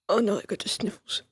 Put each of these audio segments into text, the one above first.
Oh no, I got the sniffles.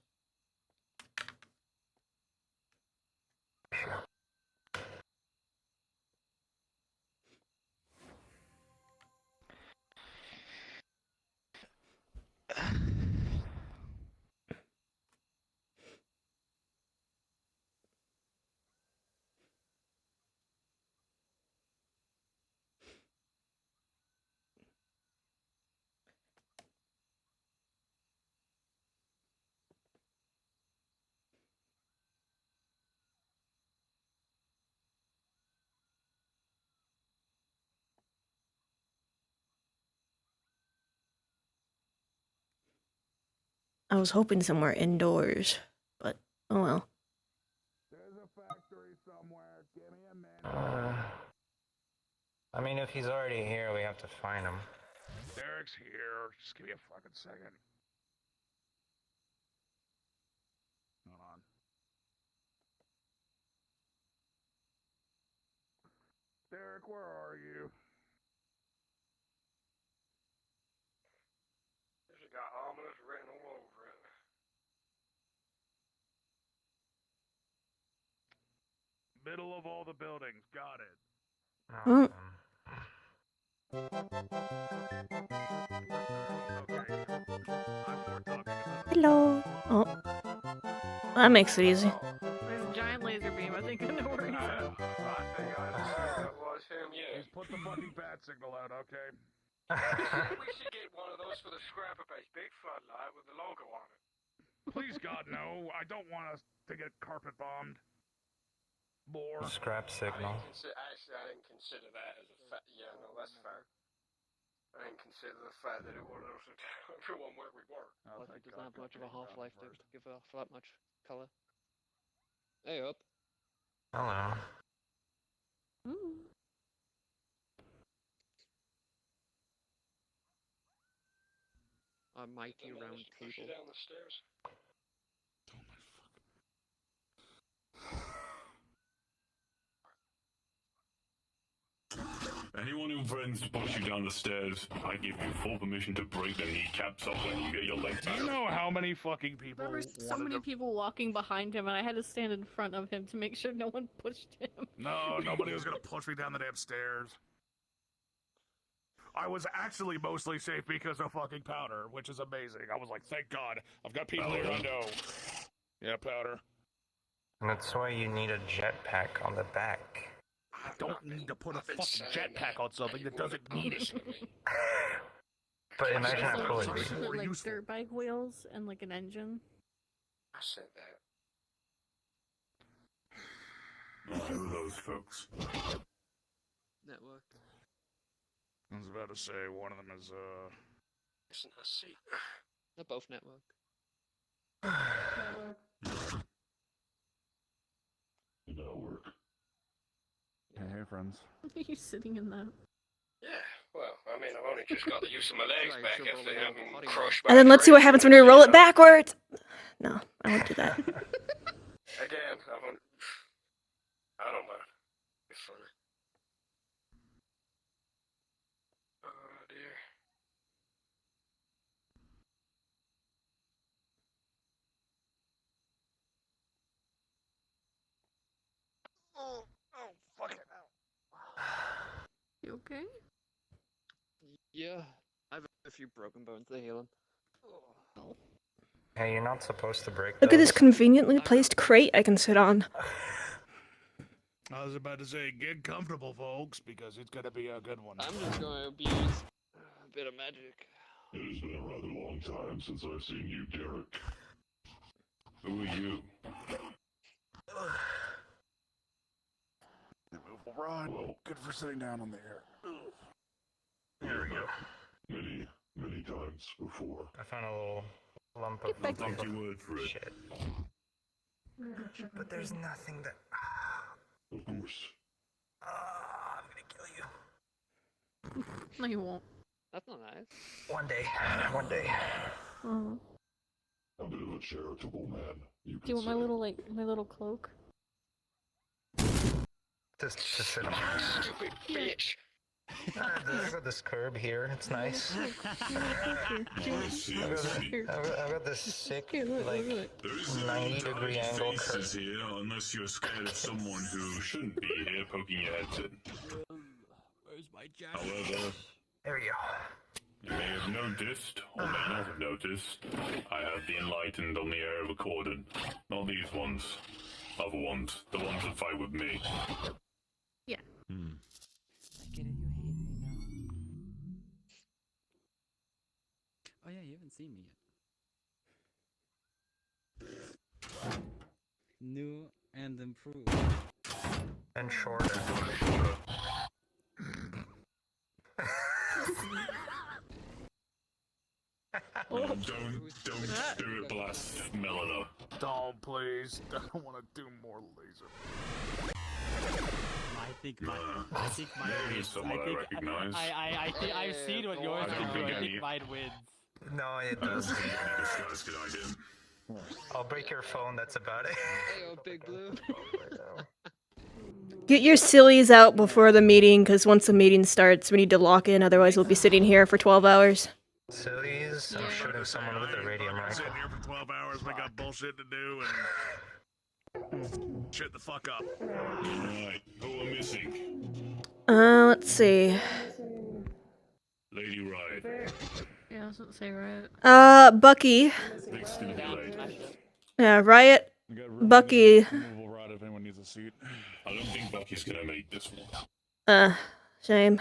I was hoping somewhere indoors, but oh well. There's a factory somewhere. Give me a minute. I mean, if he's already here, we have to find him. Derek's here. Just give me a fucking second. Hold on. Derek, where are you? This got ominous written all over it. Middle of all the buildings. Got it. Oh. Hello. Oh. That makes it easy. There's a giant laser beam. I think I know where he's at. I think I understand that was him, yeah. Just put the fucking bat signal out, okay? We should get one of those for the scrapper base. Big floodlight with the logo on it. Please, God, no. I don't want us to get carpet bombed. More. Scrap signal. Actually, I didn't consider that as a fact. Yeah, no, that's fair. I didn't consider the fact that it would also tell everyone where we were. Oh, Plus, thank it doesn't God, have much of a God, half-life to first. give off that much color. Hey up. Hello. Ooh. A mighty round Push you table. down the stairs. Anyone who threatens to push you down the stairs, I give you full permission to break their kneecaps off when you get your legs Do back. you know how many fucking people There were so wanted many to... people walking behind him, and I had to stand in front of him to make sure no one pushed him. No, nobody was gonna push me down the damn stairs. I was actually mostly safe because of fucking powder, which is amazing. I was like, thank God, I've got people here I know. Yeah, powder. And that's why you need a jetpack on the back. I don't need to put a fucking jetpack on something that doesn't need it. But imagine how So cool it's it'd be. put, like useful. dirt bike wheels and like an engine. I said that. Who are those folks? Network. I was about to say, one of them is, Listen, I see. They're both network. Network. Hey, friends. Are you sitting in that? Yeah, well, I mean, I've only just got the use of my legs Right, back so after rolling having out the crushed by And then let's see what happens when we roll it backwards. No, I won't do that. Again, I don't mind. It's funny. Oh, dear. Oh, fuck it. You okay? Yeah. I have a few broken bones to heal them. Oh. Hey, you're not supposed to break Look at this those. conveniently placed crate I can sit on. I was about to say, get comfortable, folks, because it's gonna be a good one. I'm just gonna abuse a bit of magic. It has been a rather long time since I've seen you, Derek. Who are you? Run. Well, Good for sitting down on the air. here we go. Many times before. I found a little lump of Get back Take your word for it. shit. But there's nothing that. Of course. I'm gonna kill you. No, you won't. That's not nice. One day. One day. Oh. A bit of a charitable man, you Do could you want say. my little cloak? Just sit on. Stupid bitch. I got this curb here. It's nice. I've got this sick, like, There is 90-degree angle curve. faces here, unless you're scared of someone who shouldn't be here poking your heads in. Where's my jacket? However, There we go. you may have noticed, or may not have noticed, I have the Enlightened on the air recorded. Not these ones. Other ones. The ones that fight with me. Yeah. I get it, you hate me now. Oh yeah, you haven't seen me yet. New and improved. And shorter. Don't spirit blast Melina. Don't, please. I don't want to do more laser. I think my There is someone I recognize. I think I've seen what yours I don't can do. think I think any- mine wins. No, it I don't doesn't. think any disguise can hide him. I'll break your phone, that's about it. Hey, oh, Big Blue. Get your sillies out before the meeting, because once the meeting starts, we need to lock in, otherwise we'll be sitting here for 12 hours. Sillies, I'm shooting someone with a radium rifle. Sitting here for 12 hours, we got bullshit to do, and shit the fuck up. Right, who are missing? Let's see. Lady Riot. Yeah, I was about to say right. Bucky. Big stimulate. Yeah, Riot. Bucky. Removal rod if anyone needs a seat. I don't think Bucky's gonna make this one. Shame.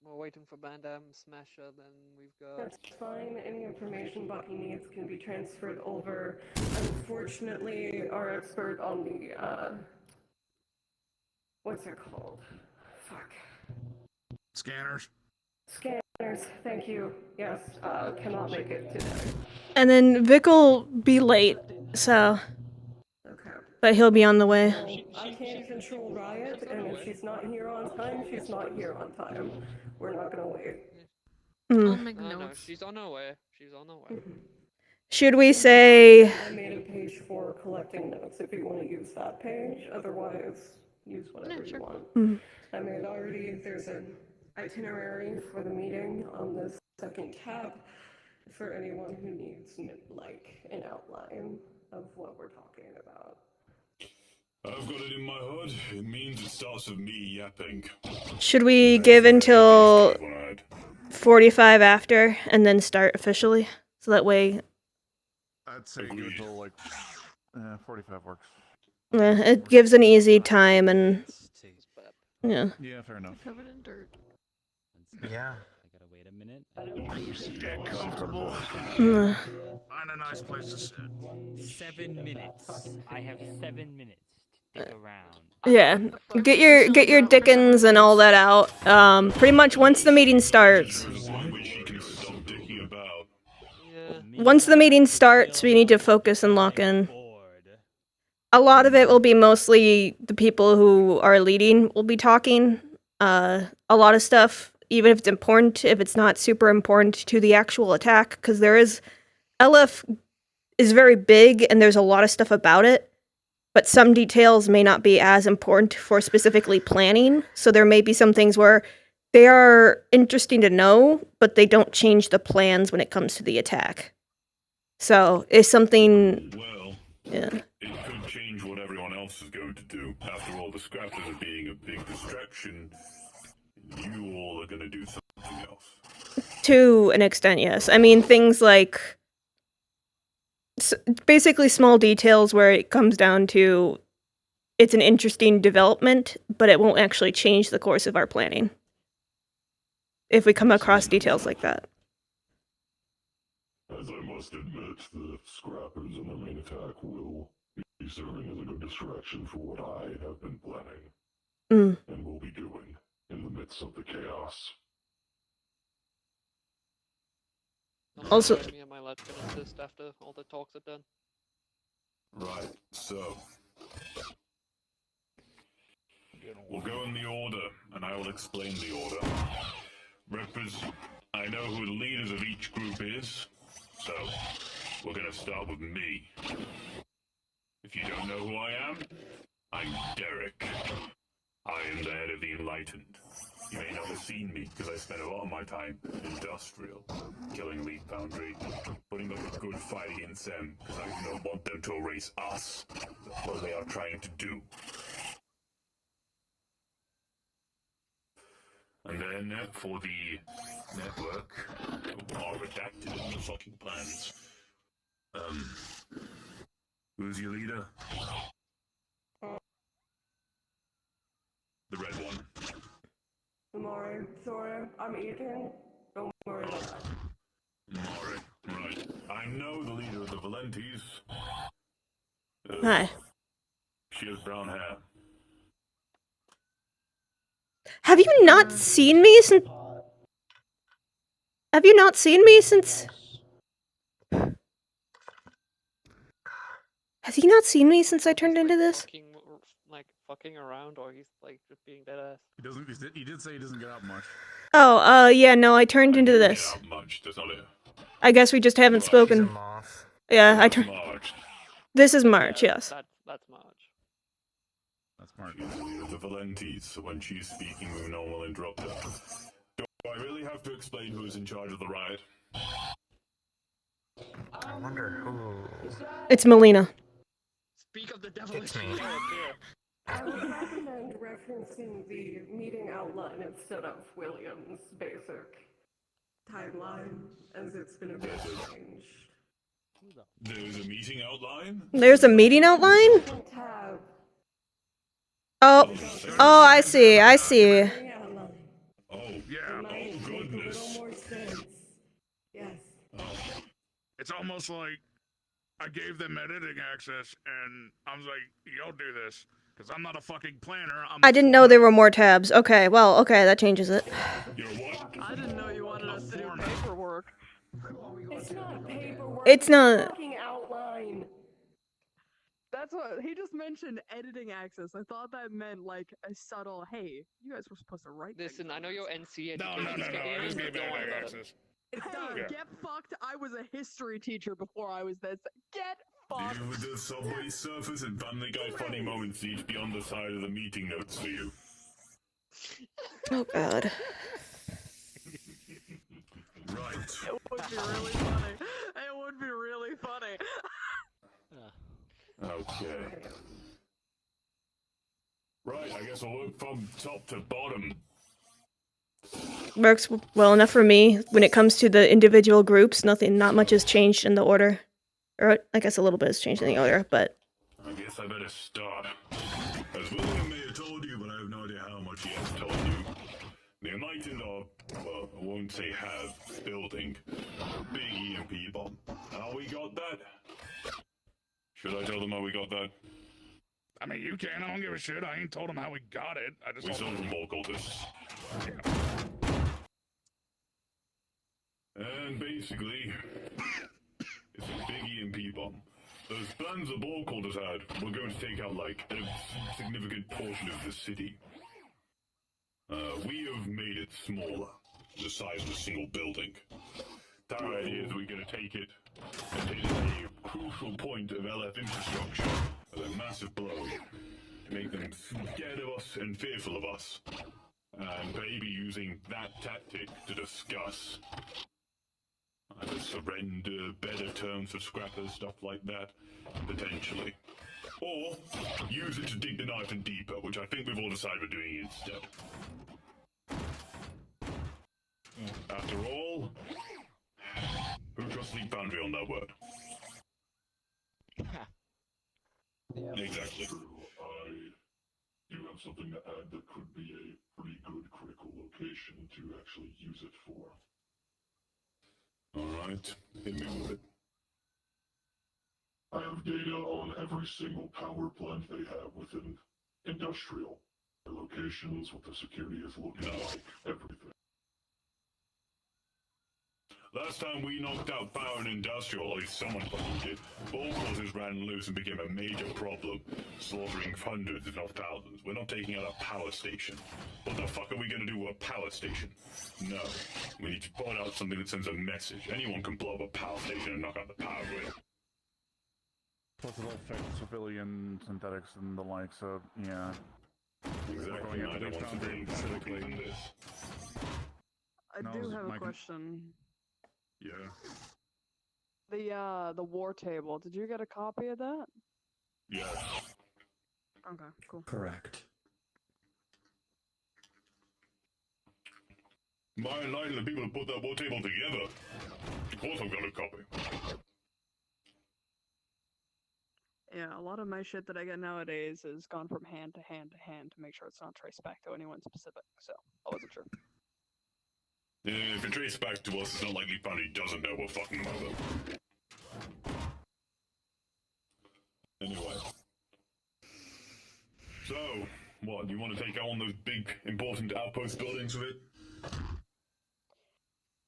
We're waiting for Bandam Smasher, then we've got... That's fine. Any information Bucky needs can be transferred over. Unfortunately, our expert on the, what's it called? Fuck. Scanners. Scanners, thank you. Yes, cannot make it today. And then Vic will be late, so. Okay. But he'll be on the way. I can't control Riot, and if she's not here on time, she's not here on time. We're not gonna wait. I'll make No, notes. she's on her way. She's on her way. Should we say. I made a page for collecting notes if you want to use that page. Otherwise, use whatever Yeah, sure. you want. Mm. I mean, already there's an itinerary for the meeting on the second tab for anyone who needs, like, an outline of what we're talking about. I've got it in my hood. It means it starts with me yapping. Should we give until One eyed. 45 after and then start officially? So that way. I'd say go till like 45 works. It gives an easy time and. Yeah. Yeah, fair enough. Covered in dirt. Yeah. I gotta wait a minute. Get comfortable. Mm. Find a nice place to sit. 7 minutes. I have 7 minutes to stick around. Yeah. Get your Dickens and all that out. Pretty much once the meeting starts. Language he can stop dicking about. Yeah. Once the meeting starts, we need to focus and lock in. A lot of it will be mostly the people who are leading will be talking. A lot of stuff, even if it's important, if it's not super important to the actual attack, because there is LF is very big and there's a lot of stuff about it, but some details may not be as important for specifically planning. So there may be some things where they are interesting to know, but they don't change the plans when it comes to the attack. So if something, Well, yeah. it could change what everyone else is going to do. After all, the scrappers are being a big distraction. You all are gonna do something else. To an extent, yes. I mean, things like basically small details where it comes down to it's an interesting development, but it won't actually change the course of our planning. If we come across details like that. As I must admit, the scrappers in the main attack will be serving as a good distraction for what I have been planning. Mm. And will be doing in the midst of the chaos. Also- Me and my lad can assist after all the talks are done. Right, so we'll go in the order, and I will explain the order. I know who the leaders of each group is, so we're gonna start with me. If you don't know who I am, I'm Derek. I am the head of the Enlightened. You may not have seen me, because I spent a lot of my time industrial, killing Elite Foundry, putting up a good fight against them, because I do not want them to erase us, what they are trying to do. And then, for the network, are redacted in the fucking plans. Who's your leader? The red one. Mari, sorry, I'm eating. Don't worry about that. Mari, right. I know the leader of the Valentes. Hi. She has brown hair. Have you not seen me since? Have you not seen me since? Have you not seen me since I turned into this? Fucking around, or he's like just being dead ass. He did say he doesn't get out much. Oh, yeah, no, I turned into this. Not much, that's not it. I guess we just haven't He's a spoken. moth. Yeah, I turned. March. This is March, yes. That's March. That's smart. She's the leader of the Valentes, so when she's speaking, no one will interrupt her. Do I really have to explain who's in charge of the riot? I wonder who. It's Melina. Speak of the devil. It's me. I would recommend referencing the meeting outline instead of William's basic timeline, as it's been a bit changed. There's a meeting outline? There's a meeting outline? Tab. Oh, I see. Meeting outline. Oh, yeah. It might Oh, make a goodness. little more sense. Yes. It's almost like I gave them editing access, and I was like, "Y'all do this," because I'm not a fucking planner. I didn't know there were more tabs. Okay, well, okay, that changes it. You're what? I didn't know you wanted us to do paperwork. It's not paperwork. It's not. Fucking outline. That's what he just mentioned. Editing access. I thought that meant like a subtle. Hey, you guys were supposed to write. Listen, I know your NC No, education. I just gave Don't worry editing about it. access. Hey, Yeah. get fucked. I was a history teacher before I was this. Get fucked. Deal with the subway surfers and Family Guy funny moments need to be on the side of the meeting notes for you. Oh, God. Right. It would be really funny. It would be really funny. Okay. Right, I guess we'll work from top to bottom. Works well enough for me. When it comes to the individual groups, not much has changed in the order. Or, I guess a little bit has changed in the order, but... I guess I better start. As William may have told you, but I have no idea how much he has told you. The Enlightened are, well, I won't say have, building a big EMP bomb. How we got that? Should I tell them how we got that? I mean, you can. I don't give a shit. I ain't told them how we got it. I just We told stole them. from all cultists. And basically, it's a big EMP bomb. Those plans the ball cultists had were going to take out, like, a significant portion of the city. We have made it smaller, the size of a single building. Our idea is we're going to take it and take it to a crucial point of LF infrastructure with a massive blow to make them scared of us and fearful of us. And maybe using that tactic to discuss either surrender, better terms for scrappers, stuff like that, potentially. Or use it to dig the knife in deeper, which I think we've all decided we're doing instead. After all, who trusts Lead Boundary on their word? Exactly. I do have something to add that could be a pretty good critical location to actually use it for. Alright, hit me with it. I have data on every single power plant they have within industrial. The locations, what the security is looking like, everything. Last time we knocked out power and industrial, or at least someone fucking did, ball causes ran loose and became a major problem, slaughtering hundreds if not thousands. We're not taking out a power station. What the fuck are we gonna do with a power station? No. We need to put out something that sends a message. Anyone can blow up a power station and knock out the power grid. Plus it'll affect civilian synthetics and the like, so yeah. Exactly. I don't want to bring specifically. in this. I No, do have a Mike- question. Yeah. The war table. Did you get a copy of that? Yes. Okay, cool. Correct. My line, the people who put that war table together. Of course I've got a copy. Yeah, a lot of my shit that I get nowadays has gone from hand to hand to hand to make sure it's not traced back to anyone specific. So I wasn't sure. If it traces back to us, it's not likely Foundry doesn't know we're fucking with them. Anyway. So, what, you want to take on those big, important outpost buildings with it?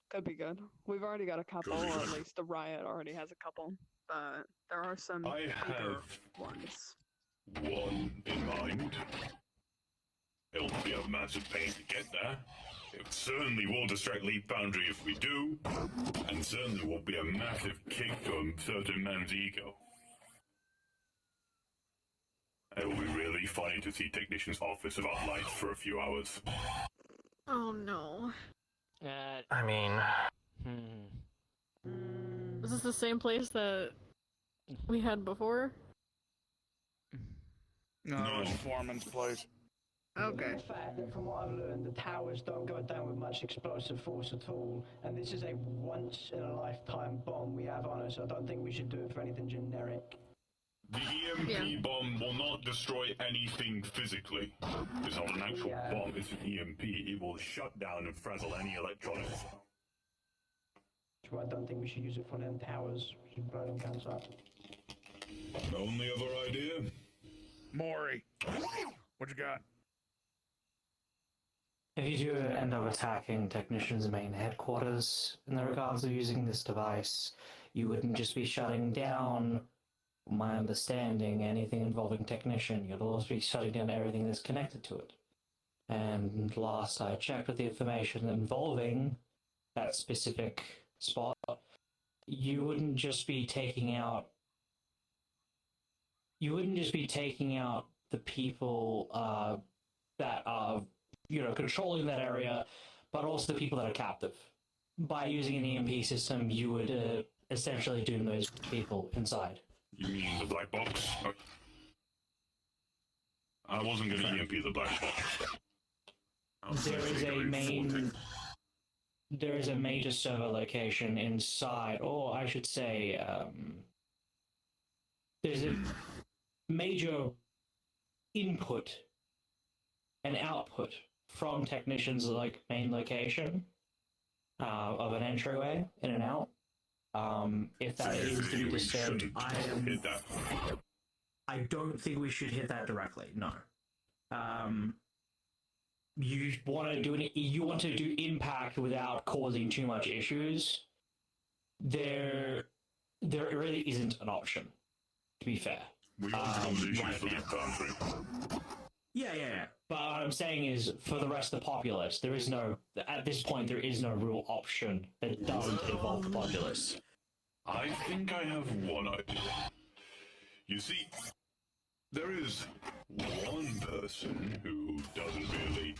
Could be good. We've already got a couple, or at least the Riot already has a couple. But there are some I bigger have ones. one in mind. It'll be a massive pain to get there. It certainly will distract Leap Foundry if we do, and certainly will be a massive kick to a certain man's ego. It will be really funny to see technicians' office without lights for a few hours. Oh no. I mean, Is this the same place that we had before? No, it's Foreman's place. Okay. The fact that from what I've learned, the towers don't go down with much explosive force at all, and this is a once-in-a-lifetime bomb we have on us, so I don't think we should do it for anything generic. The EMP bomb will not destroy anything physically. It's not an actual bomb, it's an EMP. It will shut down and frazzle any electronics. So I don't think we should use it for them towers. We should blow them guns up. Only other idea? Maury, what you got? If you do end up attacking Technician's main headquarters in the regards of using this device, you wouldn't just be shutting down, my understanding, anything involving Technician. You'd also be shutting down everything that's connected to it. And last I checked with the information involving that specific spot, you wouldn't just be taking out the people that are, controlling that area, but also the people that are captive. By using an EMP system, you would essentially doom those people inside. You mean the black box? Oh. I wasn't going to EMP the black box. There is a major server location inside, or I should say, there's a major input and output from Technician's main location of an entryway in and out. If that is to be disturbed, I don't think we should hit that directly. No. You want to do impact without causing too much issues. There really isn't an option, to be fair. We want to cause issues for the country. Yeah. But what I'm saying is, for the rest of the populace, at this point, there is no real option that doesn't involve the populace. I think I have one idea. You see, there is one person who doesn't really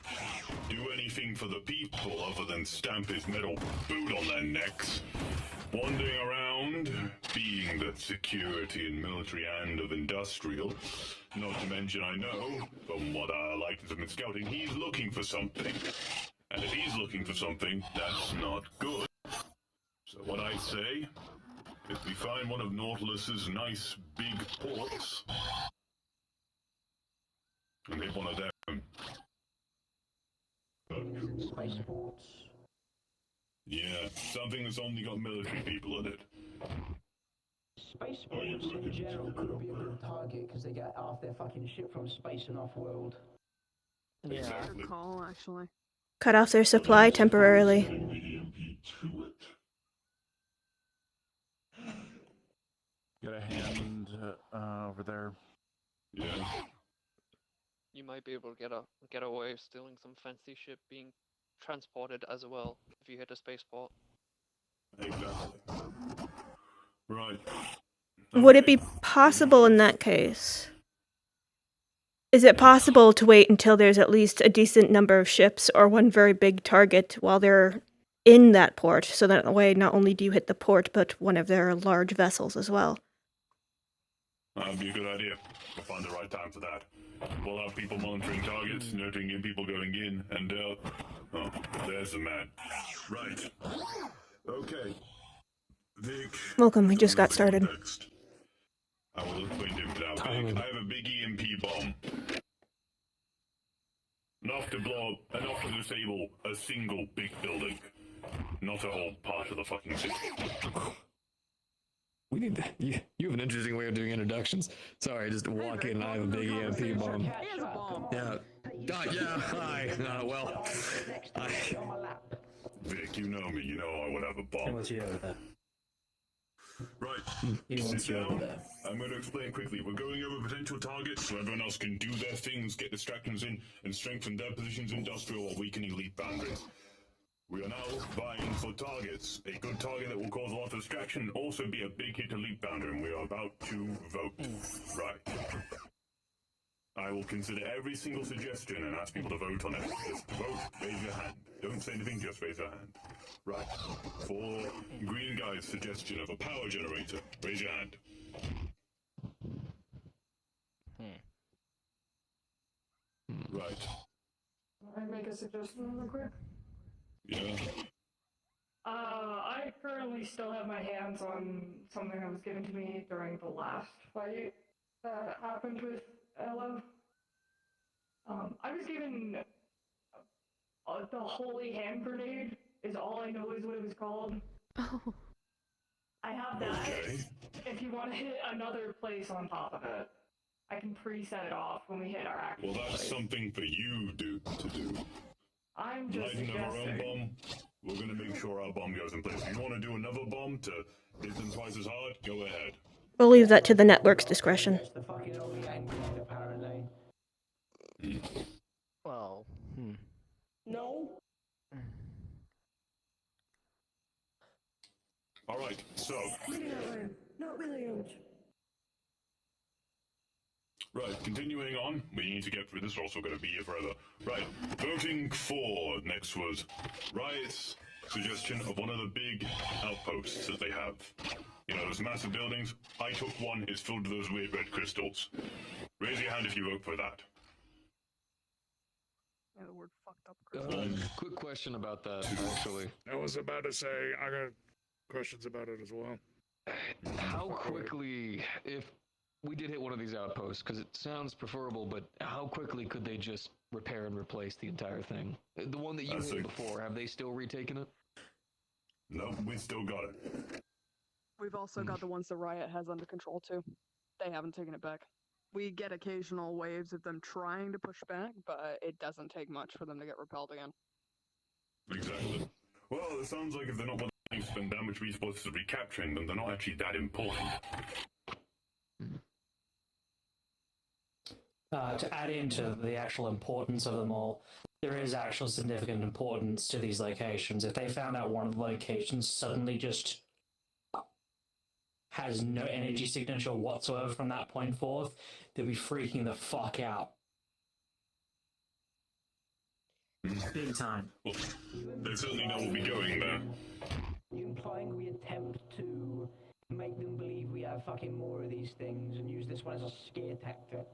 do anything for the people other than stamp his metal boot on their necks, wandering around, being the security and military end of industrial. Not to mention, I know, from what I like to been scouting, he's looking for something. And if he's looking for something, that's not good. So what I say, if we find one of Nautilus's nice big ports, and hit one of them. Spaceports. Yeah, something that's only got military people in it. Spaceports in general could be a good target because they get half their fucking shit from space and off-world. Yeah, good call, actually. Cut off their supply temporarily. Got a hand over there. Yeah. You might be able to get away with stealing some fancy ship being transported as well if you hit a spaceport. Exactly. Right. Would it be possible in that case Is it possible to wait until there's at least a decent number of ships or one very big target while they're in that port, so that way not only do you hit the port, but one of their large vessels as well? That'd be a good idea. We'll find the right time for that. We'll have people monitoring targets, noting in people going in, and oh, there's the man. Right. Okay. Vic. Welcome, we just got started. Next. I will explain to him now. Vic, I have a big EMP bomb. Enough to disable a single big building. Not a whole part of the fucking city. We need that. You have an interesting way of doing introductions. Sorry, just walk in and I have a big EMP bomb. Yeah. Yeah, hi. Well, Vic, you know me. You know I would have a bomb. What's you over there? Right. He wants you over there. I'm going to explain quickly. We're going over potential targets so everyone else can do their things, get distractions in, and strengthen their positions industrial while weakening elite boundaries. We are now vying for targets. A good target that will cause a lot of distraction and also be a big hit elite boundary, and we are about to vote. Right. I will consider every single suggestion and ask people to vote on it. Just vote, raise your hand. Don't say anything, just raise your hand. Right. For green guy's suggestion of a power generator, raise your hand. Right. Can I make a suggestion real quick? Yeah. I currently still have my hands on something that was given to me during the last fight that happened with Ella. I was given the Holy Hand Grenade, is all I know is what it was called. Oh. I have that. If you want to hit another place on top of it, I can preset it off when we hit our actual Well, that's place. something for you to do. I'm just Lighting of our own suggesting. bomb, we're going to make sure our bomb goes in place. If you want to do another bomb to hit them twice as hard, go ahead. We'll leave that to the network's discretion. The fucking Holy Hand Grenade, apparently. Well, No? Alright, so, Not Williams. right, continuing on, we need to get through this, we're also going to be here forever. Right, voting for next was Riot's suggestion of one of the big outposts that they have. You know, those massive buildings, I took one, it's filled with those weird red crystals. Raise your hand if you vote for that. Yeah, the word fucked up. quick question about that, actually. I was about to say, I got questions about it as well. How quickly, if we did hit one of these outposts, because it sounds preferable, but how quickly could they just repair and replace the entire thing? The one that you hit before, have they still retaken it? No, we still got it. We've also got the ones that Riot has under control too. They haven't taken it back. We get occasional waves of them trying to push back, but it doesn't take much for them to get repelled again. Exactly. Well, it sounds like if they're not willing to spend that much resources recapturing them, they're not actually that important. To add into the actual importance of them all, there is actual significant importance to these locations. If they found out one of the locations suddenly just has no energy signature whatsoever from that point forth, they'd be freaking the fuck out. Big time. Well, they certainly know we'll be going there. You implying we attempt to make them believe we have fucking more of these things and use this one as a scare tactic?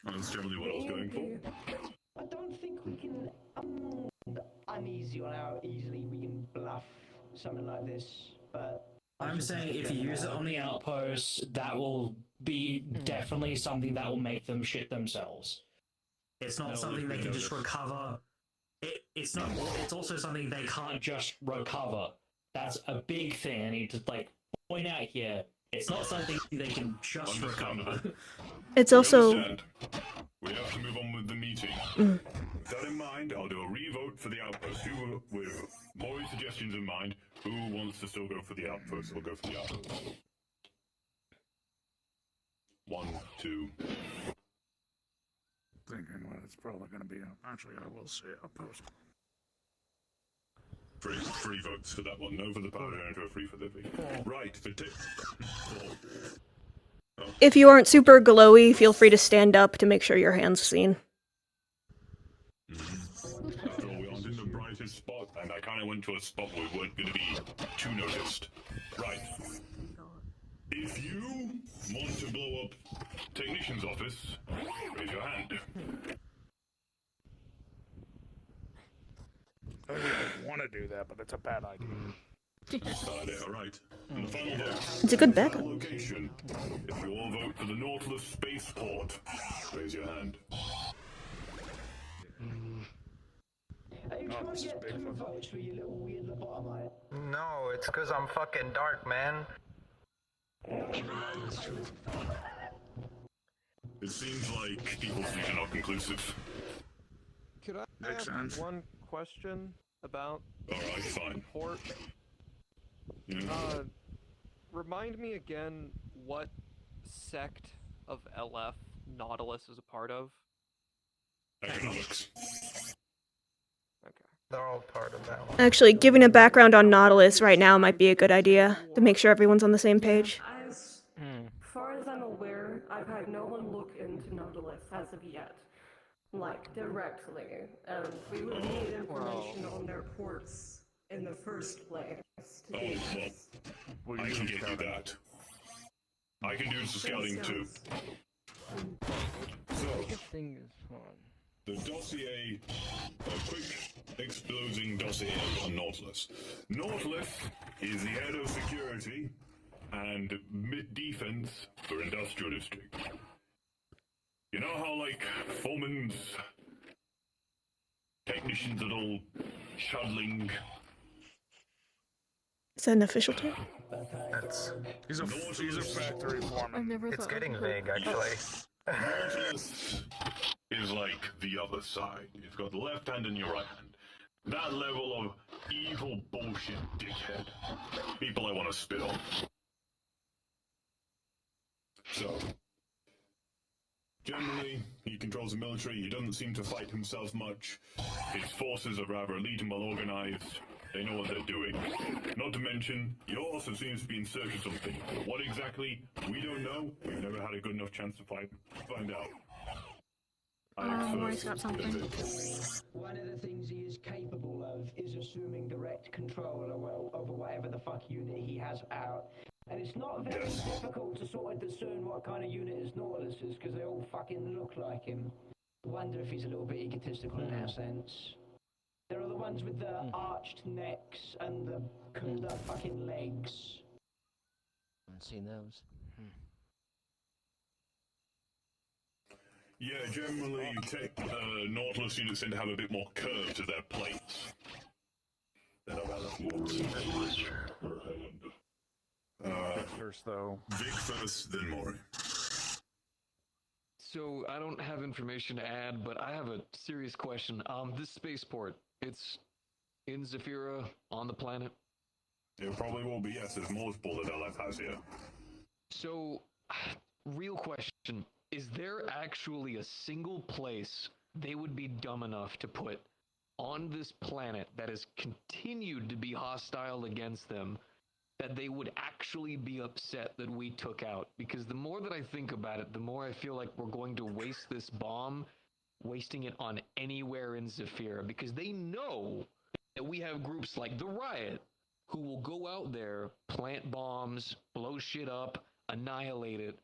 That's generally what I was going for. I don't think we can. I'm uneasy on how easily we can bluff something like this, but I'm saying if you use it on the outpost, that will be definitely something that will make them shit themselves. It's not something they can just recover. It's not. It's also something they can't just recover. That's a big thing I need to point out here. It's not something they can just recover. It's also. We have to move on with the meeting. Mm. With that in mind, I'll do a re-vote for the outpost. Who, with more suggestions in mind, who wants to still go for the outpost? We'll go for the outpost. 1, 2. Thinking, well, it's probably going to be. Actually, I will say outpost. Free votes for that one. No for the power generator, free for the big. Right, for If you aren't super glowy, feel free to stand up to make sure your hand's seen. After all, we aren't in the brightest spot, and I kind of went to a spot where we weren't going to be too noticed. Right. If you want to blow up technician's office, raise your hand. I really want to do that, but it's a bad idea. Alright. And the final vote. It's a good backup. Location. If you all vote for the Nautilus spaceport, raise your hand. Are you trying to get 2 votes for your little weird lobotomite? No, it's because I'm fucking dark, man. It seems like people's views are not conclusive. Could I Makes ask sense. one question about Alright, fine. port? Yeah. Remind me again what sect of LF Nautilus is a part of? Economics. Okay. They're all part of that one. Actually, giving a background on Nautilus right now might be a good idea to make sure everyone's on the same page. As far as I'm aware, I've had no one look into Nautilus as of yet. Like, directly. And we would need information on their ports in the first place to do this. Well, I can get you that. I can do some scouting too. So, the dossier, a quick exposing dossier on Nautilus. Nautilus is the head of security and defense for industrial district. You know how, like, foremen's technicians are all shuttling? Is that an official term? He's a factory foreman. It's getting vague, actually. Nautilus is like the other side. It's got the left hand and your right hand. That level of evil bullshit dickhead. People I want to spit on. So, generally, he controls the military. He doesn't seem to fight himself much. His forces are rather elite and well organized. They know what they're doing. Not to mention, he also seems to be in search of something. What exactly? We don't know. We've never had a good enough chance to find out. Roy's got something. One of the things he is capable of is assuming direct control over whatever the fuck unit he has out. And it's not very difficult to sort of discern what kind of unit his Nautilus is, because they all fucking look like him. Wonder if he's a little bit egotistical in that sense. There are the ones with the arched necks and the fucking legs. Haven't seen those. Yeah, generally, Nautilus units tend to have a bit more curve to their plates. Vic first, though. Vic first, then Maury. So I don't have information to add, but I have a serious question. This spaceport, it's in Zephyra, on the planet? It probably will be, yes. There's multiple that LF has here. So, real question. Is there actually a single place they would be dumb enough to put on this planet that has continued to be hostile against them, that they would actually be upset that we took out? Because the more that I think about it, the more I feel like we're going to waste this bomb, wasting it on anywhere in Zephyra, because they know that we have groups like the Riot who will go out there, plant bombs, blow shit up, annihilate it,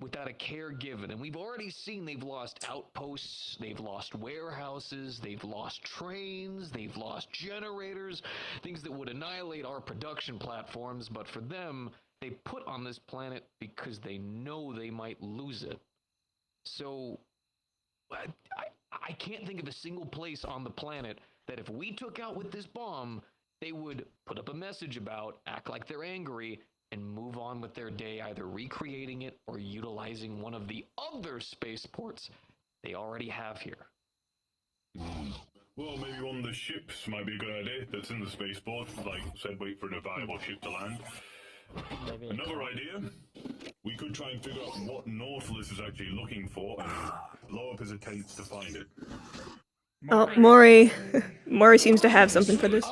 without a care given. And we've already seen they've lost outposts, they've lost warehouses, they've lost trains, they've lost generators, things that would annihilate our production platforms, but for them, they put on this planet because they know they might lose it. So, I can't think of a single place on the planet that if we took out with this bomb, they would put up a message about, act like they're angry, and move on with their day, either recreating it or utilizing one of the other spaceports they already have here. Well, maybe one of the ships might be a good idea that's in the spaceport. Like I said, wait for a viable ship to land. Another idea, we could try and figure out what Nautilus is actually looking for and blow up his attempts to find it. Oh, Maury. Maury seems to have something for this.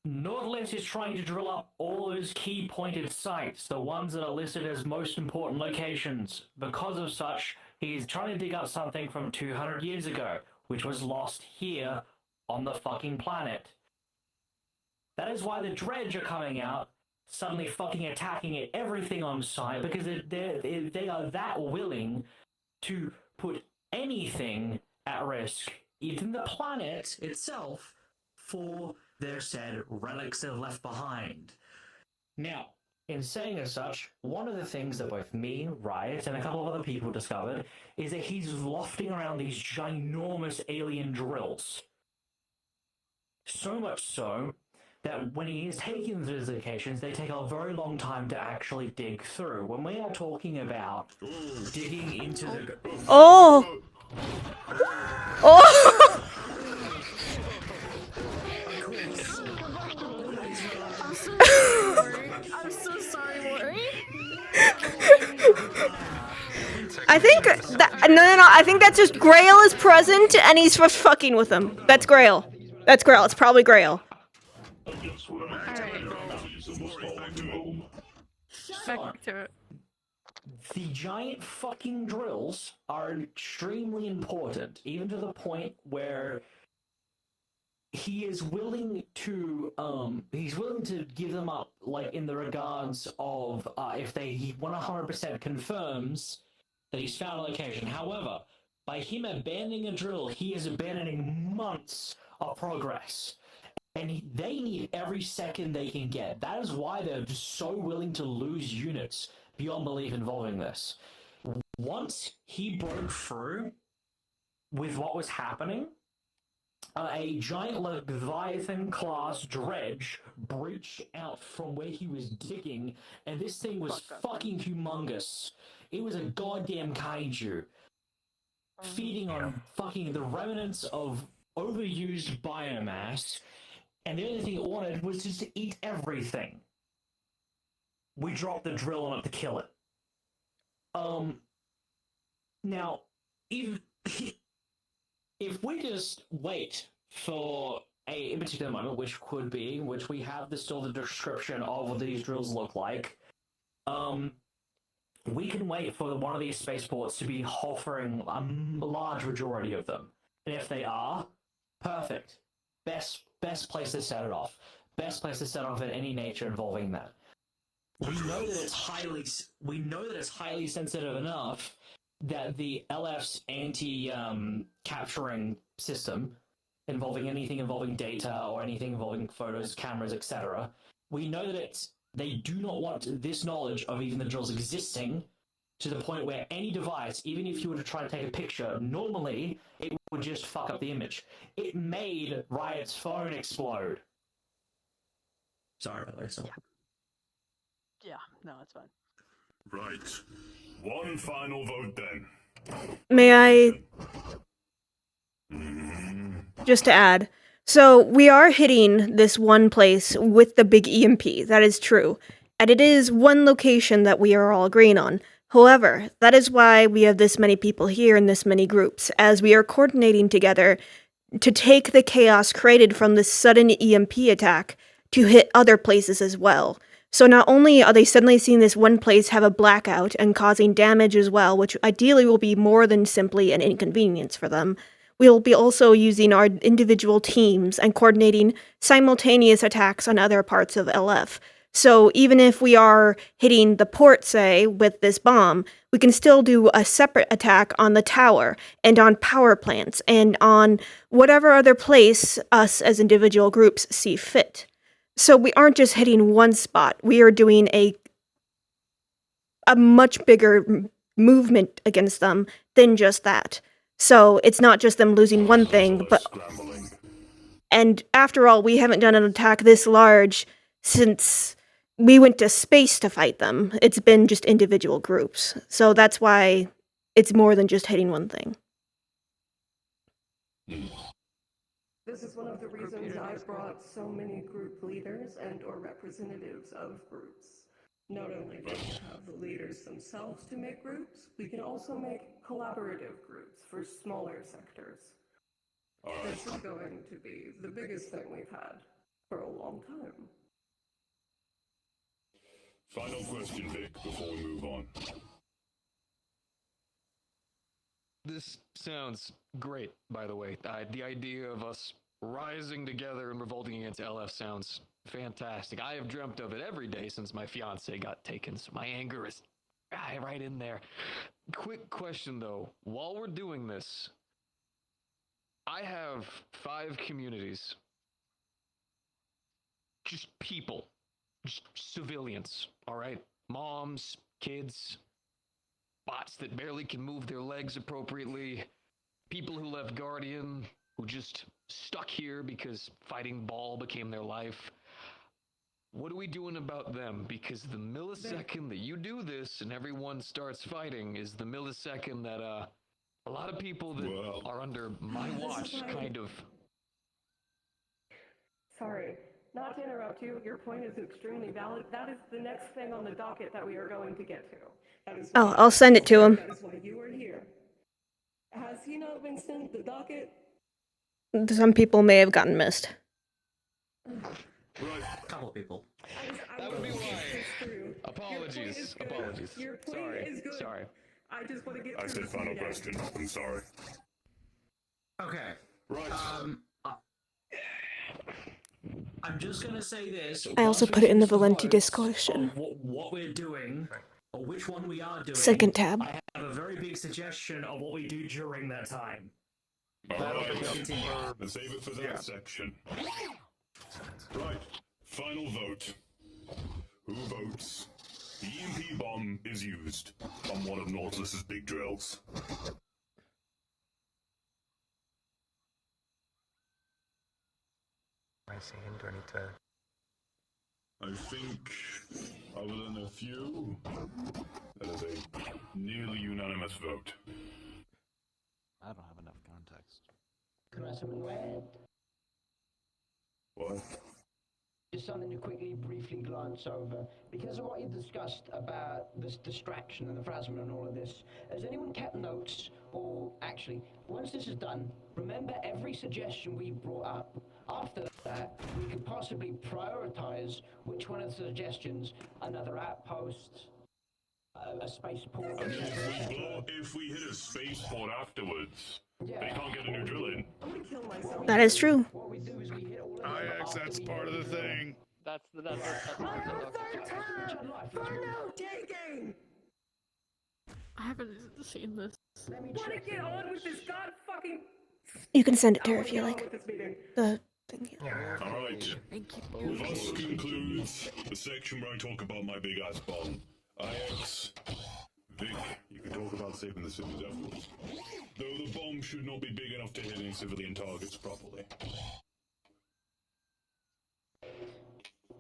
Nautilus is trying to drill up all those key pointed sites, the ones that are listed as most important locations. Because of such, he's trying to dig up something from 200 years ago, which was lost here on the fucking planet. That is why the Dredge are coming out, suddenly fucking attacking it, everything on site, because they are that willing to put anything at risk, even the planet itself, for their said relics they've left behind. Now, in saying as such, one of the things that both me, Riot, and a couple of other people discovered is that he's lofting around these ginormous alien drills. So much so that when he is taking these locations, they take a very long time to actually dig through. When we are talking about digging into the... Oh! Oh! I'm so sorry, Maury. I think that no. I think that's just Grail is present and he's just fucking with him. That's Grail. That's Grail. It's probably Grail. Back to it. The giant fucking drills are extremely important, even to the point where he is willing to give them up, like in the regards of if he 100% confirms that he's found a location. However, by him abandoning a drill, he is abandoning months of progress. And they need every second they can get. That is why they're just so willing to lose units beyond belief involving this. Once he broke through with what was happening, a giant Leviathan-class dredge breached out from where he was digging, and this thing was fucking humongous. It was a goddamn kaiju, feeding on fucking the remnants of overused biomass, and the only thing it wanted was just to eat everything. We dropped the drill on it to kill it. Now, if we just wait for a particular moment, which we have still the description of what these drills look like, we can wait for one of these spaceports to be offering a large majority of them. And if they are, perfect. Best place to set it off. Best place to set off at any nature involving that. We know that it's highly sensitive enough that the LF's anti-capturing system involving anything involving data or anything involving photos, cameras, etc. We know that they do not want this knowledge of even the drills existing to the point where any device, even if you were to try to take a picture, normally it would just fuck up the image. It made Riot's phone explode. Sorry about that. Yeah, no, it's fine. Right. One final vote then. May I just to add, so we are hitting this one place with the big EMP, that is true, and it is one location that we are all agreeing on. However, that is why we have this many people here in this many groups, as we are coordinating together to take the chaos created from this sudden EMP attack to hit other places as well. So not only are they suddenly seeing this one place have a blackout and causing damage as well, which ideally will be more than simply an inconvenience for them, we'll be also using our individual teams and coordinating simultaneous attacks on other parts of LF. So even if we are hitting the port, say, with this bomb, we can still do a separate attack on the tower and on power plants and on whatever other place us as individual groups see fit. So we aren't just hitting one spot. We are doing a much bigger movement against them than just that. So it's not just them losing one thing, but... And after all, we haven't done an attack this large since we went to space to fight them. It's been just individual groups. So that's why it's more than just hitting one thing. This is one of the reasons I brought so many group leaders and or representatives of groups. Not only do we have the leaders themselves to make groups, we can also make collaborative groups for smaller sectors. This is going to be the biggest thing we've had for a long time. Final question, Vic, before we move on. This sounds great, by the way. The idea of us rising together and revolting against LF sounds fantastic. I have dreamt of it every day since my fiance got taken, so my anger is right in there. Quick question, though. While we're doing this, I have 5 communities. Just people. Just civilians, all right? Moms, kids, bots that barely can move their legs appropriately, people who left Guardian, who just stuck here because fighting Ball became their life. What are we doing about them? Because the millisecond that you do this and everyone starts fighting is the millisecond that a lot of people that are under my watch kind of... Sorry, not to interrupt you, your point is extremely valid. That is the next thing on the docket that we are going to get to. That is Oh, I'll send it to him. That is why you are here. Has he not been sent the docket? Some people may have gotten missed. A couple people. That would be why. Apologies. Your point is good. Sorry. I just want to get I said final question. I'm sorry. Okay. Right. I'm just gonna say this. I also put it in the Valenti discussion. What we're doing, or which one we are doing. Second tab. I have a very big suggestion of what we do during that time. Alright, let's save it for that section. Right, final vote. Who votes? The EMP bomb is used on one of Nautilus's big drills. I see him. Do I need to... I think, other than a few, that is a nearly unanimous vote. I don't have enough context. Can I have something to add? What? Just something to quickly, briefly glance over. Because of what you discussed about this distraction and the Phrasma and all of this, has anyone kept notes? Or actually, once this is done, remember every suggestion we brought up. After that, we could possibly prioritize which one of the suggestions, another outpost, a spaceport. I mean, if we hit a spaceport afterwards, they can't get a new drill in. That is true. IX, that's part of the thing. That's the taking! I haven't seen this. Want to get on with this god fucking... You can send it to her if you like. The thing. Alright. Thank you. Thus concludes the section where I talk about my big ass bomb. IX, Vic, you can talk about saving the cities afterwards. Though the bomb should not be big enough to hit any civilian targets properly.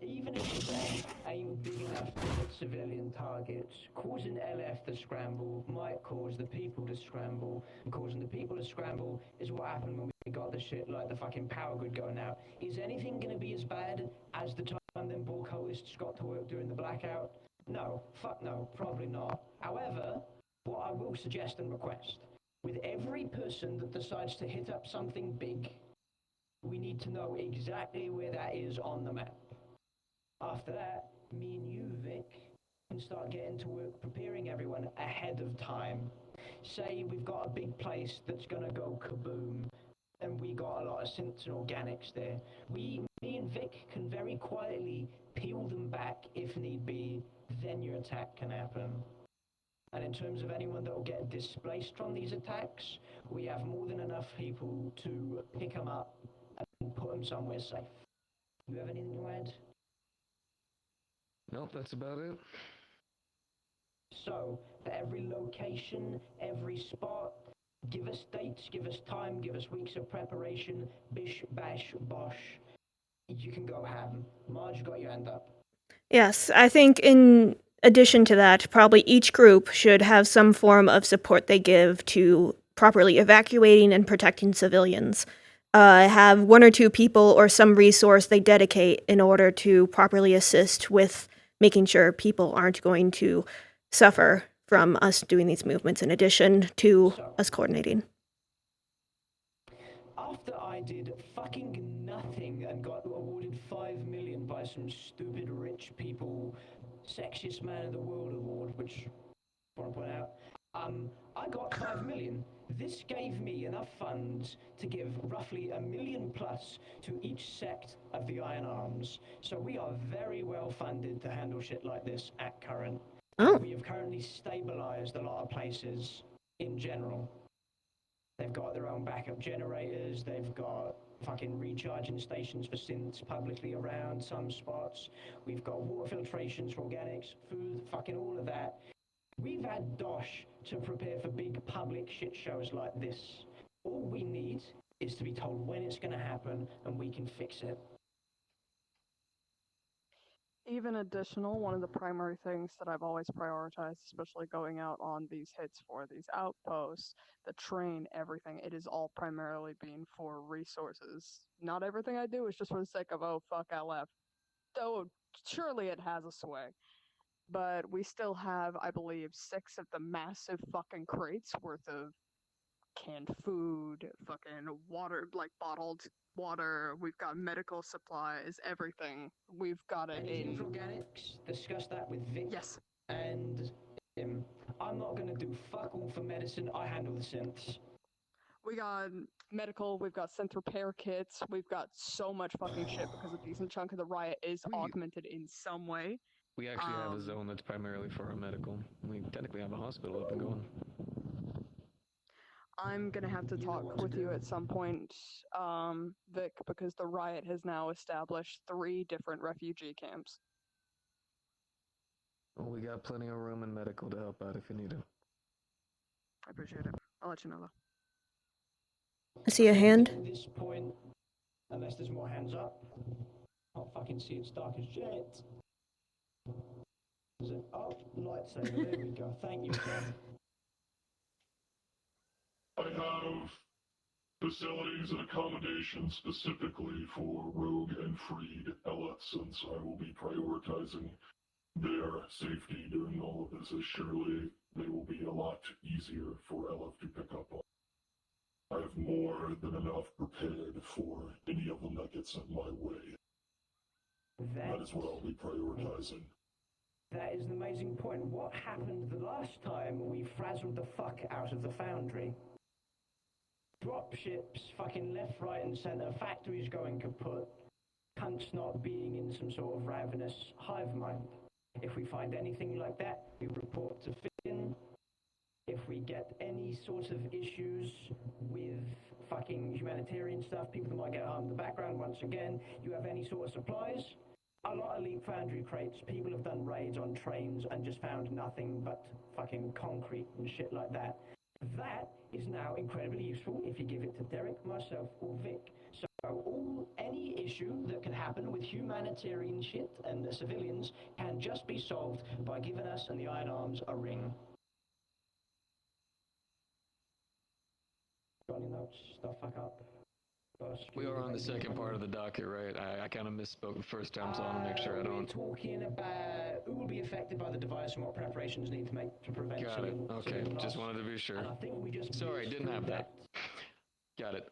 Even if the bomb ain't big enough to hit civilian targets, causing LF to scramble might cause the people to scramble. And causing the people to scramble is what happened when we got the shit like the fucking power grid going out. Is anything gonna be as bad as the time them ball cultists got to work during the blackout? No, fuck no, probably not. However, what I will suggest and request, with every person that decides to hit up something big, we need to know exactly where that is on the map. After that, me and you, Vic, can start getting to work preparing everyone ahead of time. Say we've got a big place that's gonna go kaboom, and we got a lot of synths and organics there. Me and Vic can very quietly peel them back if need be, then your attack can happen. And in terms of anyone that will get displaced from these attacks, we have more than enough people to pick them up and put them somewhere safe. You have anything to add? Nope, that's about it. So, for every location, every spot, give us dates, give us time, give us weeks of preparation, bish, bash, bosh. You can go ham. Marge, got your hand up. Yes, I think in addition to that, probably each group should have some form of support they give to properly evacuating and protecting civilians. Have one or two people or some resource they dedicate in order to properly assist with making sure people aren't going to suffer from us doing these movements in addition to us coordinating. After I did fucking nothing and got awarded 5 by some stupid rich people sexiest man in the world award, which I want to point out. I got 5 million. This gave me enough funds to give roughly $1 million plus to each sect of the Iron Arms. So we are very well funded to handle shit like this at current. Oh. We have currently stabilized a lot of places in general. They've got their own backup generators, they've got fucking recharging stations for synths publicly around some spots. We've got water filtrations for organics, food, fucking all of that. We've had Dosh to prepare for big public shit shows like this. All we need is to be told when it's going to happen and we can fix it. Even additional, one of the primary things that I've always prioritized, especially going out on these hits for these outposts, the train, everything, it is all primarily being for resources. Not everything I do is just for the sake of, oh, fuck, I left. Though, surely it has a sway. But we still have, I believe, 6 of the massive fucking crates worth of canned food, fucking water, like bottled water. We've got medical supplies, everything. We've got it Anything in. for organics? Discuss that with Vic. Yes. And I'm not going to do fuck all for medicine. I handle the synths. We got medical, we've got synth repair kits, we've got so much fucking shit because a decent chunk of the riot is augmented in some way. We actually have a zone that's primarily for our medical. We technically have a hospital up and going. I'm gonna have to talk with you at some point, Vic, because the riot has now established 3 different refugee camps. Well, we got plenty of room in medical to help out if you need it. I appreciate it. I'll let you know, though. I see a hand. At this point, unless there's more hands up, I'll fucking see it's dark as jet. Is it? Oh, lightsaber, there we go. Thank you, John. I have facilities and accommodations specifically for rogue and freed LF, since I will be prioritizing their safety during all of this, as surely they will be a lot easier for LF to pick up on. I have more than enough prepared for any of them that get sent my way. That is what I'll be prioritizing. That is an amazing point. What happened the last time we frazzled the fuck out of the foundry? Dropships, fucking left, right, and centre, factories going kaput, cunts not being in some sort of ravenous hive mind. If we find anything like that, we report to Finn. If we get any sort of issues with fucking humanitarian stuff, people that might get harmed in the background, once again, you have any sort of supplies? A lot of Elite Foundry crates, people have done raids on trains and just found nothing but fucking concrete and shit like that. That is now incredibly useful if you give it to Derek, myself, or Vic. So any issue that can happen with humanitarian shit and the civilians can just be solved by giving us and the Iron Arms a ring. Got any notes? Stuff fuck up. We are on the second part of the docket, right? I kind of misspoke the first time, so I want to make sure I don't. We're talking about who will be affected by the device and what preparations need to make to prevent. Got it. Okay, just wanted to be sure. And I think we just Sorry, didn't have that. Got it.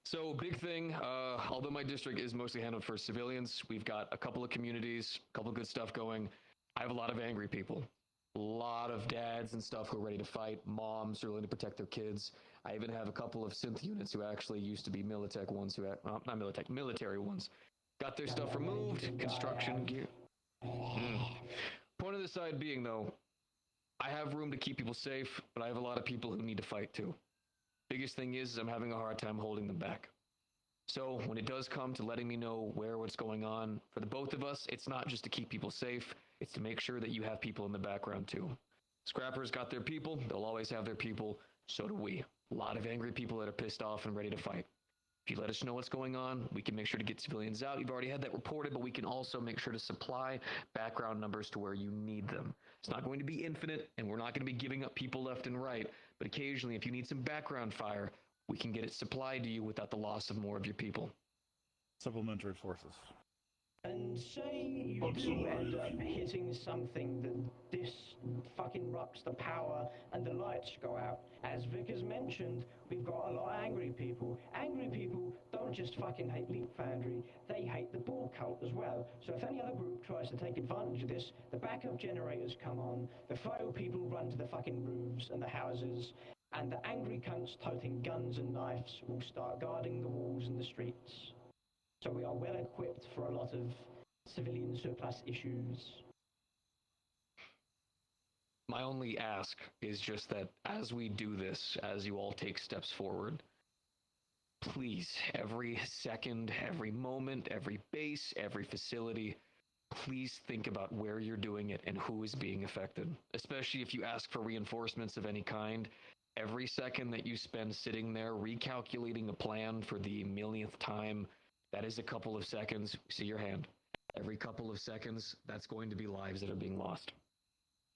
So big thing. Although my district is mostly handled for civilians, we've got a couple of communities, a couple of good stuff going. I have a lot of angry people. A lot of dads and stuff who are ready to fight, moms who are willing to protect their kids. I even have a couple of synth units who actually used to be Militech ones, who not Militech, military ones. Got their stuff removed, construction gear. Point of the side being, though, I have room to keep people safe, but I have a lot of people who need to fight, too. Biggest thing is I'm having a hard time holding them back. So when it does come to letting me know what's going on, for the both of us, it's not just to keep people safe, it's to make sure that you have people in the background, too. Scrappers got their people, they'll always have their people, so do we. A lot of angry people that are pissed off and ready to fight. If you let us know what's going on, we can make sure to get civilians out. You've already had that reported, but we can also make sure to supply background numbers to where you need them. It's not going to be infinite, and we're not going to be giving up people left and right, but occasionally, if you need some background fire, we can get it supplied to you without the loss of more of your people. Supplementary forces. And say you do end up hitting something that this fucking rocks the power and the lights go out. As Vic has mentioned, we've got a lot of angry people. Angry people don't just fucking hate Leap Foundry, they hate the Bull Cult. as well. So if any other group tries to take advantage of this, the backup generators come on, the photo people run to the fucking roofs and the houses, and the angry cunts toting guns and knives will start guarding the walls and the streets. So we are well equipped for a lot of civilian surplus issues. My only ask is just that as we do this, as you all take steps forward, please, every second, every moment, every base, every facility, please think about where you're doing it and who is being affected. Especially if you ask for reinforcements of any kind, every second that you spend sitting there recalculating a plan for the millionth time, that is a couple of seconds. See your hand. Every couple of seconds, that's going to be lives that are being lost.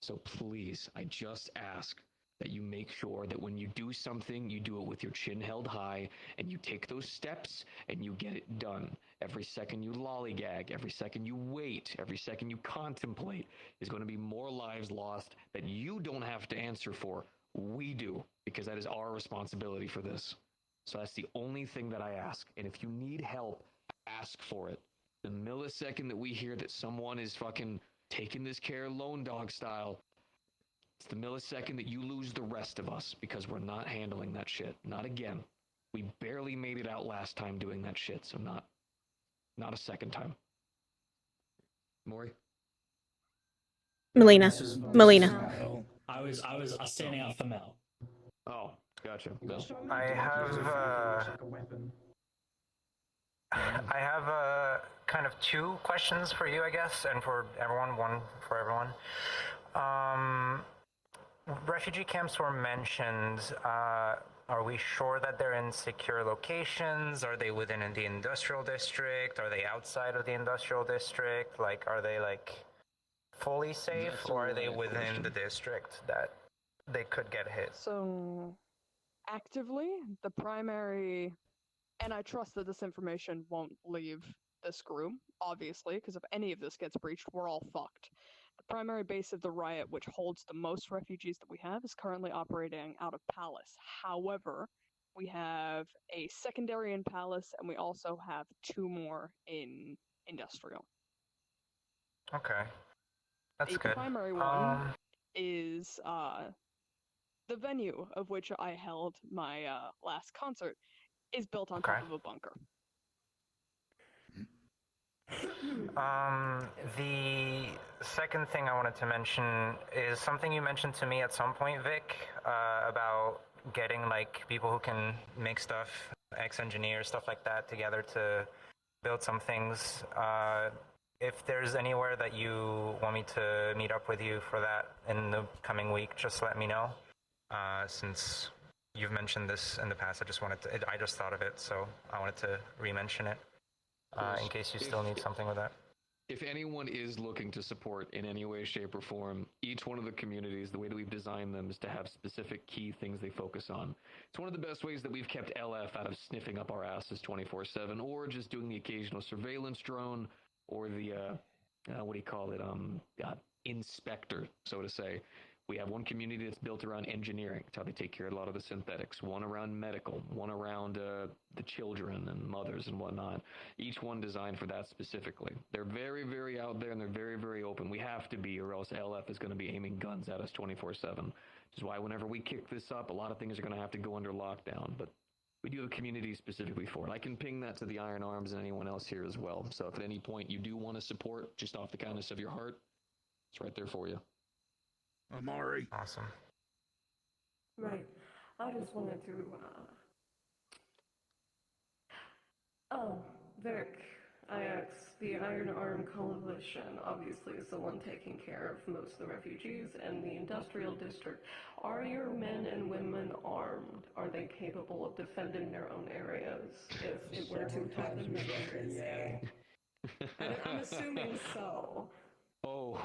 So please, I just ask that you make sure that when you do something, you do it with your chin held high and you take those steps and you get it done. Every second you lollygag, every second you wait, every second you contemplate is going to be more lives lost that you don't have to answer for. We do, because that is our responsibility for this. So that's the only thing that I ask. And if you need help, ask for it. The millisecond that we hear that someone is fucking taking this care lone dog style, it's the millisecond that you lose the rest of us, because we're not handling that shit. Not again. We barely made it out last time doing that shit, so not a second time. Maury? Melina. This was Melina. Mel. I was standing out for Mel. Oh, gotcha. Mel. I have kind of two questions for you, I guess, and for everyone, one for everyone. Refugee camps were mentioned. Are we sure that they're in secure locations? Are they within the industrial district? Are they outside of the industrial district? Like, are they like fully safe, or are they within the district that they could get hit? So, actively, the primary, and I trust that this information won't leave this group, obviously, because if any of this gets breached, we're all fucked. The primary base of the riot, which holds the most refugees that we have, is currently operating out of Palace. However, we have a secondary in Palace, and we also have 2 more in Industrial. Okay. That's the good. primary one is the venue of which I held my last concert is built on top of a bunker. The second thing I wanted to mention is something you mentioned to me at some point, Vic, about getting like people who can make stuff, ex-engineers, stuff like that together to build some things. If there's anywhere that you want me to meet up with you for that in the coming week, just let me know. Since you've mentioned this in the past, I just thought of it, so I wanted to re-mention it in case you still need something with that. If anyone is looking to support in any way, shape, or form, each one of the communities, the way that we've designed them is to have specific key things they focus on. It's one of the best ways that we've kept LF out of sniffing up our asses 24/7, or just doing the occasional surveillance drone, or the, what do you call it, inspector, so to say. We have one community that's built around engineering. It's how they take care of a lot of the synthetics. One around medical. One around the children and mothers and whatnot. Each one designed for that specifically. They're very, very out there, and they're very, very open. We have to be, or else LF is going to be aiming guns at us 24/7. Which is why whenever we kick this up, a lot of things are going to have to go under lockdown. But we do have a community specifically for it. I can ping that to the Iron Arms and anyone else here as well. So if at any point you do want to support, just off the kindness of your heart, it's right there for you. Amari. Awesome. Right. I just wanted to, Vic, IX, the Iron Arm Coalition, obviously is the one taking care of most of the refugees, and the industrial district. Are your men and women armed? Are they capable of defending their own areas if it were to happen? Yeah. I'm assuming so. Oh,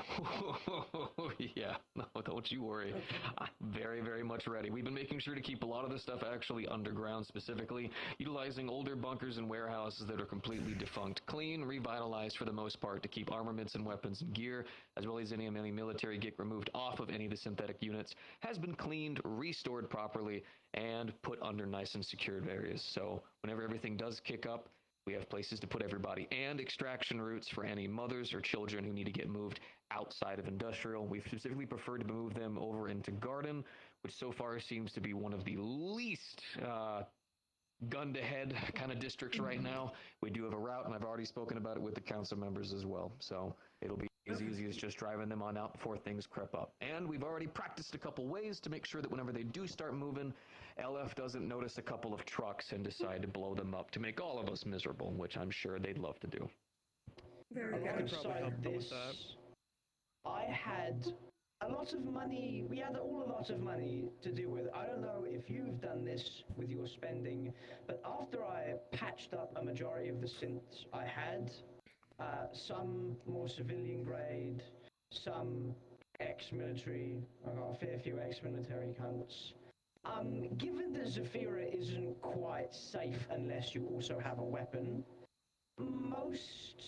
yeah. No, don't you worry. I'm very, very much ready. We've been making sure to keep a lot of this stuff actually underground, specifically utilizing older bunkers and warehouses that are completely defunct, clean, revitalized for the most part to keep armaments and weapons and gear, as well as any military gear removed off of any of the synthetic units, has been cleaned, restored properly, and put under nice and secured areas. So whenever everything does kick up, We have places to put everybody and extraction routes for any mothers or children who need to get moved outside of industrial. We've specifically preferred to move them over into garden, which so far seems to be one of the least gun to head kind of districts right now. We do have a route, and I've already spoken about it with the council members as well. So it'll be as easy as just driving them on out before things creep up. And we've already practiced a couple ways to make sure that whenever they do start moving, LF doesn't notice a couple of trucks and decide to blow them up to make all of us miserable, which I'm sure they'd love to do. Very good. Alongside this, I had a lot of money. We had all a lot of money to deal with. I don't know if you've done this with your spending, but after I patched up a majority of the synths I had, some more civilian grade, some ex-military. I got a fair few ex-military cunts. Given that Zafira isn't quite safe unless you also have a weapon, most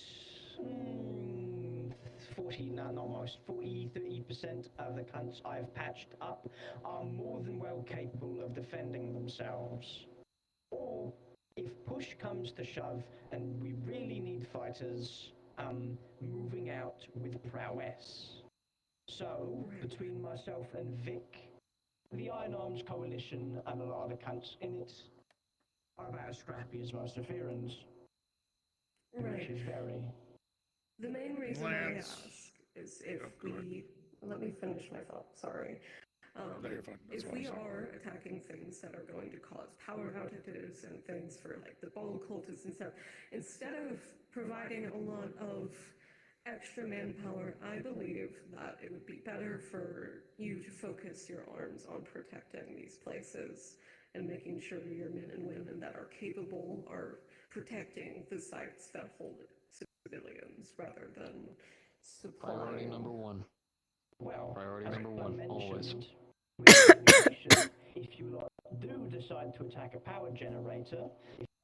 30% of the cunts I've patched up are more than well capable of defending themselves. Or, if push comes to shove and we really need fighters, moving out with prowess. So, between myself and Vic, the Iron Arms Coalition and a lot of the cunts in it are about as scrappy as most Zafirans. Which is very... The main reason I ask is if we... Let me finish my thought, sorry. No, you're fine. That's If what we I'm saying. are attacking things that are going to cause power outages and things for like the ball cultists and stuff, instead of providing a lot of extra manpower, I believe that it would be better for you to focus your arms on protecting these places and making sure your men and women that are capable are protecting the sites that hold civilians rather than supplying. Priority number one. Well, priority number one, always. If you do decide to attack a power generator,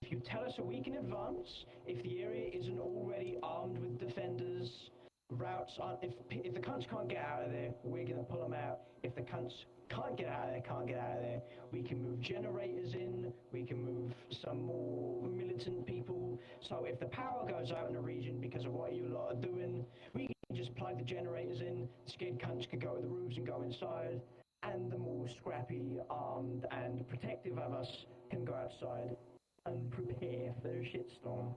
if you tell us a week in advance, if the area isn't already armed with defenders, routes aren't, if the cunts can't get out of there, we're going to pull them out. If the cunts can't get out of there, we can move generators in, we can move some more militant people. So if the power goes out in the region because of what you lot are doing, we can just plug the generators in, the scared cunts can go to the roofs and go inside, and the more scrappy, armed, and protective of us can go outside and prepare for the shitstorm.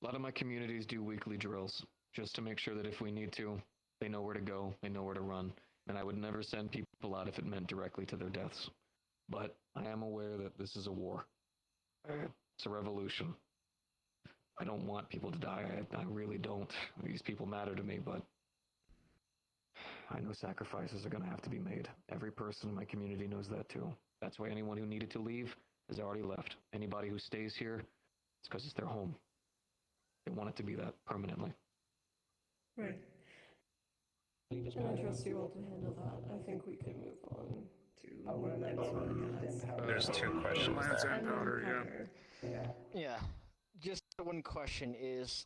A lot of my communities do weekly drills, just to make sure that if we need to, they know where to go, they know where to run. And I would never send people out if it meant directly to their deaths. But I am aware that this is a war. It's a revolution. I don't want people to die. I really don't. These people matter to me, but I know sacrifices are going to have to be made. Every person in my community knows that too. That's why anyone who needed to leave has already left. Anybody who stays here, it's because it's their home. They want it to be that permanently. Right. And I trust you all to handle that. I think we can move on to the next one, guys. There's two questions Lance there. and Powder, Yeah. Just one question is,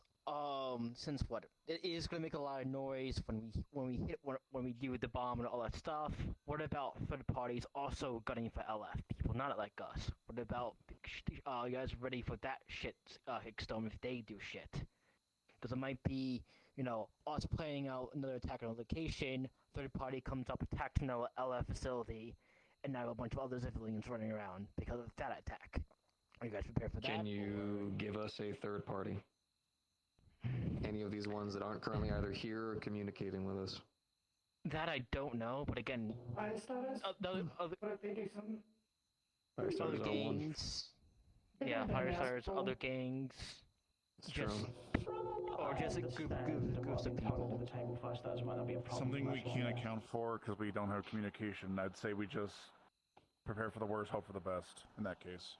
since what it is going to make a lot of noise when we do the bomb and all that stuff. What about third parties also gunning for LF people, not like us? What about you guys ready for that shit, Hickstorm, if they do shit? Because it might be, us planning out another attack on a location, third party comes up, attacks another LF facility, and now a bunch of other civilians running around because of that attack. Are you guys prepared for that? Can you give us a third party? Any of these ones that aren't currently either here or communicating with us? That I don't know, but again, other gangs. Yeah, Firestars, other gangs. It's true. Or just groups of people. Something we can't account for because we don't have communication. I'd say we just prepare for the worst, hope for the best. In that case,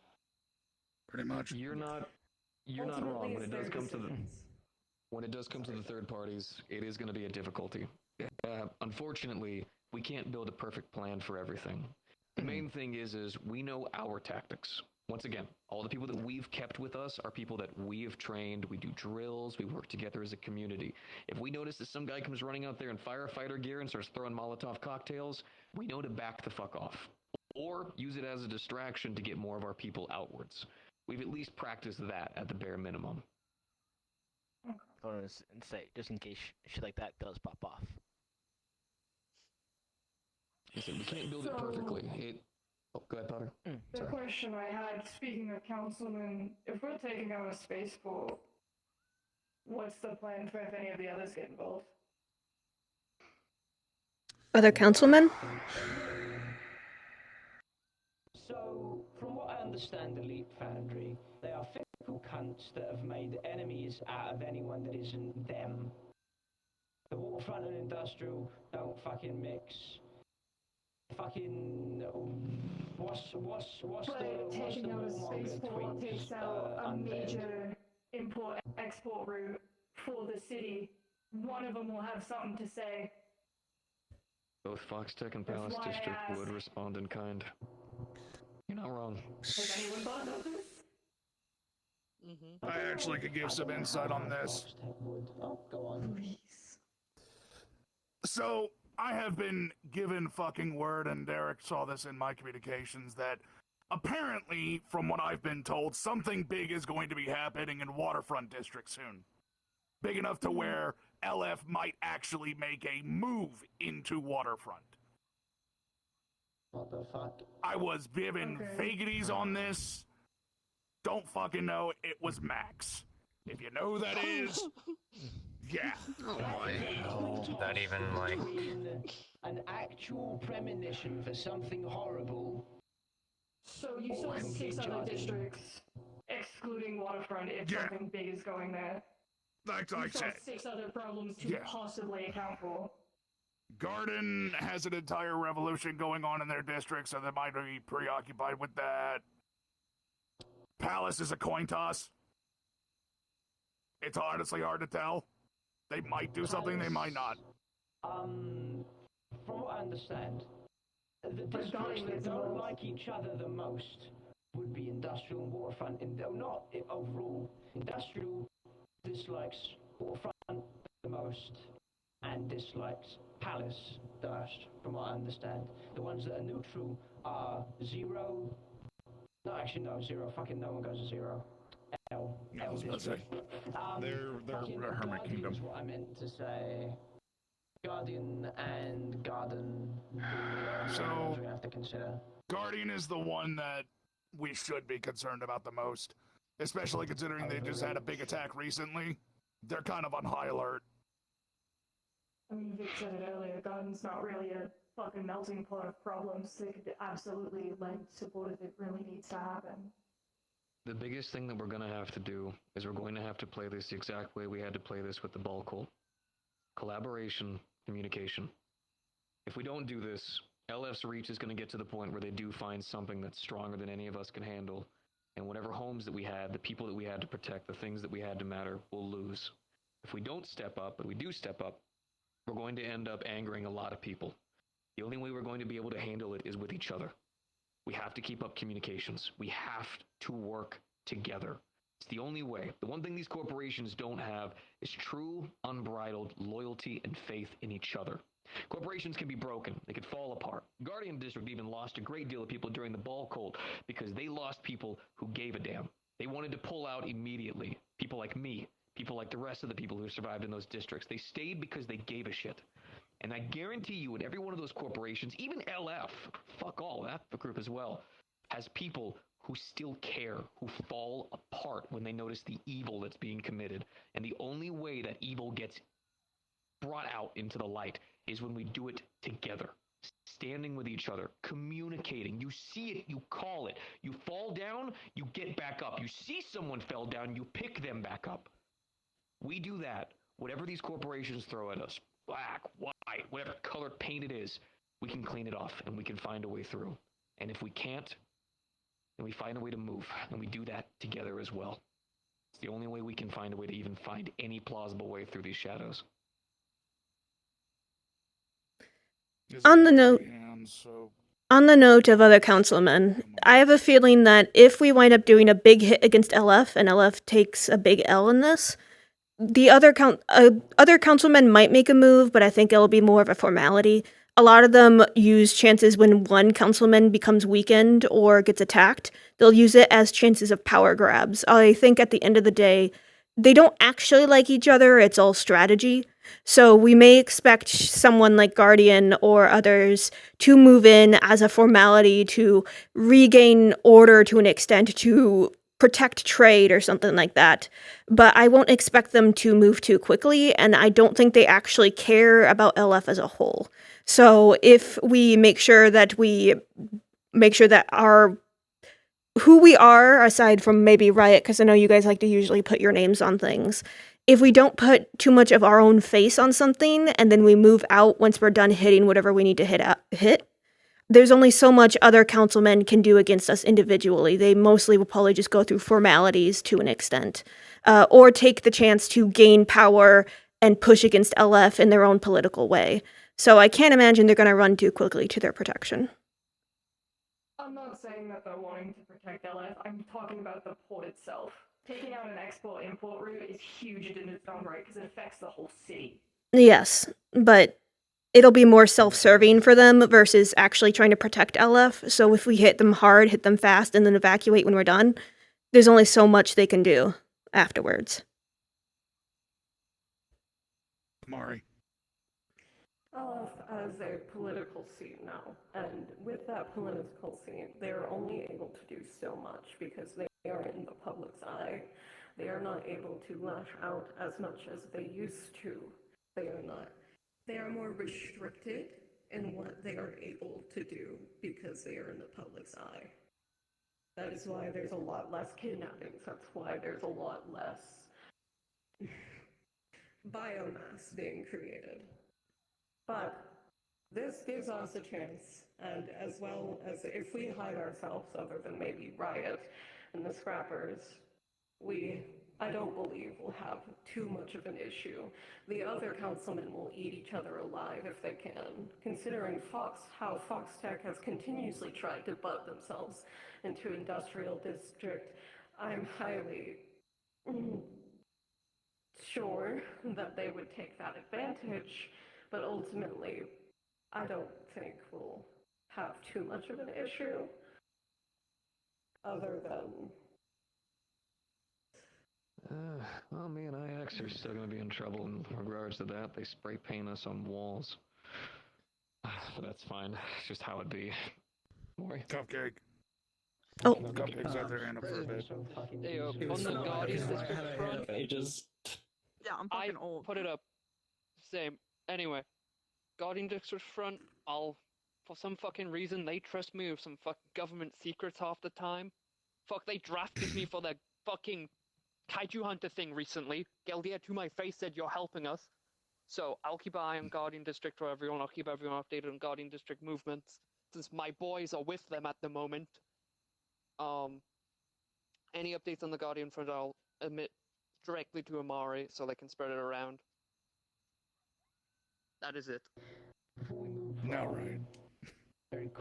pretty much. You're not wrong. When it does come to the third parties, it is going to be a difficulty. Unfortunately, we can't build a perfect plan for everything. The main thing is we know our tactics. Once again, all the people that we've kept with us are people that we have trained. We do drills. We work together as a community. If we notice that some guy comes running out there in firefighter gear and starts throwing Molotov cocktails, we know to back the fuck off. Or use it as a distraction to get more of our people outwards. We've at least practiced that at the bare minimum. And say, just in case shit like that does pop off. Listen, we can't build it perfectly. Oh, go ahead, Potter. The question I had, speaking of councilmen, if we're taking out a spaceport, what's the plan for if any of the others get involved? Other councilmen? So, from what I understand, Elite Foundry, they are fickle cunts that have made enemies out of anyone that isn't them. The waterfront and industrial don't fucking mix. Fucking what's the taking out a warmonger spaceport takes out a major import-export route for the city. One of them will have something to say. Both Foxtech and That's Palace why I District asked. would respond in kind. You're not wrong. Has anyone thought about this? I actually could give some insight on this. Go on. So, I have been given fucking word, and Derek saw this in my communications, that apparently, from what I've been told, something big is going to be happening in Waterfront District soon. Big enough to where LF might actually make a move into Waterfront. What the fuck? I was given vagaries on this. Don't fucking know. It was Max. If you know who that is, yeah. Oh my. That even like An actual premonition for something horrible. So you saw 6 other districts, excluding Waterfront, if something big is going there. Like You I saw said. 6 other problems to possibly account for. Garden has an entire revolution going on in their district, so they might be preoccupied with that. Palace is a coin toss. It's honestly hard to tell. They might do something, they might not. From what I understand, the districts that don't like each other the most would be industrial and waterfront. Not overall. Industrial dislikes waterfront the most and dislikes Palace the most, from what I understand. The ones that are neutral are Zero. No, actually, no, Zero. Fucking no one goes to Zero. L district. They're a hermit Guardian kingdom. is what I meant to say. Guardian and Garden. So, we're gonna have to consider. Guardian is the one that we should be concerned about the most. Especially considering they just had a big attack recently. They're kind of on high alert. I mean, Vic said it earlier, Garden's not really a fucking melting pot of problems. They could absolutely lend support if it really needs to happen. The biggest thing that we're going to have to do is we're going to have to play this the exact way we had to play this with the ball cult. Collaboration, communication. If we don't do this, LF's reach is going to get to the point where they do find something that's stronger than any of us can handle. And whatever homes that we had, the people that we had to protect, the things that we had to matter, we'll lose. If we don't step up, but we do step up, we're going to end up angering a lot of people. The only way we're going to be able to handle it is with each other. We have to keep up communications. We have to work together. It's the only way. The one thing these corporations don't have is true, unbridled loyalty and faith in each other. Corporations can be broken. They could fall apart. Guardian District even lost a great deal of people during the ball cult because they lost people who gave a damn. They wanted to pull out immediately. People like me. People like the rest of the people who survived in those districts. They stayed because they gave a shit. And I guarantee you in every one of those corporations, even LF, fuck all, that group as well, has people who still care, who fall apart when they notice the evil that's being committed. And the only way that evil gets brought out into the light is when we do it together. Standing with each other, communicating. You see it, you call it. You fall down, you get back up. You see someone fell down, you pick them back up. We do that. Whatever these corporations throw at us, black, white, whatever color paint it is, we can clean it off and we can find a way through. And if we can't, then we find a way to move, and we do that together as well. It's the only way we can find a way to even find any plausible way through these shadows. On the note of other councilmen, I have a feeling that if we wind up doing a big hit against LF and LF takes a big L in this, the other councilmen might make a move, but I think it'll be more of a formality. A lot of them use chances when one councilman becomes weakened or gets attacked. They'll use it as chances of power grabs. I think at the end of the day, they don't actually like each other, it's all strategy. So we may expect someone like Guardian or others to move in as a formality to regain order to an extent, to protect trade or something like that. But I won't expect them to move too quickly, and I don't think they actually care about LF as a whole. So if we make sure that our who we are, aside from maybe Riot, because I know you guys like to usually put your names on things, if we don't put too much of our own face on something and then we move out once we're done hitting whatever we need to hit, there's only so much other councilmen can do against us individually. They mostly will probably just go through formalities to an extent, or take the chance to gain power and push against LF in their own political way. So I can't imagine they're going to run too quickly to their protection. I'm not saying that they're wanting to protect LF, I'm talking about the port itself. Taking out an export-import route is huge in its own right because it affects the whole city. Yes, but it'll be more self-serving for them versus actually trying to protect LF. So if we hit them hard, hit them fast, and then evacuate when we're done, there's only so much they can do afterwards. Mari. LF as a political seat now, and with that political seat, they are only able to do so much because they are in the public's eye. They are not able to lash out as much as they used to. They are not. They are more restricted in what they are able to do because they are in the public's eye. That is why there's a lot less kidnappings. That's why there's a lot less biomass being created. But this gives us a chance, and as well as if we hide ourselves, other than maybe Riot and the Scrappers, I don't believe we'll have too much of an issue. The other councilmen will eat each other alive if they can, considering how Fox Tech has continuously tried to butt themselves into industrial district. I'm highly sure that they would take that advantage, but ultimately, I don't think we'll have too much of an issue, other than... Well, me and IX are still going to be in trouble in regards to that. They spray paint us on walls. But that's fine. It's just how it be. Maury? Cupcake. Oh. Cupcake's out there and up for a bit. Hey, on the Guardian District front, Yeah, I'm fucking old. put it up. Same. Anyway, Guardian District front, for some fucking reason, they trust me with some fucking government secrets half the time. Fuck, they drafted me for their fucking kaiju hunter thing recently. Geldia to my face said you're helping us. So I'll keep an eye on Guardian District for everyone. I'll keep everyone updated on Guardian District movements, since my boys are with them at the moment. Any updates on the Guardian front, I'll admit directly to Amari so they can spread it around. That is it. Now Riot.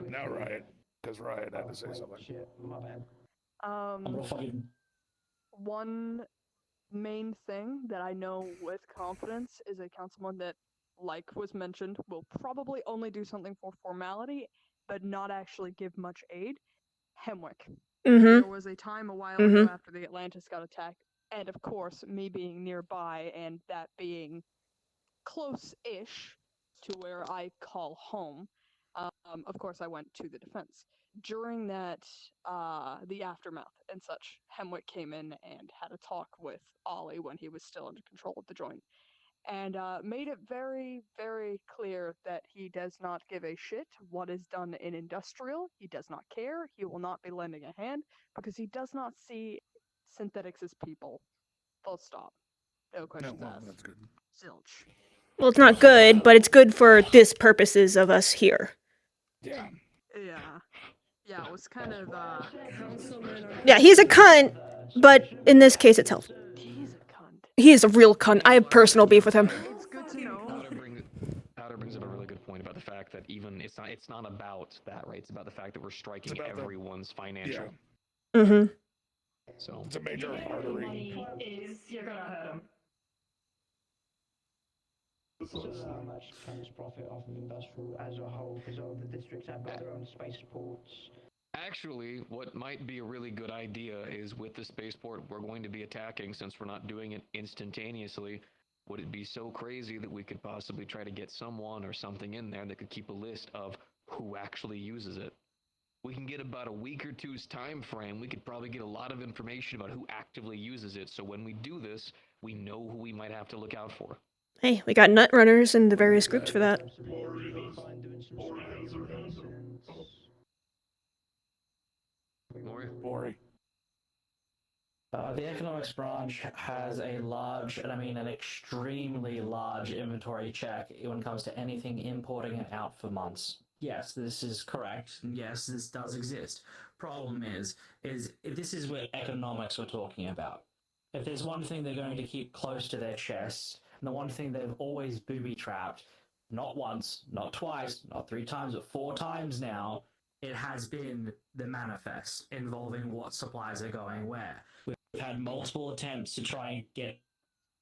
Now Riot. Because Riot had to say something. Shit, my bad. One main thing that I know with confidence is a councilman that, like was mentioned, will probably only do something for formality, but not actually give much aid. Hemwick. There was a time a while ago after the Atlantis got attacked, and of course, me being nearby and that being close-ish to where I call home, of course I went to the defense. During that, the aftermath and such, Hemwick came in and had a talk with Ollie when he was still under control of the joint, and made it very, very clear that he does not give a shit what is done in industrial. He does not care. He will not be lending a hand because he does not see synthetics as people. Full stop. No questions asked. That's good. Zilch. Well, it's not good, but it's good for this purposes of us here. Yeah. Yeah, it was kind of, Yeah, he's a cunt, but in this case it's helpful. He's a cunt. He is a real cunt. I have personal beef with him. It's good to know. Powder brings up a really good point about the fact that even it's not about that, right? It's about the fact that we're striking everyone's financial. Yeah. Mm-hmm. So it's a major artery. You're gonna hurt him. So how much can this profit off of industrial as a whole? Because all the districts have got their own spaceports. Actually, what might be a really good idea is with the spaceport we're going to be attacking, since we're not doing it instantaneously, would it be so crazy that we could possibly try to get someone or something in there that could keep a list of who actually uses it? We can get about a week or two's time frame. We could probably get a lot of information about who actively uses it, so when we do this, we know who we might have to look out for. Hey, we got nut runners in the various groups for that. Maury. The economics branch has a large, and I mean an extremely large inventory check when it comes to anything importing and out for months. Yes, this is correct. Yes, this does exist. Problem is this is where economics we're talking about. If there's one thing they're going to keep close to their chests, and the one thing they've always booby-trapped, not once, not twice, not 3 times, but 4 times now, it has been the manifest involving what supplies are going where. We've had multiple attempts to try and get.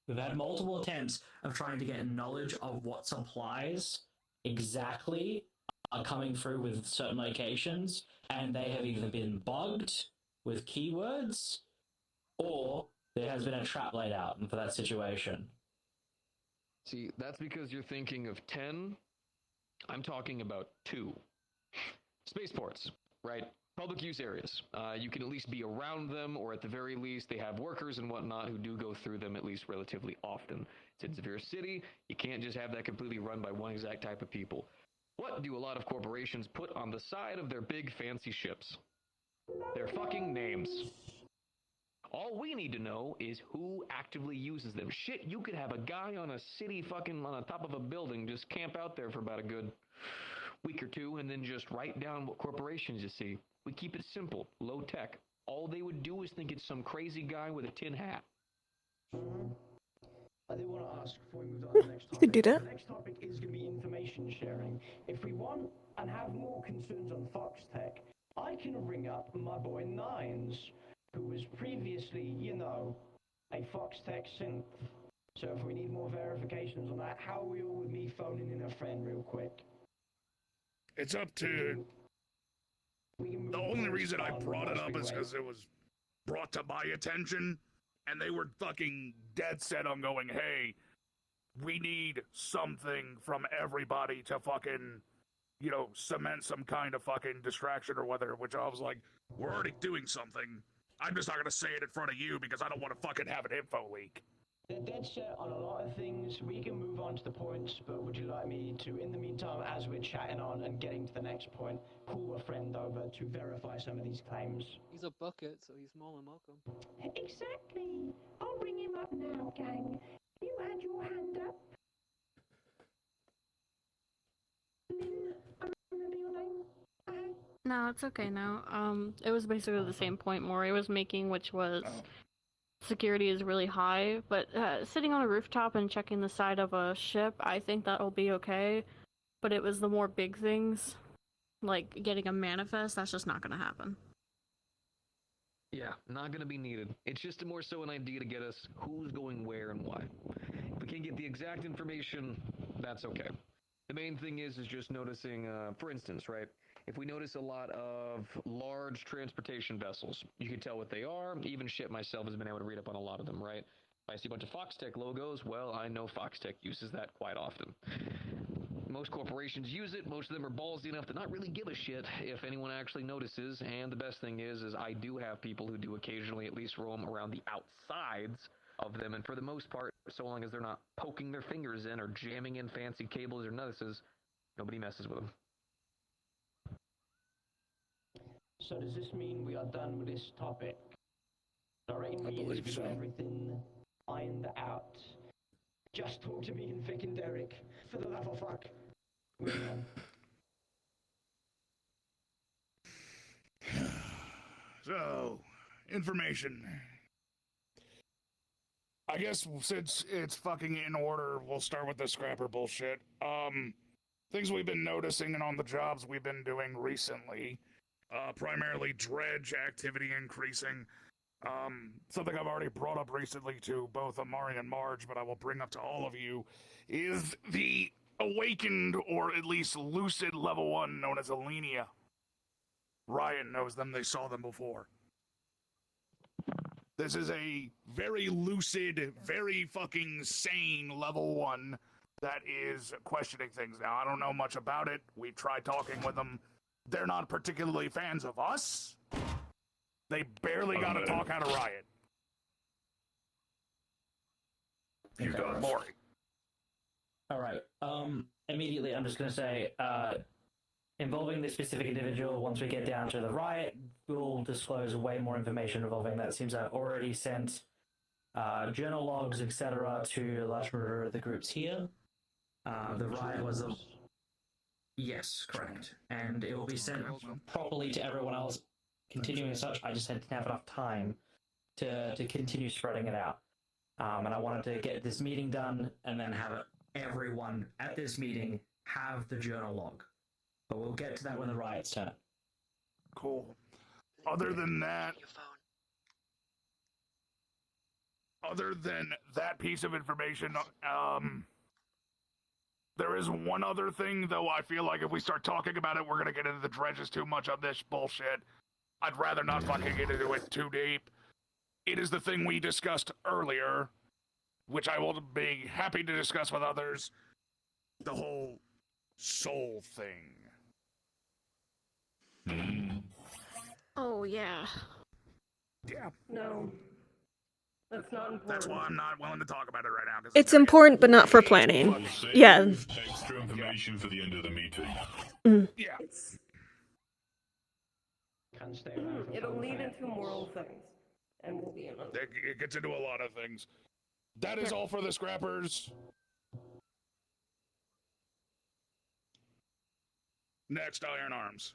We've had multiple attempts of trying to get knowledge of what supplies exactly are coming through with certain locations, and they have either been bugged with keywords, or there has been a trap laid out for that situation. See, that's because you're thinking of 10. I'm talking about 2. Spaceports, right? Public use areas. You can at least be around them, or at the very least, they have workers and whatnot who do go through them at least relatively often. Since if you're a city, you can't just have that completely run by one exact type of people. What do a lot of corporations put on the side of their big fancy ships? Their fucking names. All we need to know is who actively uses them. Shit, you could have a guy on a city fucking on the top of a building just camp out there for about a good week or 2 and then just write down what corporations you see. We keep it simple, low tech. All they would do is think it's some crazy guy with a tin hat. I do want to ask before we move on to the next topic. You could do that. The next topic is going to be information sharing. If we want and have more concerns on Fox Tech, I can ring up my boy Nines, who was previously, a Fox Tech synth. So if we need more verifications on that, how are we all with me phoning in a friend real quick? It's up to. The only reason I brought it up is because it was brought to my attention, and they were fucking dead set on going, hey, we need something from everybody to fucking, cement some kind of fucking distraction or whether, which I was like, we're already doing something. I'm just not going to say it in front of you because I don't want to fucking have an info leak. They're dead set on a lot of things. We can move on to the points, but would you like me to, in the meantime, as we're chatting on and getting to the next point, call a friend over to verify some of these claims? He's a bucket, so he's more than welcome. Exactly. I'll bring him up now, gang. You had your hand up. Lynn, I remember your name. No, it's okay now. It was basically the same point Maury was making, which was security is really high, but sitting on a rooftop and checking the side of a ship, I think that'll be okay. But it was the more big things, like getting a manifest, that's just not gonna happen. Yeah, not gonna be needed. It's just more so an idea to get us who's going where and why. If we can't get the exact information, that's okay. The main thing is just noticing, for instance, right? If we notice a lot of large transportation vessels, you can tell what they are. Even shit myself has been able to read up on a lot of them, right? If I see a bunch of Foxtech logos, well, I know Foxtech uses that quite often. Most corporations use it. Most of them are ballsy enough to not really give a shit if anyone actually notices. And the best thing is I do have people who do occasionally at least roam around the outsides of them. And for the most part, so long as they're not poking their fingers in or jamming in fancy cables or notices, nobody messes with them. So does this mean we are done with this topic? I reckon we got everything ironed out. Just talk to me and Vic and Derek. For the love of fuck. Moving on. So, information. I guess since it's fucking in order, we'll start with the scrapper bullshit. Things we've been noticing and on the jobs we've been doing recently. Primarily dredge activity increasing. Something I've already brought up recently to both Amari and Marge, but I will bring up to all of you, is the awakened, or at least lucid level 1 known as Alenia. Ryan knows them, they saw them before. This is a very lucid, very fucking sane level 1 that is questioning things. Now, I don't know much about it. We've tried talking with them. They're not particularly fans of us. They barely got to talk out of Riot. You got it. Maury. Alright, immediately I'm just gonna say, involving this specific individual, once we get down to the riot, we'll disclose way more information involving that. It seems I've already sent journal logs, etc. to a large number of the groups here. The riot was a... Yes, correct. And it will be sent properly to everyone else, continuing as such. I just didn't have enough time to continue spreading it out. And I wanted to get this meeting done and then have everyone at this meeting have the journal log. But we'll get to that when the riot's turn. Cool. Other than that, piece of information, there is one other thing, though I feel like if we start talking about it, we're going to get into the dredges too much on this bullshit. I'd rather not fucking get into it too deep. It is the thing we discussed earlier, which I will be happy to discuss with others. The whole soul thing. Oh, yeah. Yeah. No. That's not important. That's why I'm not willing to talk about it right now. It's important, but not for planning. Yeah. Extra information for the end of the meeting. Yeah. It'll lead into moral things. And we'll be in on it. It gets into a lot of things. That is all for the scrappers. Next, Iron Arms.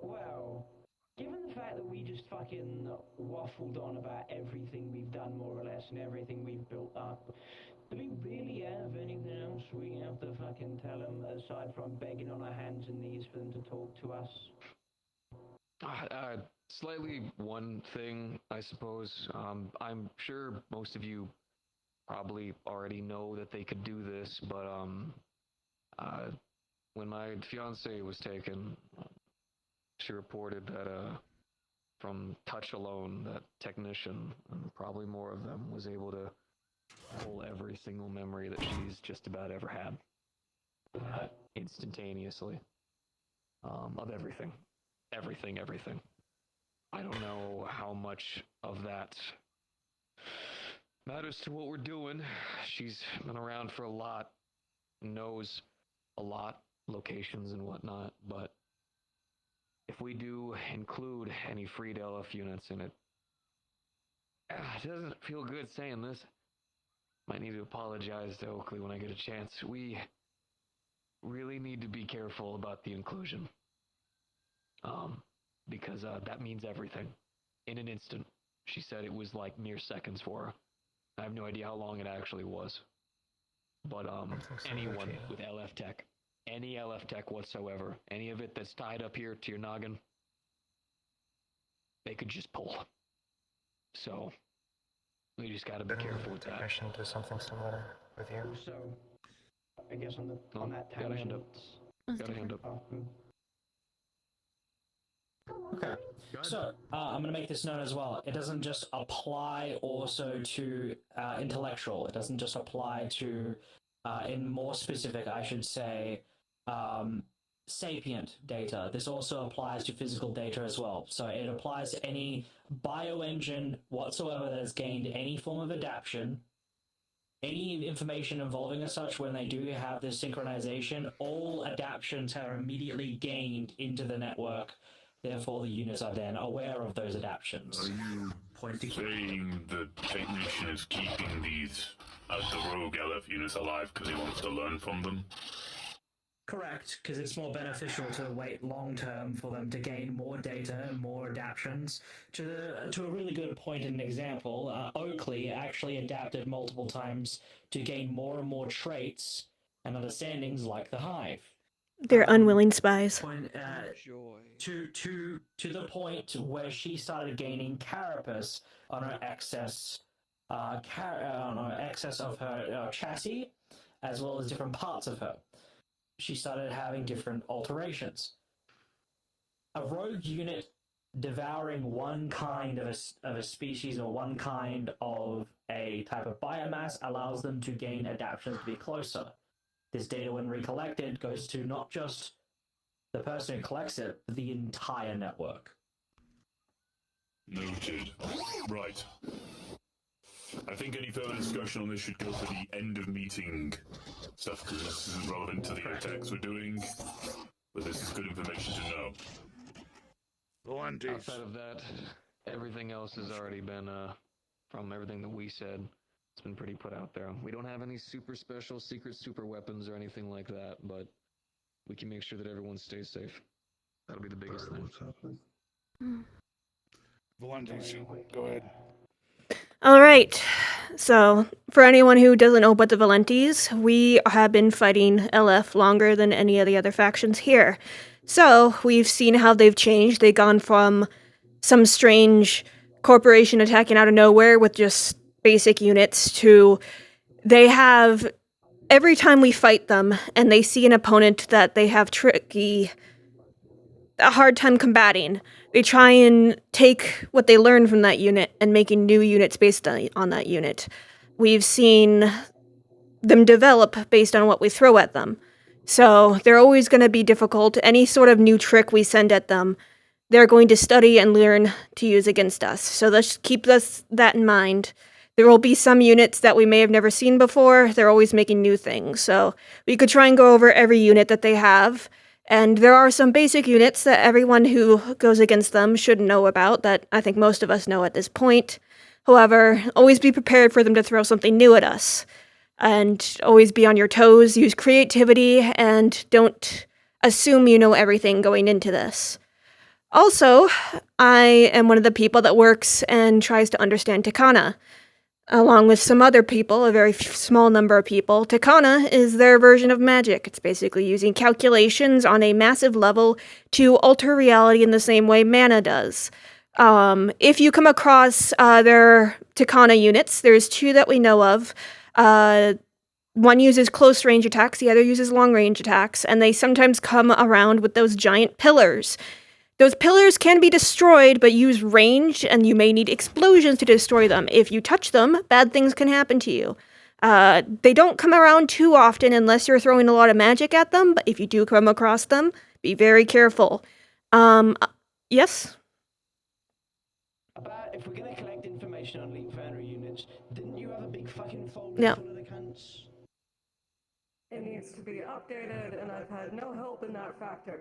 Well, given the fact that we just fucking waffled on about everything we've done more or less and everything we've built up, do we really have anything else we have to fucking tell them aside from begging on our hands and knees for them to talk to us? Slightly one thing, I suppose. I'm sure most of you probably already know that they could do this, but when my fiance was taken, she reported that from touch alone, that technician, and probably more of them, was able to pull every single memory that she's just about ever had instantaneously, of everything. Everything. I don't know how much of that matters to what we're doing. She's been around for a lot, knows a lot, locations and whatnot, but if we do include any freed LF units in it, it doesn't feel good saying this. Might need to apologize to Oakley when I get a chance. We really need to be careful about the inclusion. Because that means everything. In an instant. She said it was like mere seconds for her. I have no idea how long it actually was. But anyone with LF tech, any LF tech whatsoever, any of it that's tied up here to your noggin, they could just pull. So we just gotta be careful with that. Technician do something similar with you. So, I guess on that tangent. Got a hand up. Okay, so I'm going to make this known as well. It doesn't just apply also to intellectual. It doesn't just apply to, in more specific, I should say, sapient data. This also applies to physical data as well. So it applies to any bioengine whatsoever that has gained any form of adaptation, any information involving as such when they do have this synchronization, all adaptions are immediately gained into the network. Therefore, the units are then aware of those adaptions. Are you saying the technician is keeping these the rogue LF units alive because he wants to learn from them? Correct, because it's more beneficial to wait long term for them to gain more data and more adaptions. To a really good point and example, Oakley actually adapted multiple times to gain more and more traits and understandings like the Hive. They're unwilling spies. To the point where she started gaining carapace on her excess, on her excess of her chassis, as well as different parts of her. She started having different alterations. A rogue unit devouring one kind of a species or one kind of a type of biomass allows them to gain adaptations to be closer. This data, when recollected, goes to not just the person who collects it, but the entire network. Noted. Right. I think any further discussion on this should go for the end of meeting stuff, because this isn't relevant to the attacks we're doing, but this is good information to know. Outside of that, everything else has already been, from everything that we said, it's been pretty put out there. We don't have any super special secret super weapons or anything like that, but we can make sure that everyone stays safe. That'll be the biggest thing. Valentes, go ahead. All right. So, for anyone who doesn't know about the Valentes, we have been fighting LF longer than any of the other factions here. So, we've seen how they've changed. They've gone from some strange corporation attacking out of nowhere with just basic units to they have, every time we fight them and they see an opponent that they have a hard time combating, they try and take what they learned from that unit and making new units based on that unit. We've seen them develop based on what we throw at them. So they're always going to be difficult. Any sort of new trick we send at them, they're going to study and learn to use against us. So let's keep that in mind. There will be some units that we may have never seen before. They're always making new things. So we could try and go over every unit that they have. And there are some basic units that everyone who goes against them should know about that I think most of us know at this point. However, always be prepared for them to throw something new at us. And always be on your toes, use creativity, and don't assume you know everything going into this. Also, I am one of the people that works and tries to understand Takana. Along with some other people, a very small number of people, Takana is their version of magic. It's basically using calculations on a massive level to alter reality in the same way mana does. If you come across their Takana units, there's two that we know of. One uses close range attacks, the other uses long range attacks, and they sometimes come around with those giant pillars. Those pillars can be destroyed, but use range, and you may need explosions to destroy them. If you touch them, bad things can happen to you. They don't come around too often unless you're throwing a lot of magic at them, but if you do come across them, be very careful. Yes? About if we're gonna collect information on Leap Foundry units, didn't you have a big fucking folder No. full of the cunts? It needs to be updated, and I've had no help in that factor.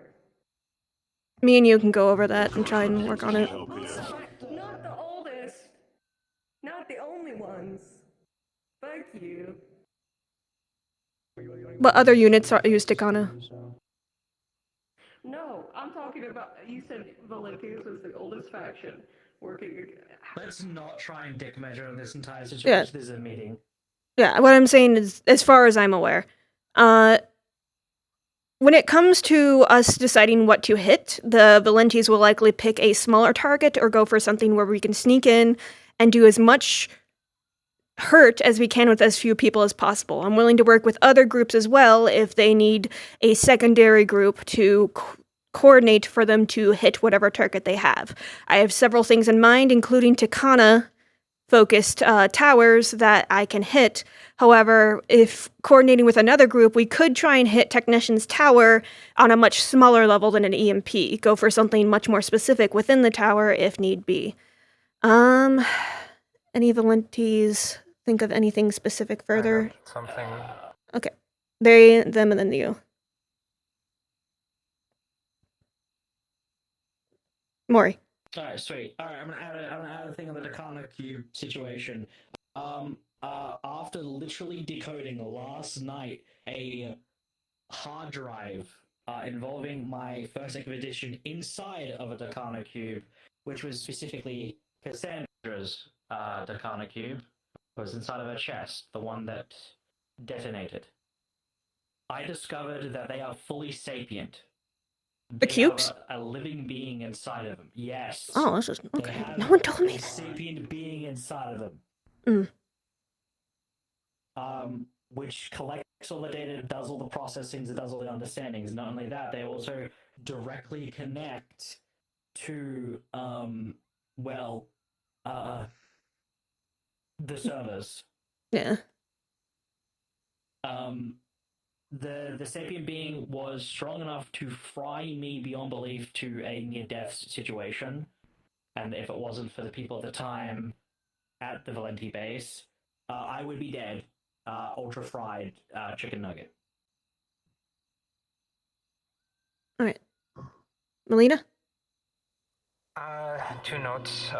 Me and you can go over that and try and work on it. Not the oldest. Not the only ones. Thank you. What other units are used Takana? No, I'm talking about, you said Valentes was the oldest faction working. Let's not try and dick measure in this entire situation. Yeah. This is a meeting. Yeah, what I'm saying is, as far as I'm aware, when it comes to us deciding what to hit, the Valentes will likely pick a smaller target or go for something where we can sneak in and do as much hurt as we can with as few people as possible. I'm willing to work with other groups as well if they need a secondary group to coordinate for them to hit whatever target they have. I have several things in mind, including Takana-focused towers that I can hit. However, if coordinating with another group, we could try and hit Technician's Tower on a much smaller level than an EMP. Go for something much more specific within the tower if need be. Any Valentes think of anything specific further? Something. Okay. They, them, and then you. Maury. Alright, sweet. Alright, I'm gonna add a thing on the Takana Cube situation. After literally decoding last night a hard drive involving my first expedition inside of a Takana Cube, which was specifically Cassandra's Takana Cube, was inside of her chest, the one that detonated. I discovered that they are fully sapient. The They cubes? have a living being inside of them. Yes. Oh, this is They okay. have No one told me a that. sapient being inside of them. Which collects all the data, does all the processings, does all the understandings. Not only that, they also directly connect to the servers. Yeah. The sapient being was strong enough to fry me beyond belief to a near-death situation, and if it wasn't for the people at the time at the Valenti base, I would be dead. Ultra fried chicken nugget. All right. Melina? Two notes.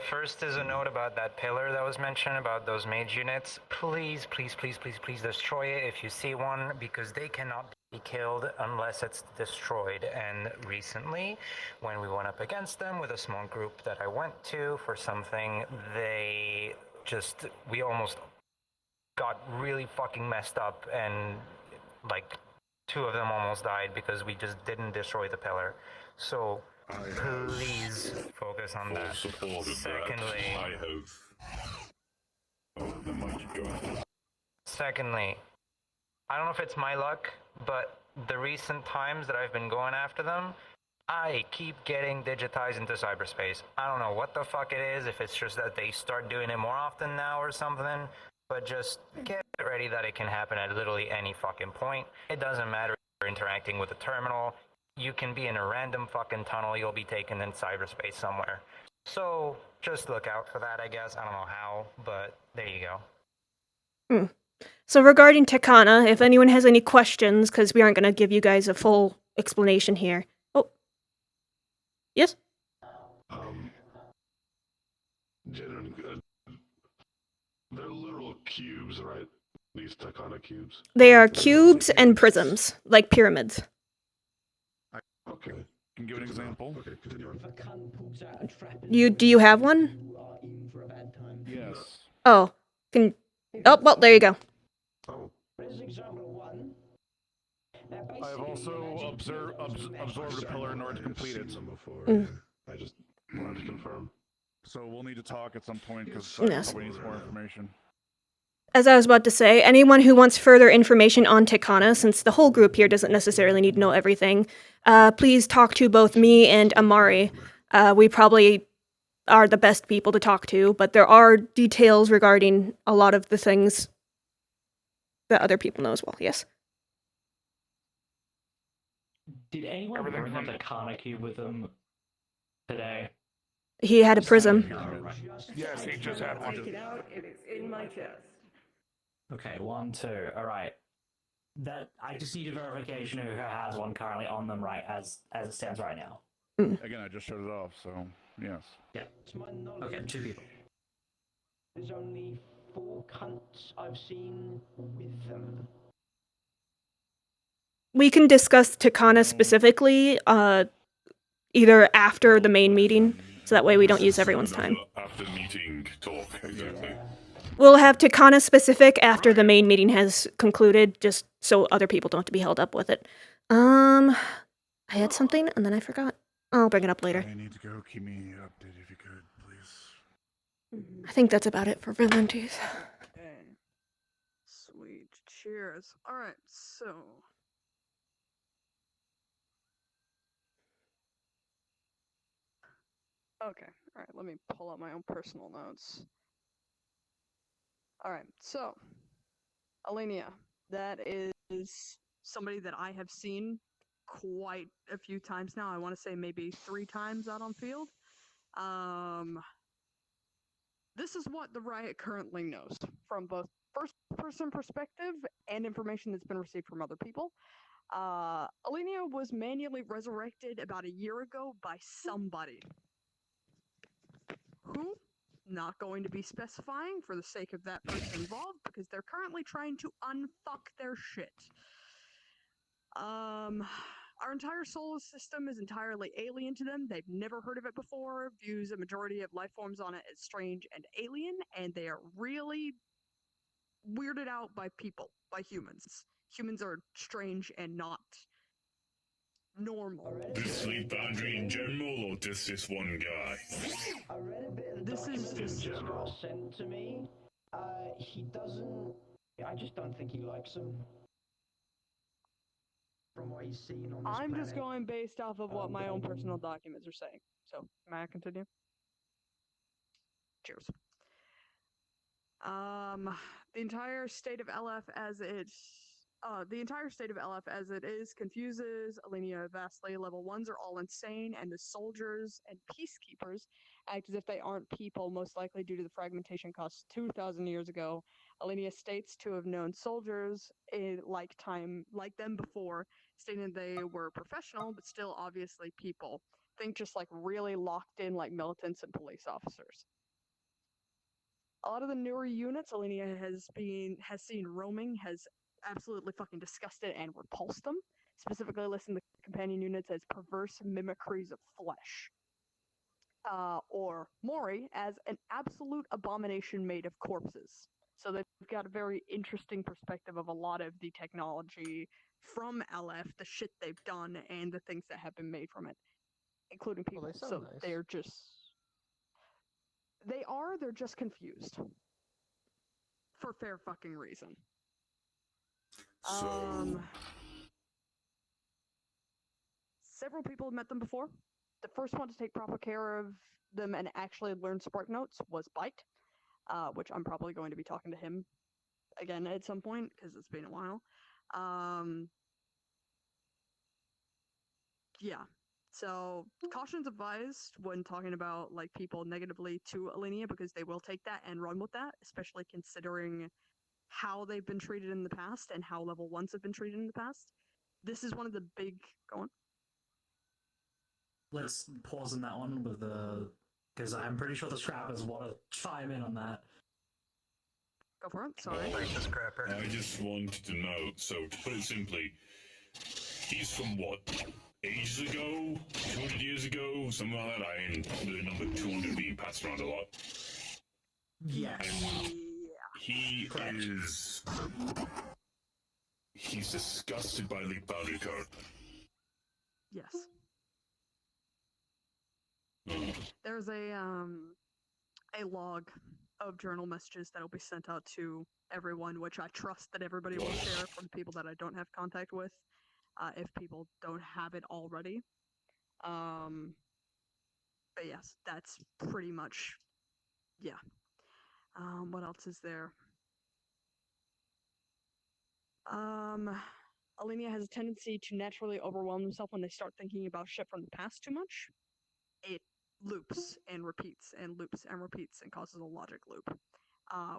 First is a note about that pillar that was mentioned about those mage units. Please, please, please, please, please destroy it if you see one, because they cannot be killed unless it's destroyed. And recently, when we went up against them with a small group that I went to for something, we almost got really fucking messed up, and like 2 of them almost died because we just didn't destroy the pillar. So please focus on that. Secondly, Secondly, I don't know if it's my luck, but the recent times that I've been going after them, I keep getting digitized into cyberspace. I don't know what the fuck it is, if it's just that they start doing it more often now or something, but just get ready that it can happen at literally any fucking point. It doesn't matter if you're interacting with a terminal. You can be in a random fucking tunnel, you'll be taken in cyberspace somewhere. So just look out for that, I guess. I don't know how, but there you go. So regarding Takana, if anyone has any questions, because we aren't going to give you guys a full explanation here. Oh. Yes? They're literal cubes, right? These Takana cubes. They are cubes and prisms, like pyramids. Okay. Can give an example. Okay, continue on. Do you have one? Yes. Oh. Oh, well, there you go. I have also absorbed a pillar in order to complete it. I just wanted to confirm. So we'll need to talk at some point because Yes. probably needs more information. As I was about to say, anyone who wants further information on Takana, since the whole group here doesn't necessarily need to know everything, please talk to both me and Amari. We probably are the best people to talk to, but there are details regarding a lot of the things that other people know as well. Yes? Did anyone bring the Takana cube with them today? He had a prism. Yes, he just had one. Take it out, it is in my chest. Okay, 1, 2. All right. That I just need a verification of who has one currently on them, right? As it stands right now. Again, I just showed it off, so yes. Yeah. Okay, 2 people. There's only 4 cunts I've seen with them. We can discuss Takana specifically, either after the main meeting, so that way we don't use everyone's time. After meeting talk, exactly. We'll have Takana specific after the main meeting has concluded, just so other people don't have to be held up with it. I had something and then I forgot. I'll bring it up later. I need to go. Keep me updated if you could, please. I think that's about it for Vigilantes. Okay. Sweet. Cheers. Alright, so. Okay, alright, let me pull up my own personal notes. Alright, so. Alenia, that is somebody that I have seen quite a few times now. I want to say maybe 3 times out on field. This is what the Riot currently knows from both first-person perspective and information that's been received from other people. Alenia was manually resurrected about a year ago by somebody. Who? Not going to be specifying for the sake of that person involved, because they're currently trying to unfuck their shit. Our entire solar system is entirely alien to them. They've never heard of it before, views a majority of life forms on it as strange and alien, and they are really weirded out by people, by humans. humans are strange and not normal. The sleep boundary in general, or just this one guy? I read a bit of the This is document just that got sent to me. He doesn't. I just don't think he likes him. From what he's seen on this I'm planet. just going based off of what my own personal documents are saying. So, may I continue? Cheers. The entire state of LF as it is confuses Alenia vastly. Level 1s are all insane, and the soldiers and peacekeepers act as if they aren't people, most likely due to the fragmentation caused 2,000 years ago. Alenia states to have known soldiers like them before, stating they were professional, but still obviously people. Think just like really locked in like militants and police officers. A lot of the newer units Alenia has seen roaming has absolutely fucking disgusted and repulsed them. Specifically listing the companion units as perverse mimicries of flesh. Or Mori as an absolute abomination made of corpses. So they've got a very interesting perspective of a lot of the technology from LF, the shit they've done, and the things that have been made from it, including people. So nice. they're just confused. For fair fucking reason. Several people have met them before. The first one to take proper care of them and actually learn Spark Notes was Bite, which I'm probably going to be talking to him again at some point, because it's been a while. Yeah. So, caution's advised when talking about like people negatively to Alenia, because they will take that and run with that, especially considering how they've been treated in the past and how level 1s have been treated in the past. This is one of the big... Go on. Let's pause on that one with the... Because I'm pretty sure the scrappers want to chime in on that. Go for it, sorry. I just wanted to know, so to put it simply, he's from what? Ages ago? 200 years ago? Something like that? I mean, the number 200 being passed around a lot. Yeah. He is... He's disgusted by Leap Boundary Code. Yes. There's a log of journal messages that'll be sent out to everyone, which I trust that everybody will share from people that I don't have contact with, if people don't have it already. But yes, that's pretty much, yeah. What else is there? Alenia has a tendency to naturally overwhelm themselves when they start thinking about shit from the past too much. It loops and repeats and loops and repeats and causes a logic loop,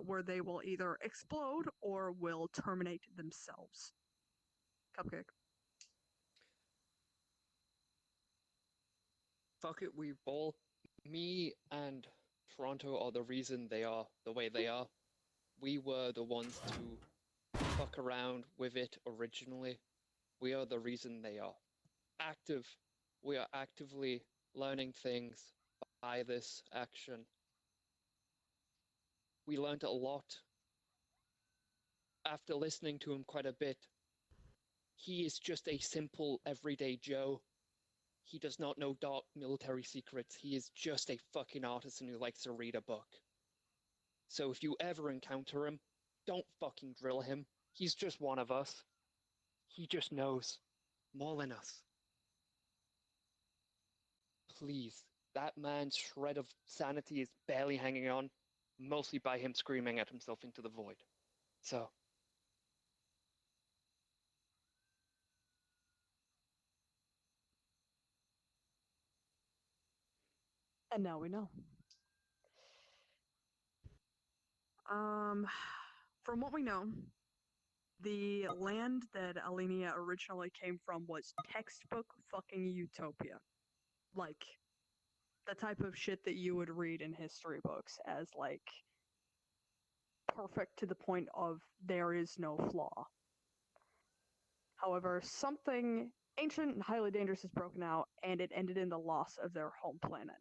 where they will either explode or will terminate themselves. Cupcake. Fuck it, me and Toronto are the reason they are the way they are. We were the ones to fuck around with it originally. We are the reason they are active. We are actively learning things by this action. We learned a lot after listening to him quite a bit. He is just a simple everyday Joe. He does not know dark military secrets. He is just a fucking artisan who likes to read a book. So if you ever encounter him, don't fucking drill him. He's just one of us. He just knows more than us. Please, that man's shred of sanity is barely hanging on, mostly by him screaming at himself into the void. So... And now we know. From what we know, the land that Alenia originally came from was textbook fucking utopia. Like, the type of shit that you would read in history books as, like, perfect to the point of there is no flaw. However, something ancient and highly dangerous has broken out, and it ended in the loss of their home planet.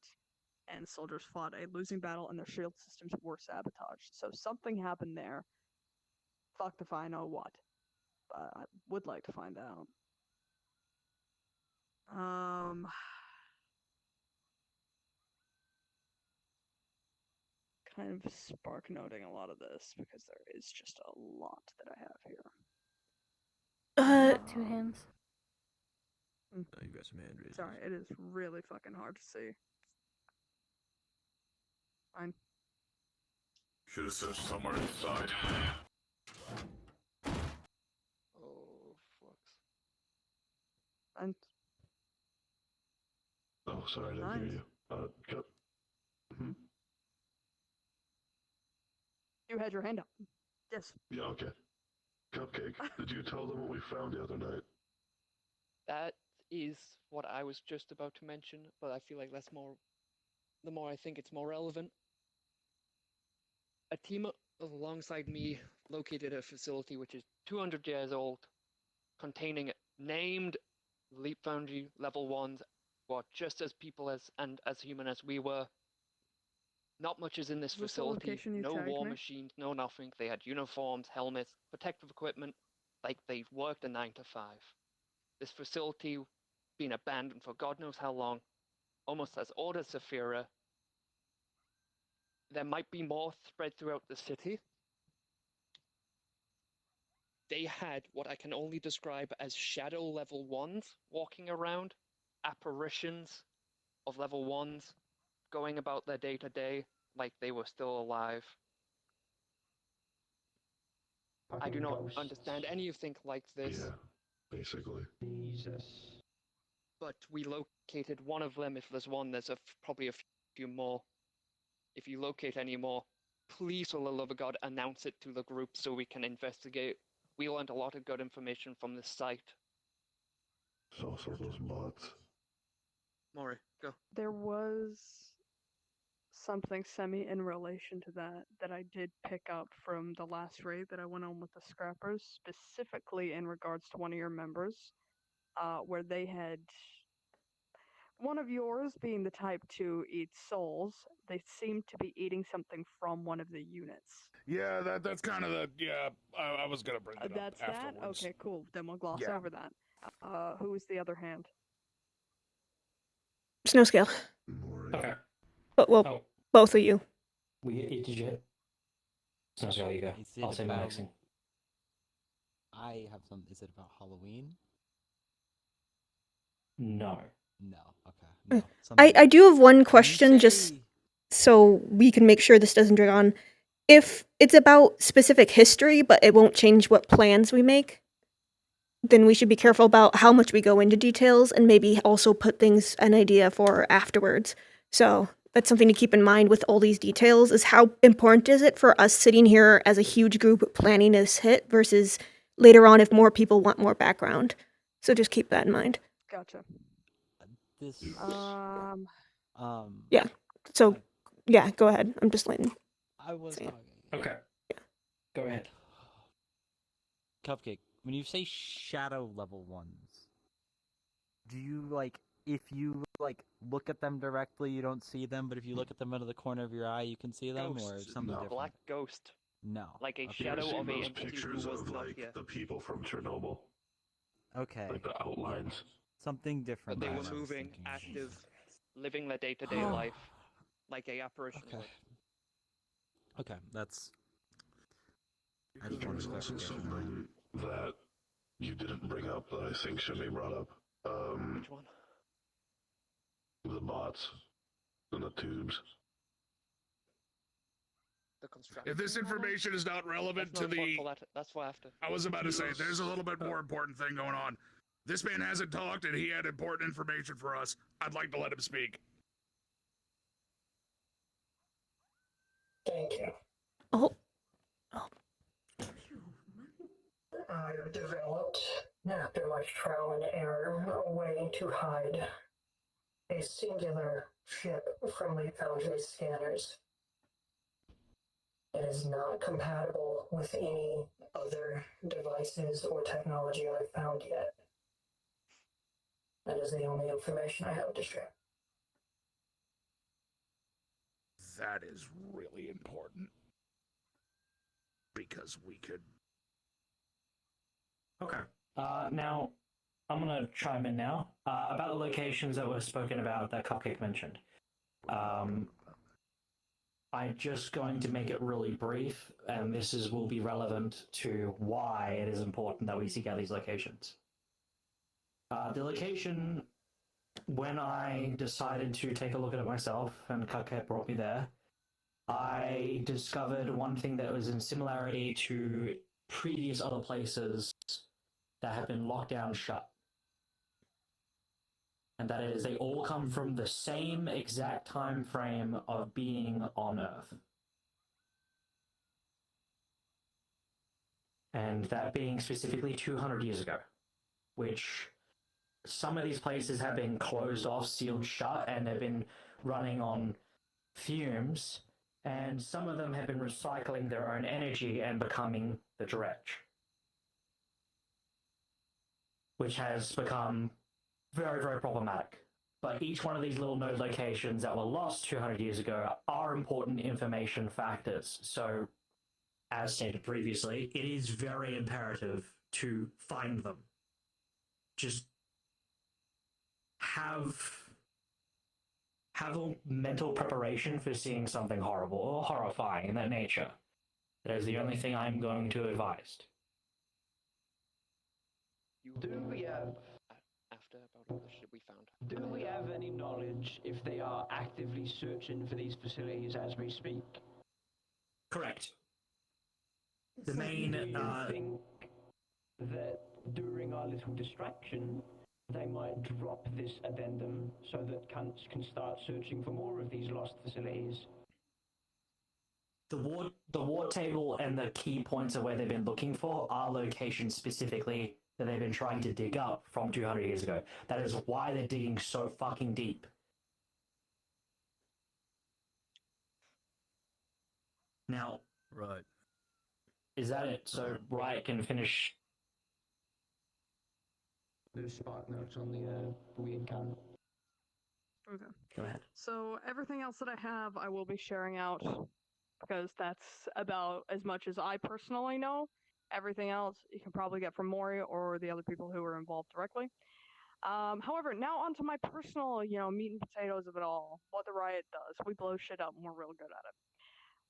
And soldiers fought a losing battle and their shield systems were sabotaged. So something happened there. Fucked if I know what. I would like to find out. Kind of spark noting a lot of this because there is just a lot that I have here. Got 2 hands. Oh, you got some hand raises. Sorry, it is really fucking hard to see. Fine. Should have searched somewhere inside. Oh, fucks. And Oh, sorry, I didn't hear you. Cup. you had your hand up. Yes. Yeah, okay. Cupcake, did you tell them what we found the other night? That is what I was just about to mention, but I feel like that's more. The more I think it's more relevant. A team alongside me located a facility which is 200 years old, containing named Leap Foundry level 1s, who are just as people as and as human as we were. Not much is in this Is this the facility. location you No tagged war me? machines, no nothing. They had uniforms, helmets, protective equipment, like they worked a 9 to 5. This facility been abandoned for God knows how long, almost as old as Saphira. There might be more spread throughout the city. They had what I can only describe as shadow level 1s walking around, apparitions of level 1s going about their day to day like they were still alive. I do not understand anything like this. Yeah, basically. Jesus. But we located one of them. If there's one, there's probably a few more. If you locate any more, please, for the love of God, announce it to the group so we can investigate. We learned a lot of good information from this site. It's also those bots. Maury, go. There was something semi in relation to that I did pick up from the last raid that I went on with the scrappers, specifically in regards to one of your members, where they had one of yours being the type to eat souls. They seemed to be eating something from one of the units. Yeah, that's kind of the I was gonna bring it up That's afterwards. that? Okay, cool. Then we'll gloss Yeah. over that. Who was the other hand? Snow scale. Okay. But well, Oh. both of you. Did you get? Snow scale, you go. Is it I'll say my about- next thing. I have some. Is it about Halloween? No. No. Okay. No. I do have one question, just so we can make sure this doesn't drag on. If it's about specific history, but it won't change what plans we make, then we should be careful about how much we go into details and maybe also put things an idea for afterwards. So that's something to keep in mind with all these details, is how important is it for us sitting here as a huge group planning this hit versus later on if more people want more background. So just keep that in mind. Gotcha. This. Yeah. So, yeah, go ahead. I'm just letting. I was talking. Okay. Yeah. Go ahead. Cupcake. When you say shadow level 1s, do you like if you like look at them directly, you don't see them, but if you look at them out of the corner of your eye, you can see them, or Ghosts. something different? Black ghost. No. Like a Have you ever shadow seen of a those entity who pictures was of not like here. the people from Chernobyl? Okay. Like the outlines. Something different. But they than were what I was moving, thinking. active, living their day-to-day life, like a apparition Okay. would. Okay, that's. I Because just wanted there's to also clarification. something that you didn't bring up that I think should be brought up. Which one? The bots and the tubes. The construction. If this information is not relevant That's to not the, for that. That's why after. I was about to say, there's a little bit more important thing going on. This man hasn't talked, and he had important information for us. I'd like to let him speak. Thank you. Oh. I've developed, after much trial and error, a way to hide a singular ship from the Foundry scanners. It is not compatible with any other devices or technology I've found yet. That is the only information I have to share. That is really important. Because we could... Okay. Now, I'm gonna chime in now about the locations that were spoken about that Cupcake mentioned. I'm just going to make it really brief, and will be relevant to why it is important that we seek out these locations. The location, when I decided to take a look at it myself, and Cupcake brought me there, I discovered one thing that was in similarity to previous other places that have been locked down shut. And that is, they all come from the same exact time frame of being on Earth. And that being specifically 200 years ago, which some of these places have been closed off, sealed shut, and they've been running on fumes, and some of them have been recycling their own energy and becoming the dredge, which has become very, very problematic. But each one of these little node locations that were lost 200 years ago are important information factors. So, as stated previously, it is very imperative to find them. Just have a mental preparation for seeing something horrible or horrifying in that nature. That is the only thing I'm going to advise. Do we have after about all the shit we found? Do we have any knowledge if they are actively searching for these facilities as we speak? Correct. The main Do you think that during our little distraction, they might drop this addendum so that cunts can start searching for more of these lost facilities? The ward table and the key points of where they've been looking for are locations specifically that they've been trying to dig up from 200 years ago. That is why they're digging so fucking deep. Now, right. Is that it? So Riot can finish. Those spark notes on the weird cunt. Okay. Go ahead. So everything else that I have, I will be sharing out because that's about as much as I personally know. Everything else you can probably get from Mori or the other people who were involved directly. However, now onto my personal, meat and potatoes of it all. What the Riot does. We blow shit up and we're real good at it.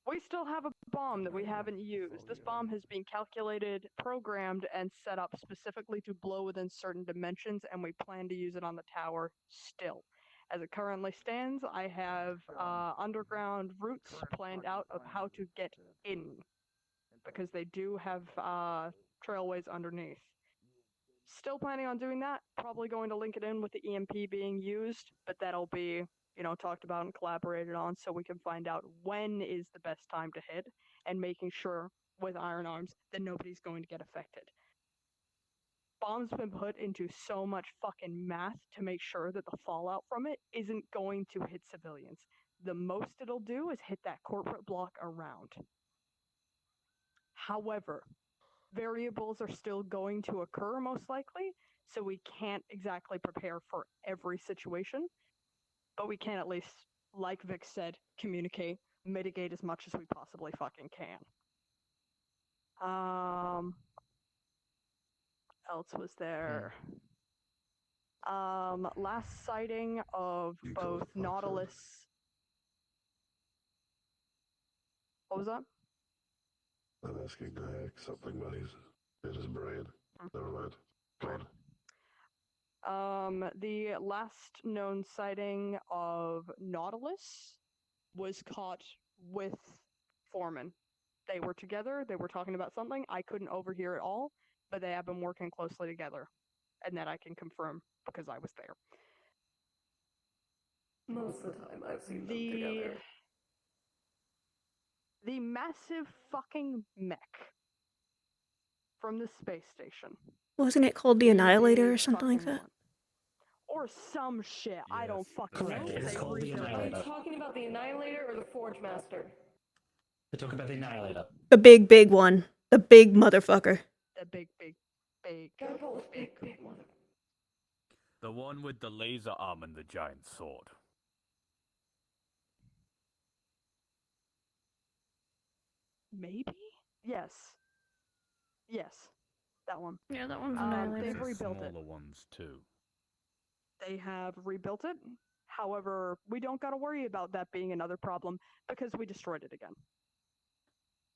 We still have a bomb that we haven't used. This bomb has been calculated, programmed, and set up specifically to blow within certain dimensions, and we plan to use it on the tower still. As it currently stands, I have underground routes planned out of how to get in, because they do have trailways underneath. Still planning on doing that, probably going to link it in with the EMP being used, but that'll be talked about and collaborated on so we can find out when is the best time to hit and making sure with Iron Arms that nobody's going to get affected. Bombs been put into so much fucking math to make sure that the fallout from it isn't going to hit civilians. The most it'll do is hit that corporate block around. However, variables are still going to occur most likely, so we can't exactly prepare for every situation. But we can at least, like Vic said, communicate, mitigate as much as we possibly fucking can. Else was there? Last sighting of both Nautilus. What was that? I'm asking something about his brain. Never mind. Go on. The last known sighting of Nautilus was caught with Foreman. They were together, they were talking about something. I couldn't overhear it all, but they have been working closely together. And that I can confirm because I was there. Most of the time I've seen them together. The massive fucking mech from the space station. Wasn't it called the Annihilator or something like that? Or some shit. Yes. I don't fucking know. It's called the Annihilator. Are you talking about the Annihilator or the Forge Master? We're talking about the Annihilator. The big one. The big motherfucker. The big. Big mother. The one with the laser arm and the giant sword. Maybe? Yes. That one. Yeah, that one's They've annihilated. rebuilt it. Smaller ones too. They have rebuilt it. However, we don't got to worry about that being another problem because we destroyed it again.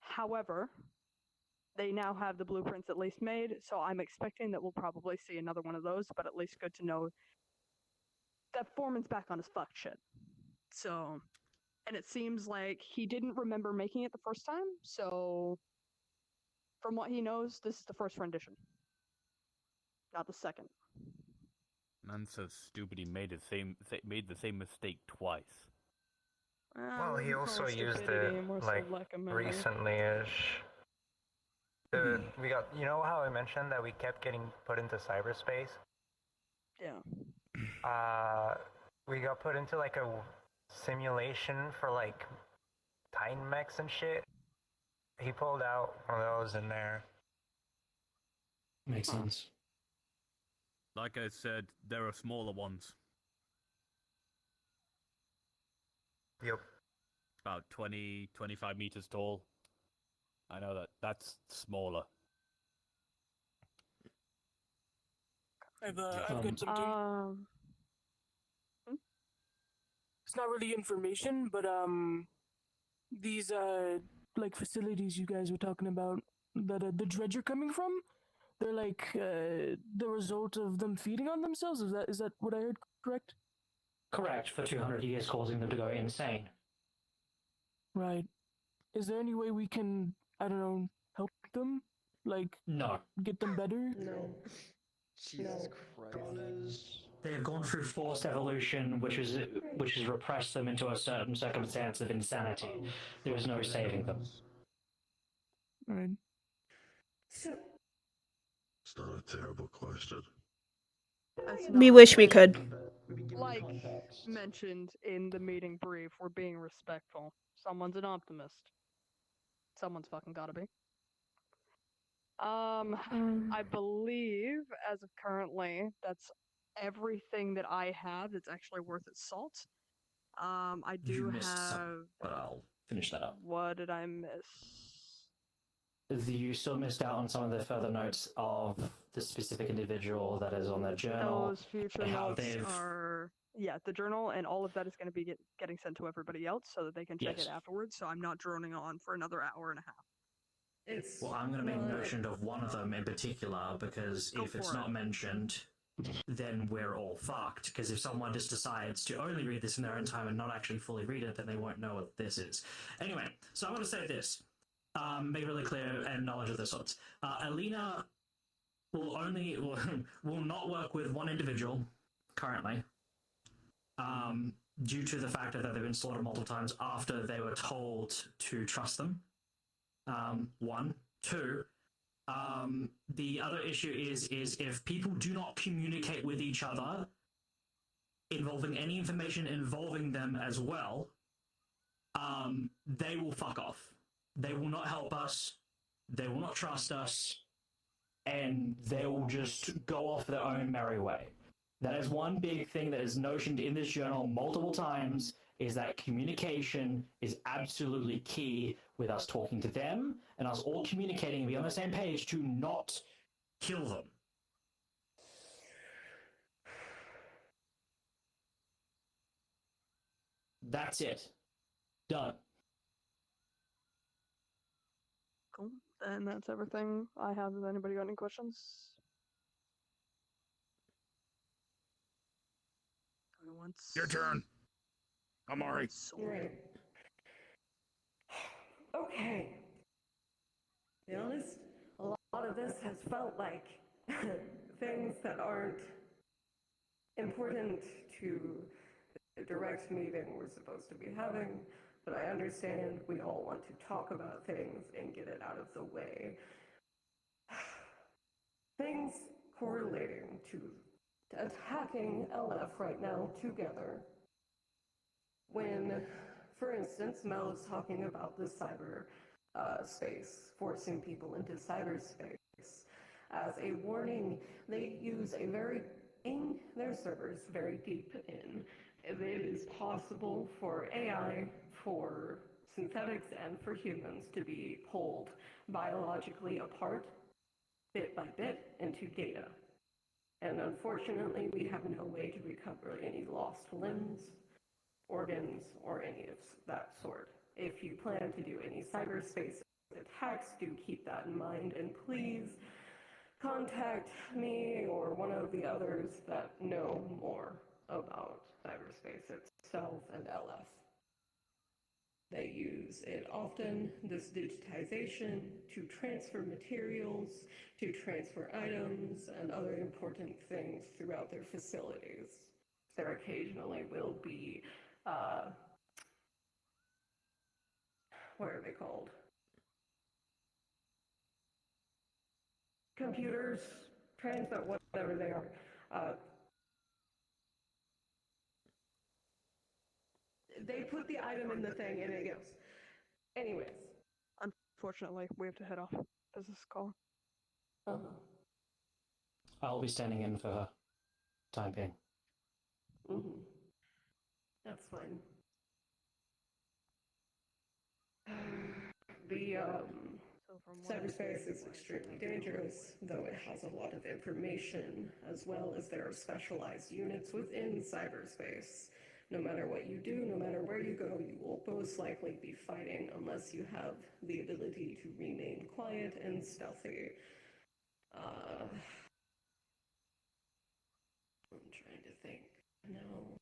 However, they now have the blueprints at least made, so I'm expecting that we'll probably see another one of those, but at least good to know that Foreman's back on his fuck shit. So, and it seems like he didn't remember making it the first time, so from what he knows, this is the first rendition, not the second. Man's so stupid he made the same mistake twice. Well, he also used it like recently-ish. We got, you know how I mentioned that we kept getting put into cyberspace? Yeah. We got put into like a simulation for like Titan mechs and shit. He pulled out one of those in there. Makes sense. Like I said, there are smaller ones. Yep. About 20, 25 meters tall. I know that's smaller. I've got something. It's not really information, but these like facilities you guys were talking about that the dredge are coming from, they're like the result of them feeding on themselves. Is that what I heard correct? Correct, for 200 years causing them to go insane. Right. Is there any way we can, I don't know, help them? Like, no. Get them better? No. Jesus Christ. They have gone through forced evolution, which has repressed them into a certain circumstance of insanity. There is no saving them. Right. So, It's not a terrible question. We wish we could. Like mentioned in the meeting brief, we're being respectful. Someone's an optimist. Someone's fucking gotta be. I believe, as of currently, that's everything that I have that's actually worth its salt. I do You missed have. some, but I'll finish that up. What did I miss? You still missed out on some of the further notes of the specific individual that is on their journal. Those future and how notes they've- are, yeah, the journal and all of that is going to be getting sent to everybody else so that they can check Yes. it afterwards. So I'm not droning on for another hour and a half. Well, I'm going to make mention of one of them in particular because if it's not mentioned, then we're all fucked. Because if someone just decides to only read this in their own time and not actually fully read it, then they won't know what this is. Anyway, so I'm going to say this. Make it really clear and knowledge of the sorts. Alina will not work with one individual currently, due to the fact that they've been slaughtered multiple times after they were told to trust them. One. Two, the other issue is if people do not communicate with each other, involving any information involving them as well, they will fuck off. They will not help us, they will not trust us, and they will just go off their own merry way. That is one big thing that is notioned in this journal multiple times, is that communication is absolutely key with us talking to them and us all communicating and be on the same page to not kill them. That's it. Done. Cool. And that's everything I have. Has anybody got any questions? Once. Your turn. Amari. Right. Okay. To be honest, a lot of this has felt like things that aren't important to the direct meeting we're supposed to be having, but I understand we all want to talk about things and get it out of the way. Things correlating to attacking LF right now together. When, for instance, Mel is talking about the cyber space, forcing people into cyberspace. As a warning, they use in their servers, very deep in, it is possible for AI, for synthetics, and for humans to be pulled biologically apart, bit by bit into data. And unfortunately, we have no way to recover any lost limbs, organs, or any of that sort. If you plan to do any cyberspace attacks, do keep that in mind, and please contact me or one of the others that know more about cyberspace itself and LF. They use it often, this digitization, to transfer materials, to transfer items, and other important things throughout their facilities. There occasionally will be, what are they called? Computers, whatever they are. They put the item in the thing and it goes. Anyways. Unfortunately, we have to head off. Business call. I'll be standing in for her. Time being. That's fine. The cyberspace is extremely dangerous, though it has a lot of information, as well as there are specialized units within cyberspace. No matter what you do, no matter where you go, you will most likely be fighting unless you have the ability to remain quiet and stealthy. I'm trying to think. No.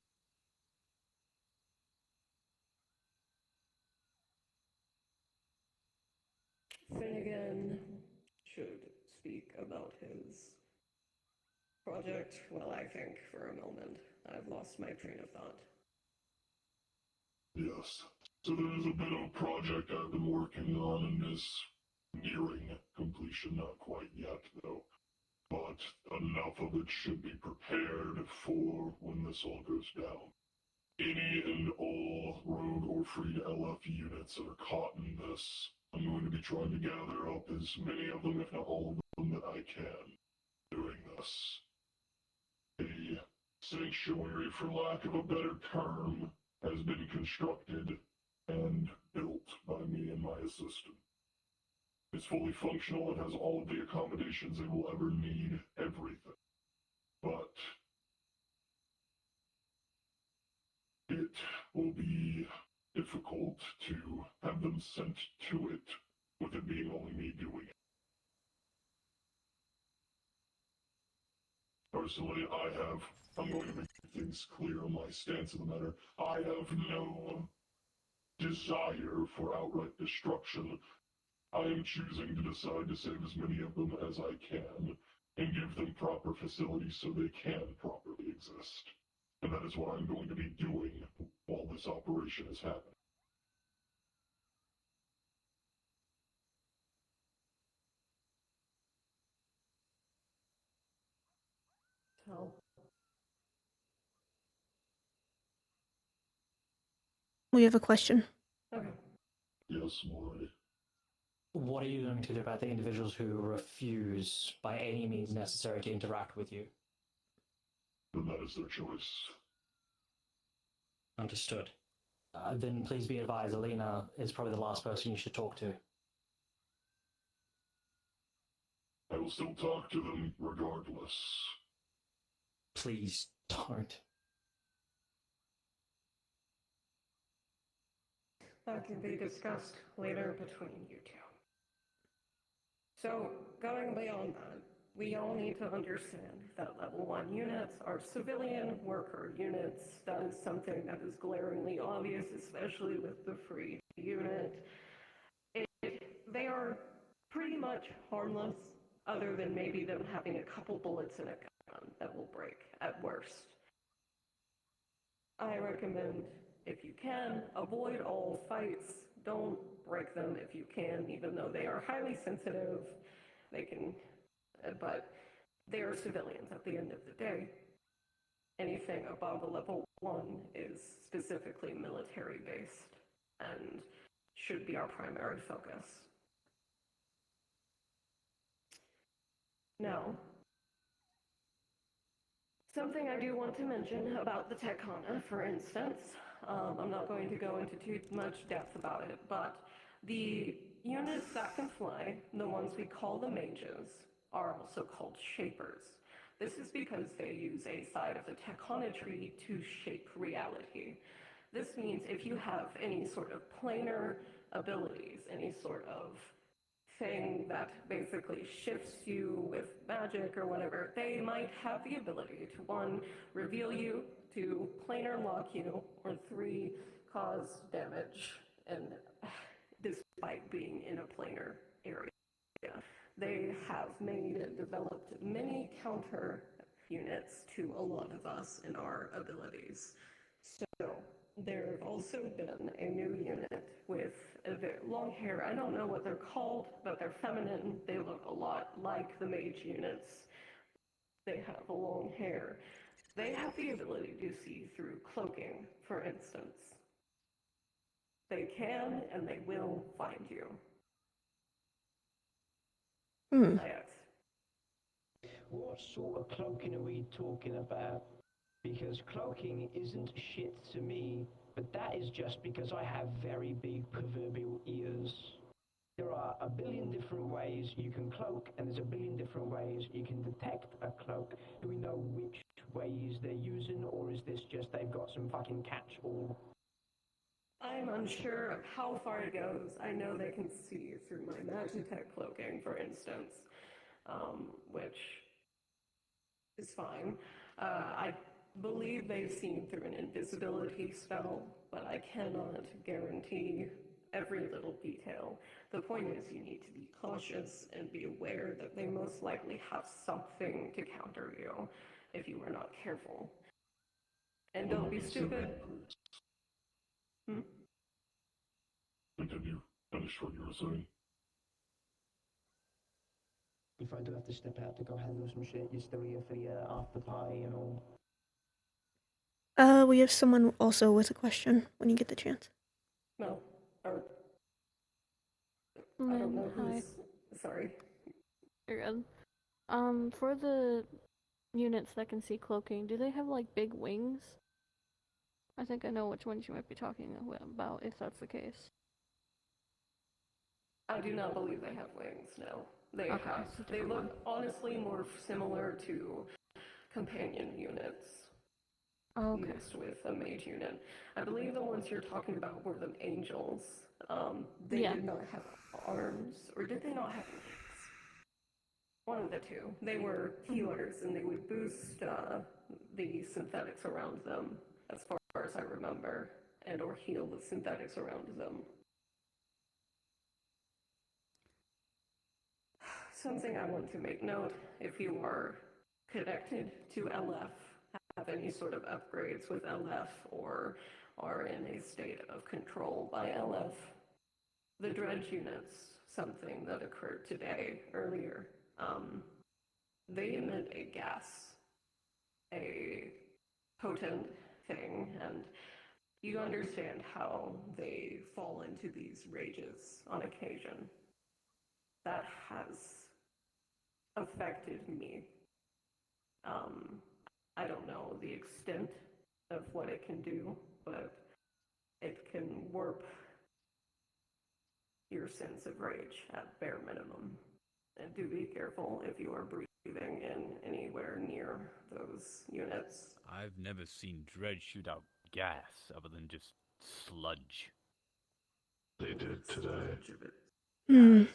Finnegan should speak about his project. Well, I think for a moment. I've lost my train of thought. Yes. So there's a bit of a project I've been working on and is nearing completion. Not quite yet, though. But enough of it should be prepared for when this all goes down. Any and all rogue or freed LF units that are caught in this, I'm going to be trying to gather up as many of them, if not all of them, that I can doing this. A sanctuary, for lack of a better term, has been constructed and built by me and my assistant. It's fully functional, it has all of the accommodations they will ever need, everything. But it will be difficult to have them sent to it, with it being only me doing it. Personally, I'm going to make things clear on my stance in the matter. I have no desire for outright destruction. I am choosing to decide to save as many of them as I can, and give them proper facilities so they can properly exist. And that is what I'm going to be doing while this operation is happening. So. We have a question. Okay. Yes, Maury. What are you going to do about the individuals who refuse, by any means necessary, to interact with you? Then that is their choice. Understood. Then please be advised, Alina is probably the last person you should talk to. I will still talk to them regardless. Please don't. That can be discussed later between you two. So, going beyond that, we all need to understand that level 1 units are civilian worker units. That is something that is glaringly obvious, especially with the free unit. They are pretty much harmless, other than maybe them having a couple bullets in a gun that will break at worst. I recommend, if you can, avoid all fights. Don't break them if you can, even though they are highly sensitive. They can, but they are civilians at the end of the day. Anything above a level 1 is specifically military based and should be our primary focus. Now, something I do want to mention about the Tekana, for instance, I'm not going to go into too much depth about it, but the units that can fly, the ones we call the mages, are also called shapers. This is because they use a side of the techonometry to shape reality. This means if you have any sort of planar abilities, any sort of thing that basically shifts you with magic or whatever, they might have the ability to, 1, reveal you, 2, planar lock you, or 3, cause damage, and despite being in a planar area. They have made and developed many counter units to a lot of us and our abilities. So there have also been a new unit with long hair. I don't know what they're called, but they're feminine. They look a lot like the mage units. They have long hair. They have the ability to see through cloaking, for instance. They can and they will find you. What sort of cloaking are we talking about? Because cloaking isn't shit to me, but that is just because I have very big proverbial ears. There are a billion different ways you can cloak, and there's a billion different ways you can detect a cloak. Do we know which ways they're using, or is this just they've got some fucking catch-all? I'm unsure of how far it goes. I know they can see through my Magitech cloaking, for instance, which is fine. I believe they've seen through an invisibility spell, but I cannot guarantee every little detail. The point is you need to be cautious and be aware that they most likely have something to counter you if you are not careful. And don't be stupid. Continue. Finish what you were saying. If I do have to step out to go handle some shit, you're still here for the after party and all. We have someone also with a question when you get the chance. No. Or I Lynn, don't know hi. who's... Sorry. You're good. For the units that can see cloaking, do they have, like, big wings? I think I know which ones you might be talking about, if that's the case. I do not believe they have wings, no. They Okay, have. it's a They different look one. honestly more similar to companion units. Oh, okay. Mixed with a mage unit. I believe the ones you're talking about were the angels. They Yeah. did not have arms, or did they not have wings? One of the two. They were healers, and they would boost the synthetics around them, as far as I remember, and or heal the synthetics around them. Something I want to make note, if you are connected to LF, have any sort of upgrades with LF, or are in a state of control by LF, the dredge units, something that occurred today, earlier, they emit a gas, a potent thing, and you understand how they fall into these rages on occasion. That has affected me. I don't know the extent of what it can do, but it can warp your sense of rage at bare minimum. And do be careful if you are breathing in anywhere near those units. I've never seen dredge shoot out gas other than just sludge. They did today. Oh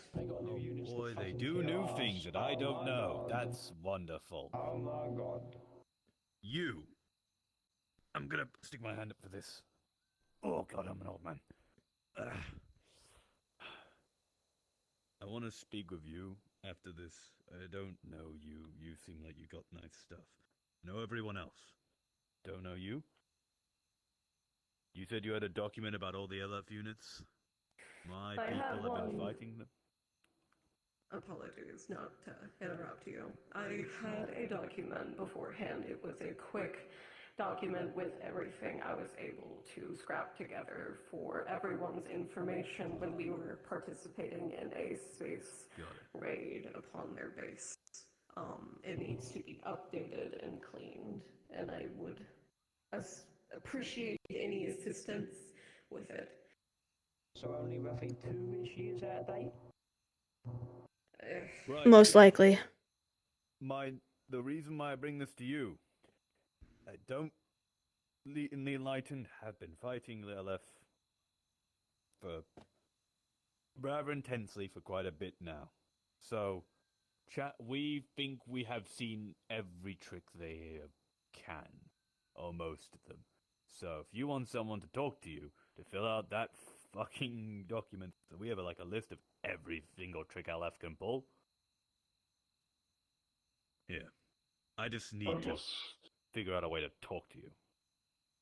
boy, they do new things that I don't know. That's wonderful. Oh my god. You! I'm gonna stick my hand up for this. Oh god, I'm an old man. I want to speak with you after this. I don't know you. You seem like you got nice stuff. Know everyone else. Don't know you. You said you had a document about all the LF units? My people have been fighting them. Apologies, not to interrupt you. I had a document beforehand. It was a quick document with everything I was able to scrap together for everyone's information when we were participating in a space raid upon their base. It needs to be updated and cleaned, and I would appreciate any assistance with it. So only roughly 2-ish years out of date? Most likely. the reason why I bring this to you, I don't in the Enlightened have been fighting the LF for rather intensely for quite a bit now. So, we think we have seen every trick they can, or most of them. So, if you want someone to talk to you, to fill out that fucking document, so we have like a list of every single trick LF can pull. Yeah. I just need to figure out a way to talk to you.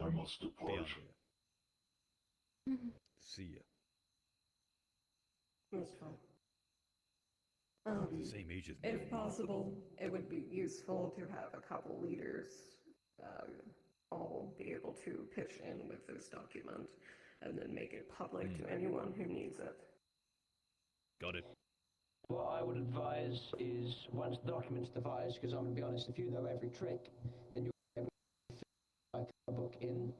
I must depart. Beyond here. See ya. That's fine. The same age as me. If possible, it would be useful to have a couple leaders all be able to pitch in with this document and then make it public to anyone who needs it. Got it. What I would advise is, once the document's devised, because I'm going to be honest, if you know every trick, then you'll be able to like a book in.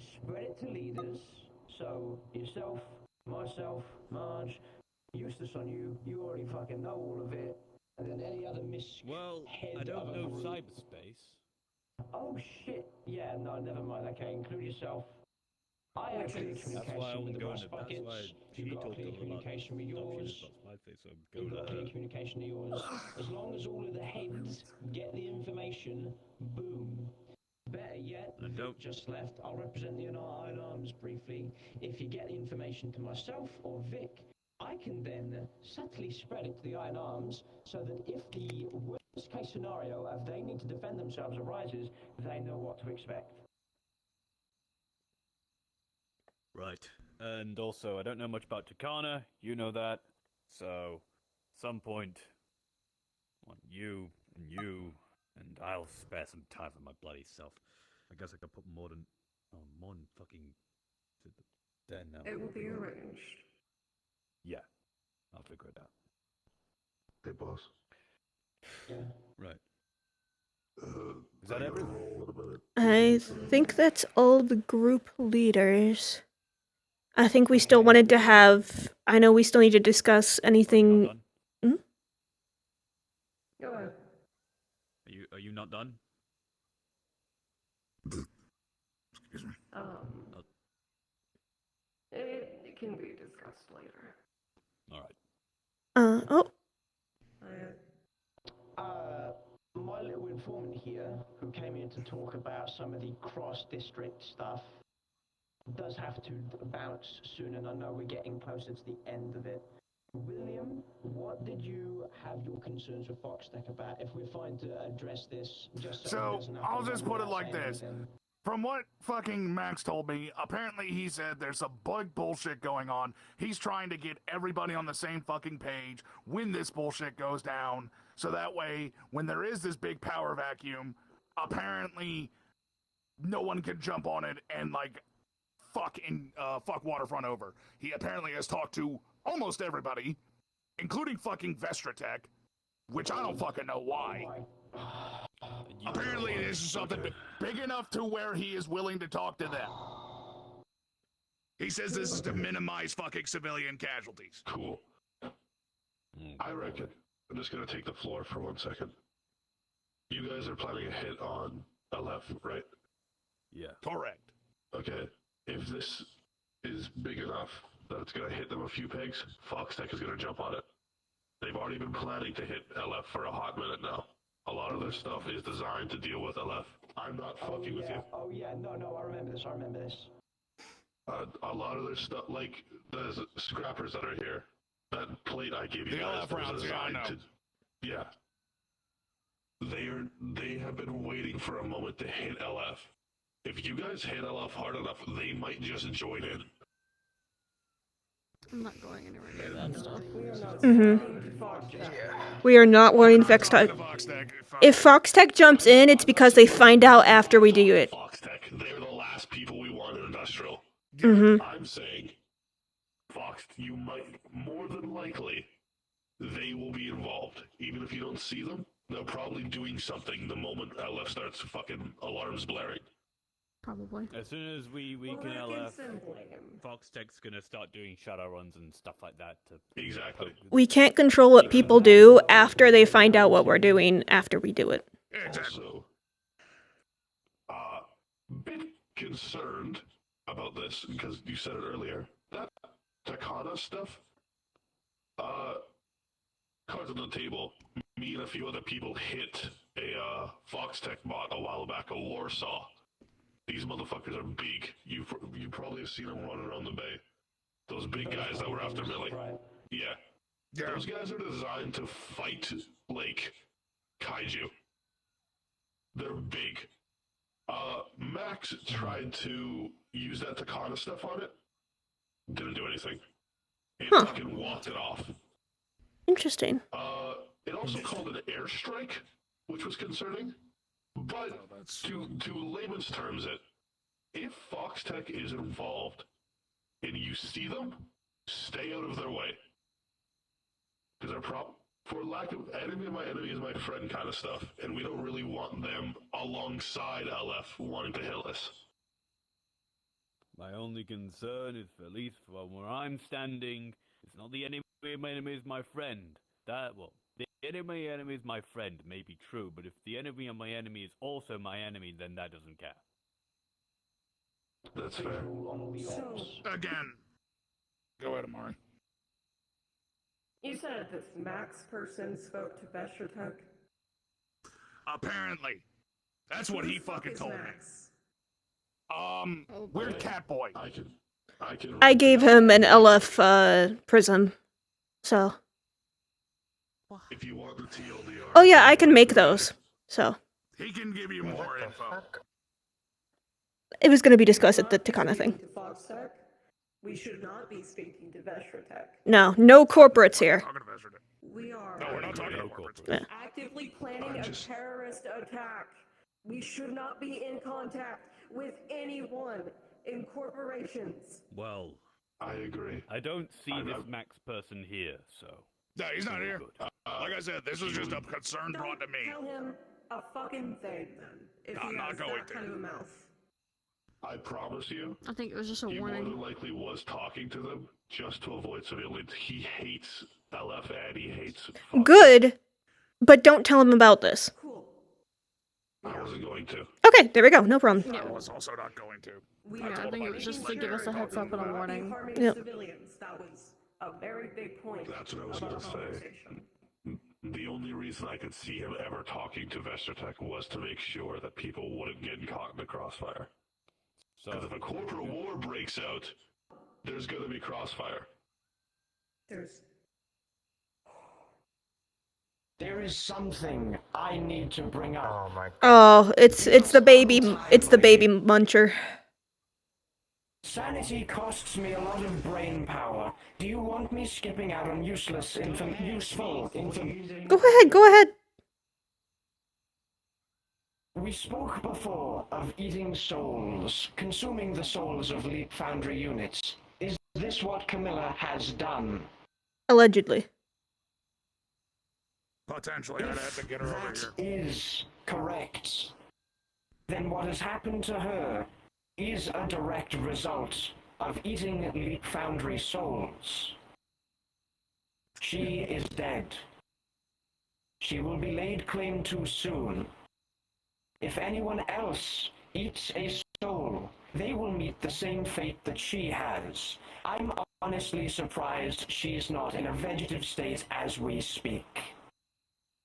Spread it to leaders, so yourself, myself, Marge, Eustace on you, you already fucking know all of it, and then any other I don't know cyberspace. Oh shit, yeah, no, never mind, okay, include yourself. I have clear communication with the rust buckets, you've got clear communication with yours, you've got clear communication with yours. As long as all of the heads get the information, boom. Better yet, Vic just left, I'll represent the Iron Arms briefly. If you get the information to myself or Vic, I can then subtly spread it to the Iron Arms so that if the worst case scenario of they need to defend themselves arises, they know what to expect. Right. And also, I don't know much about Takana. You know that. So, some point, you, and I'll spare some time for my bloody self. I guess I could put more than fucking then now. It will be arranged. Yeah, I'll figure it out. Hey, boss. Yeah. Right. Is that everything? I think that's all the group leaders. I think we still wanted to have. I know we still need to discuss anything. Go ahead. Are you not done? Excuse me. It can be discussed later. All right. Oh. My little informant here, who came in to talk about some of the cross-district stuff, does have to bounce soon, and I know we're getting closer to the end of it. William, what did you have your concerns with Foxtech about? If we're fine to address this, just so I'll just put it like this. From what fucking Max told me, apparently he said there's some big bullshit going on. He's trying to get everybody on the same fucking page when this bullshit goes down. So that way, when there is this big power vacuum, apparently no one can jump on it and like fuck Waterfront over. He apparently has talked to almost everybody, including fucking Vestratech, which I don't fucking know why. Apparently this is something big enough to where he is willing to talk to them. He says this is to minimize fucking civilian casualties. Cool. I reckon. I'm just gonna take the floor for 1 second. You guys are planning a hit on LF, right? Yeah. Correct. Okay. If this is big enough that it's gonna hit them a few pegs, Foxtech is gonna jump on it. They've already been planning to hit LF for a hot minute now. A lot of their stuff is designed to deal with LF. I'm not fucking with you. Oh yeah, no, I remember this. A lot of their stuff, like the scrappers that are here, that plate I gave you the guys, LF rounds, yeah, I know. Yeah. They have been waiting for a moment to hit LF. If you guys hit LF hard enough, they might just join in. I'm not going anywhere near that stuff. We are not warning Foxtech. If Foxtech jumps in, it's because they find out after we do it. Foxtech, they're the last people we want in industrial. Mhm. I'm saying, Fox, you might, more than likely, they will be involved. Even if you don't see them, they're probably doing something the moment LF starts fucking alarms blaring. Probably. As soon as we can LF. Foxtech's gonna start doing shadow runs and stuff like that to exactly. We can't control what people do after they find out what we're doing after we do it. Also, bit concerned about this because you said it earlier. That Takata stuff, cards on the table. Me and a few other people hit a Foxtech bot a while back, a Warsaw. These motherfuckers are big. You probably have seen them running around the bay. Those big guys that were after Millie. Yeah. Those guys are designed to fight like kaiju. They're big. Max tried to use that Takata stuff on it. Didn't do anything. It fucking walked it off. Interesting. It also called an airstrike, which was concerning. But to layman's terms, if Foxtech is involved and you see them, stay out of their way. Because they're for lack of enemy of my enemy is my friend kind of stuff, and we don't really want them alongside LF wanting to hit us. My only concern is, at least from where I'm standing, it's not the enemy of my enemy is my friend. The enemy is my friend may be true, but if the enemy of my enemy is also my enemy, then that doesn't count. That's fair. Again, go ahead, Amari. You said this Max person spoke to Veshertech? Apparently. That's what he fucking told Max? me. Weird cat boy. I gave him an LF prism, so. If you want the TLDR. Oh yeah, I can make those. So. He can give you more info. It was going to be discussed at the Takana thing. To Foxtech? We should not be speaking to Veshertech. No corporates here. We are. No, we're not talking about corporates. Yeah. Actively planning a terrorist attack. We should not be in contact with anyone in corporations. Well, I agree. I don't see this Max person here, so. No, he's not here. Like I said, this is just a concern brought to me. Tell him a fucking thing then. If I'm he not has going that to. kind of a mouth. I promise you. I think it was just a he warning. more than likely was talking to them just to avoid civilians. He hates LF and he hates. Good, but don't tell him about this. I wasn't going to. Okay, there we go. No problem. I was also not going to. I think it was just to give us a heads up and a warning. Harming Yep. civilians. That was a very big point. That's what I was going to say. The only reason I could see him ever talking to Veshertech was to make sure that people wouldn't get caught in the crossfire. Because if a corporate war breaks out, there's going to be crossfire. There is something I need to bring up. Oh my god. Oh, it's the baby muncher. Sanity costs me a lot of brain power. Do you want me skipping out on useful information? Go ahead. We spoke before of eating souls, consuming the souls of Leap Foundry units. Is this what Camilla has done? Allegedly. Potentially, I'd have to get her over That here. is correct. Then what has happened to her is a direct result of eating Leap Foundry souls. She is dead. She will be laid claim to soon. If anyone else eats a soul, they will meet the same fate that she has. I'm honestly surprised she's not in a vegetative state as we speak.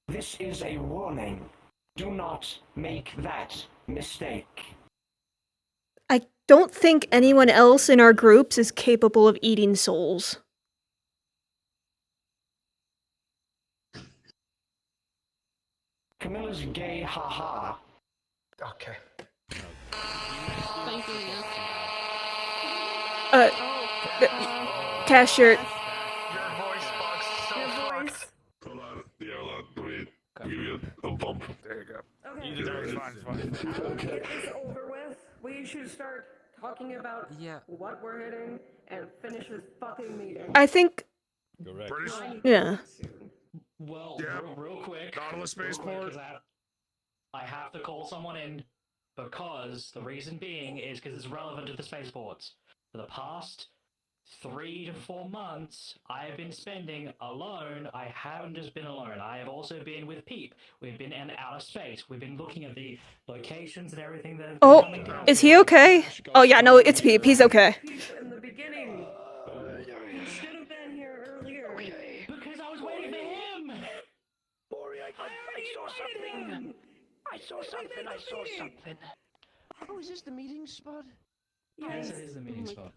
This is a warning. Do not make that mistake. I don't think anyone else in our groups is capable of eating souls. Camilla's gay haha. Okay. Thank you. Cashier. Your voice box so fucked. Hold on. Yeah, hold on. Let me give you a bump. There you go. Okay. It's fine. Okay. Get this over with. We should start talking about what we're hitting and finish this fucking meeting. I think. Correct. British? Yeah. Well, Yeah. real quick. Nautilus real quick, spaceport. 'cause I have to call someone in because the reason being is because it's relevant to the spaceports. For the past 3 to 4 months, I have been spending alone. I haven't just been alone. I have also been with Peep. We've been in outer space. We've been looking at the locations and everything that have been Oh, coming down. is he okay? Oh yeah, no, it's Peep. He's okay. In the beginning. You should have been here earlier. Because I was waiting for him. Ori, I saw something. I saw something. Oh, is this the meeting spot? Yes, it is the meeting spot.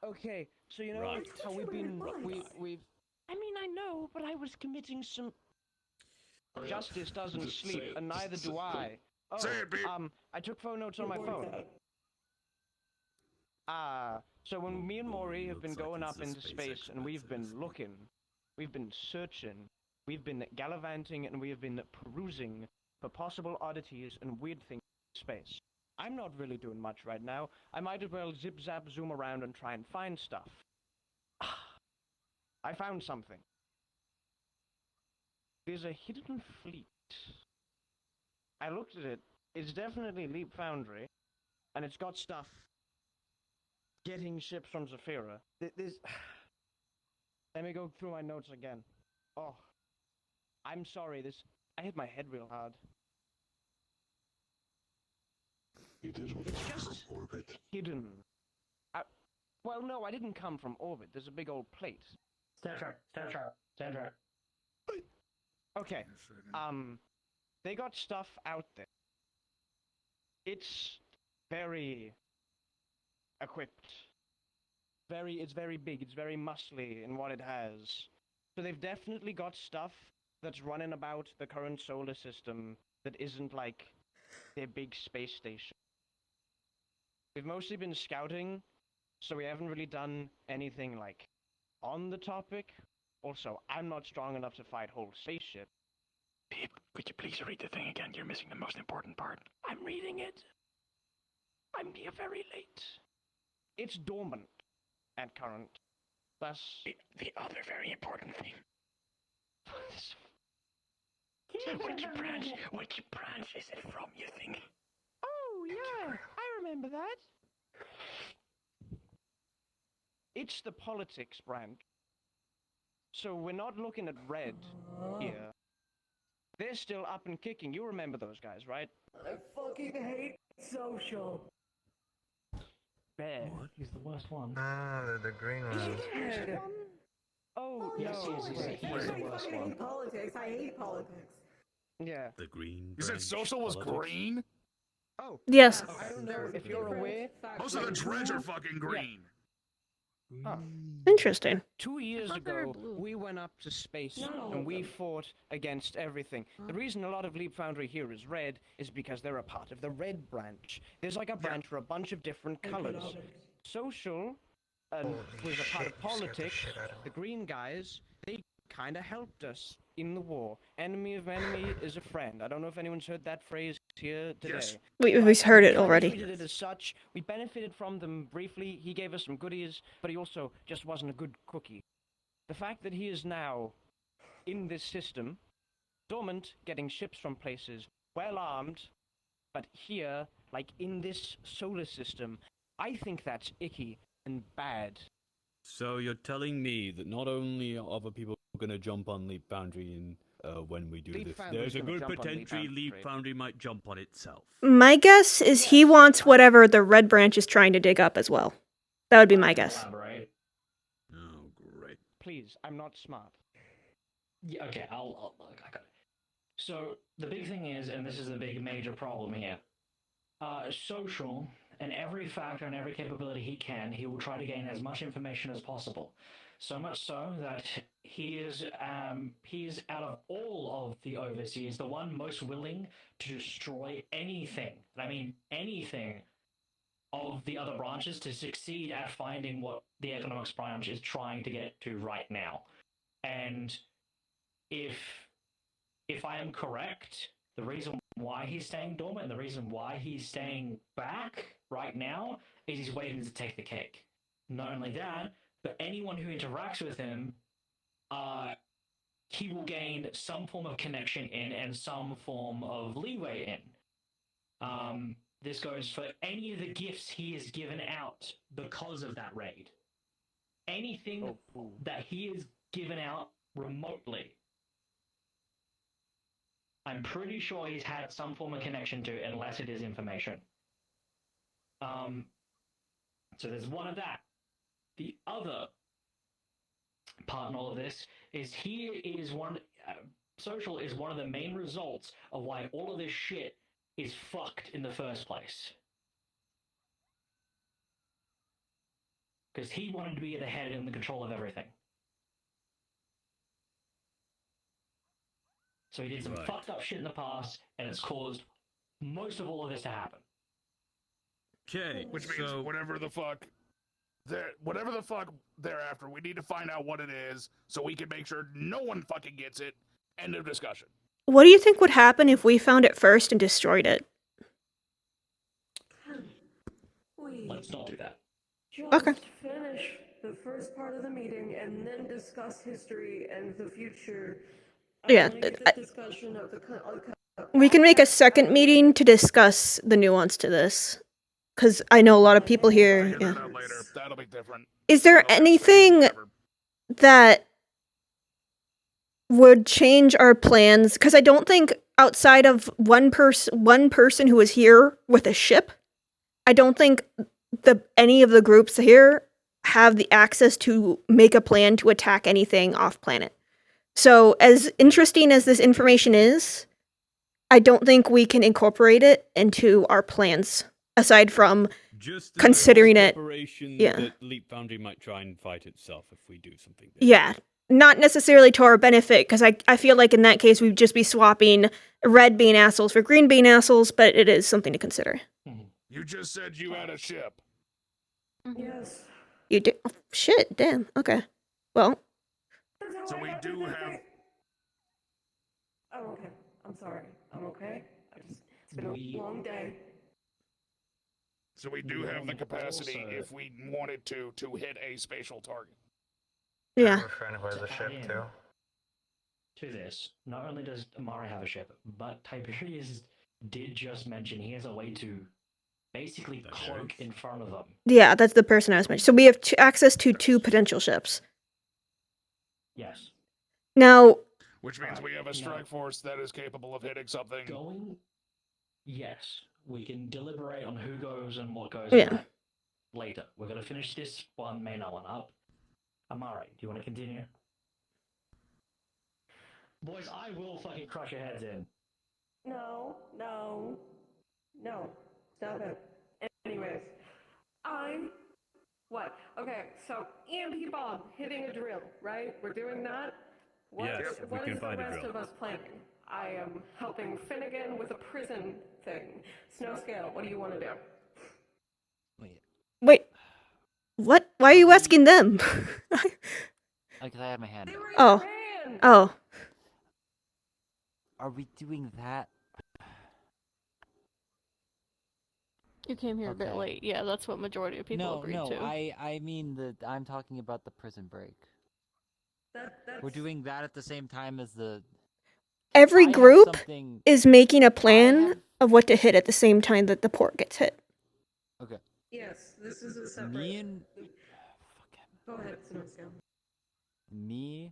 Okay, so you know Right. how we've I mean, I know, but I was committing some. Justice doesn't sleep, and neither do I. Oh, Say it, Pete. I took phone notes on my phone. So when me and Maury have been going up into space, and we've been looking, we've been searching, we've been gallivanting, and we have been perusing for possible oddities and weird things in space. I'm not really doing much right now. I might as well zip zap zoom around and try and find stuff. I found something. There's a hidden fleet. I looked at it. It's definitely Leap Foundry, and it's got stuff getting ships from Zafira. There's... Let me go through my notes again. Oh, I'm sorry. I hit my head real hard. It is what It's comes just from orbit. hidden. Well, no, I didn't come from orbit. There's a big old plate. Stand sharp. Okay. They got stuff out there. It's very equipped. It's very big. It's very muscly in what it has. So they've definitely got stuff that's running about the current solar system that isn't like their big space station. We've mostly been scouting, so we haven't really done anything like on the topic. Also, I'm not strong enough to fight whole spaceship. Peep, could you please read the thing again? You're missing the most important part. I'm reading it. I'm here very late. It's dormant at current. Thus, The other very important thing. Which branch is it from, you think? Oh, yeah, I remember that. It's the politics branch. So we're not looking at red here. They're still up and kicking. You remember those guys, right? I fucking hate social. Red. He's the worst one. Ah, the green one. Oh, Yes, no. he is the worst one. Politics. I hate politics. Yeah. The green. You said branch social was politics? green? Oh. Yes. I don't know if you're aware. Most of the dredge are fucking green. Huh. Interesting. 2 years thought they were ago, blue. we went up to space No. and we fought against everything. The reason a lot of Leap Foundry here is red is because they're a part of the red branch. There's like a branch for a bunch of different colors. Social was a part of politics. The green guys, they kind of helped us in the war. Enemy of enemy is a friend. I don't know if anyone's heard that phrase here today. Yes. We've heard it Kinda already. treated it as such. We benefited from them briefly. He gave us some goodies, but he also just wasn't a good cookie. The fact that he is now in this system, dormant, getting ships from places, well armed, but here, like in this solar system, I think that's icky and bad. So you're telling me that not only are other people going to jump on Leap Foundry and when we do Leap this, Foundry's there's a gonna good jump on Leap potential Leap Foundry. Foundry might jump on itself. My guess is he wants whatever the red branch is trying to dig up as well. That would be my guess. Elaborate. Oh, great. Please, I'm not smart. Yeah, okay, I'll look. I got it. So the big thing is, and this is the big major problem here, social and every factor and every capability he will try to gain as much information as possible. So much so that he's out of all of the overseers, the one most willing to destroy anything, and I mean anything, of the other branches to succeed at finding what the economics branch is trying to get to right now. And if I am correct, the reason why he's staying dormant and the reason why he's staying back right now is he's waiting to take the cake. Not only that, but anyone who interacts with him, he will gain some form of connection in and some form of leeway in. this goes for any of the gifts he has given out because of that raid. Anything that he has given out remotely, I'm pretty sure he's had some form of connection to, unless it is information. So there's one of that. The other part in all of this is social is one of the main results of why all of this shit is fucked in the first place. Because he wanted to be at the head and the control of everything. So he did some fucked up shit in the past, and it's caused most of all of this to happen. Okay, which means whatever the fuck thereafter, we need to find out what it is so we can make sure no one fucking gets it. End of discussion. What do you think would happen if we found it first and destroyed it? Let's not do that. Just finish the first part of the meeting and then discuss history and the future. Yeah, Discussion of the we can make a second meeting to discuss the nuance to this. Because I know a lot of people here. Yeah. That'll be different. Is there anything that would change our plans? Because I don't think outside of one person who was here with a ship, I don't think any of the groups here have the access to make a plan to attack anything off planet. So as interesting as this information is, I don't think we can incorporate it into our plans. Aside from just considering it, that Leap Foundry might try and fight itself if we do something. Yeah, not necessarily to our benefit, because I feel like in that case we'd just be swapping red being assholes for green being assholes, but it is something to consider. You just said you had a ship. Yes. You did? Oh, shit, damn. Okay. Well. So we do have. Oh, okay. I'm sorry. I'm okay. It's been a long day. So we do have the capacity, if we wanted to hit a spatial target. Yeah. We're friendly with the ship too. To this, not only does Amari have a ship, but Tiberius did just mention he has a way to basically cloak in front of them. Yeah, that's the person I was mentioning. So we have access to 2 potential ships. Yes. Now. Which means we have a strike force that is capable of hitting something. Yes. We can deliberate on who goes and what goes later. We're going to finish this main one up. Amari, do you want to continue? Boys, I will fucking crush your heads in. No. Stop it. Anyways, what? Okay, so EMP bomb hitting a drill, right? We're doing that? Yes, we can find a What is the rest drill. of us planning? I am helping Finnegan with a prison thing. Snow scale, what do you want to do? Wait. What? Why are you asking them? Because I had my hand Oh. up. Oh. Are we doing that? You came here a bit late. Yeah, that's what majority of people agreed to. I mean I'm talking about the prison break. We're doing that at the same time as the... Every group is making a plan of what to hit at the same time that the port gets hit. Okay. Yes, this is a separate... Me and... Go ahead, Snow scale. Me...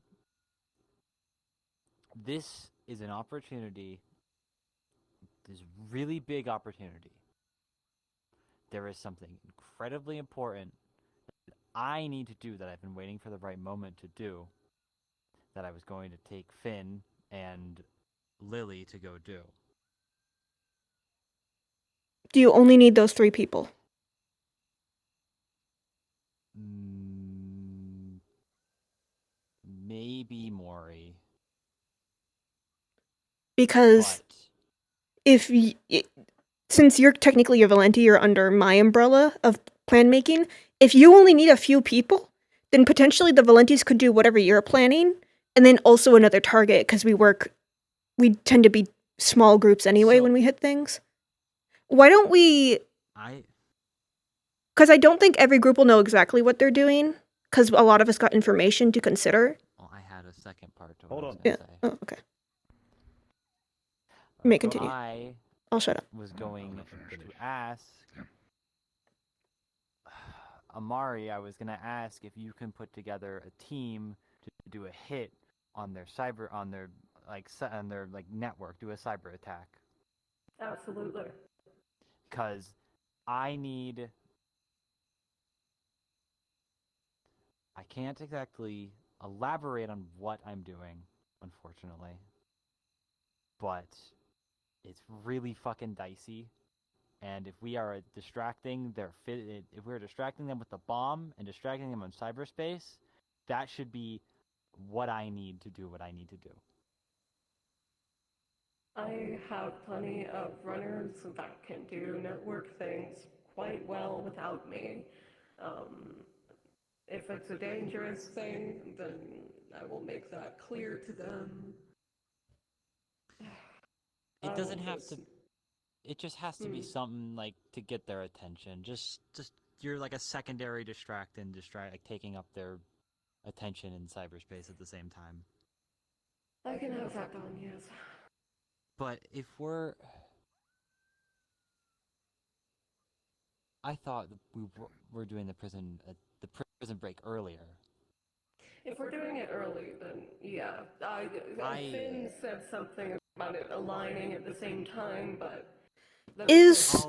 This is an opportunity. This really big opportunity. There is something incredibly important that I need to do that I've been waiting for the right moment to do. That I was going to take Finn and Lily to go do. Do you only need those 3 people? Maybe Maury. Because since you're technically a Valenti, you're under my umbrella of plan making. If you only need a few people, then potentially the Valentis could do whatever you're planning, and then also another target, because we tend to be small groups anyway when we hit things. Why don't we... Because I don't think every group will know exactly what they're doing, because a lot of us got information to consider. Well, I had a second part to Hold what I on. was gonna say. Oh, okay. You may continue. I'll shut up. was going to ask Amari, I was gonna ask if you can put together a team to do a hit on their network, do a cyber attack. Absolutely. Cause I can't exactly elaborate on what I'm doing, unfortunately. But it's really fucking dicey. And if we are distracting if we're distracting them with the bomb and distracting them on cyberspace, that should be what I need to do what I need to do. I have plenty of runners that can do network things quite well without me. If it's a dangerous thing, then I will make that clear to them. It doesn't have to. It just has to be something like to get their attention. Just you're like a secondary like taking up their attention in cyberspace at the same time. I can have that done, yes. But if I thought we were doing the prison break earlier. If we're doing it early, then yeah. Finn said something about it aligning at the same time, but Is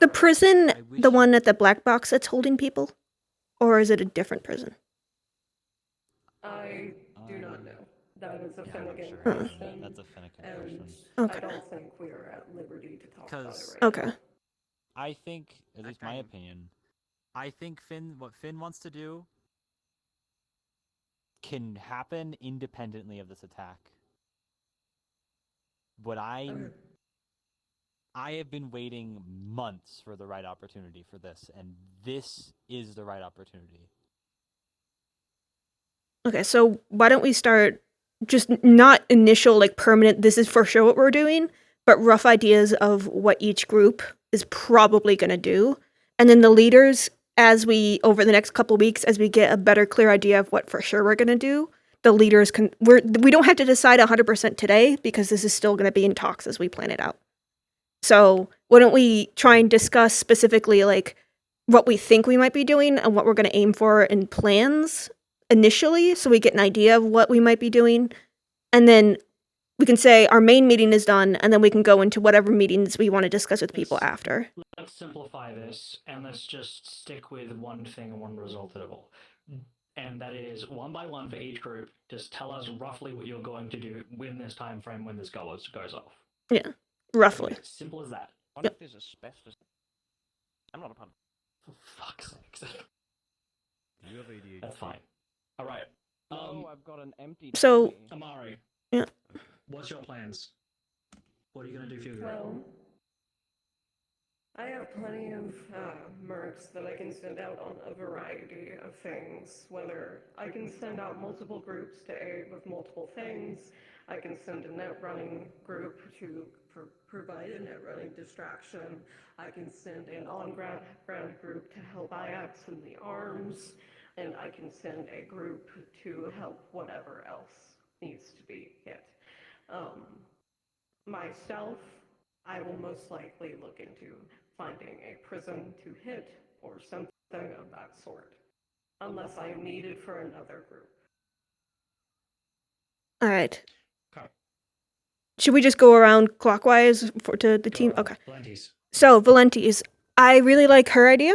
the prison the one at the black box that's holding people? Or is it a different prison? I do not know. That is a Finnegan sure. question. That's a Finnegan and question. Okay. I don't think we are at liberty to talk about it right Okay. now. I think, at least my opinion, I think what Finn wants to do can happen independently of this attack. But I have been waiting months for the right opportunity for this, and this is the right opportunity. Okay, so why don't we start just not initial, like permanent, this is for sure what we're doing, but rough ideas of what each group is probably going to do. And then the leaders, over the next couple weeks, as we get a better, clear idea of what for sure we're going to do, the leaders we don't have to decide 100% today because this is still going to be in talks as we plan it out. So why don't we try and discuss specifically like what we think we might be doing and what we're going to aim for in plans initially, so we get an idea of what we might be doing, and then we can say our main meeting is done, and then we can go into whatever meetings we want to discuss with people after. Let's simplify this, and let's just stick with one thing and one result at all. And that is, one by one for each group, just tell us roughly what you're going to do within this time frame when this goes off. Yeah, roughly. Simple as that. What if there's asbestos? I'm not a pun. For fuck's sake. Do you have ADHD? That's fine. All right. I've got an empty. So, Amari. Yeah. What's your plans? What are you gonna do for your group? Well, I have plenty of mercs that I can send out on a variety of things. Whether I can send out multiple groups to aid with multiple things, I can send a net running group to provide a net running distraction. I can send an on-ground group to help IAX in the arms, and I can send a group to help whatever else needs to be hit. Myself, I will most likely look into finding a prison to hit or something of that sort, unless I am needed for another group. All right. Okay. Should we just go around clockwise to the team? Okay. Valentes. So, Valentes, I really like her idea.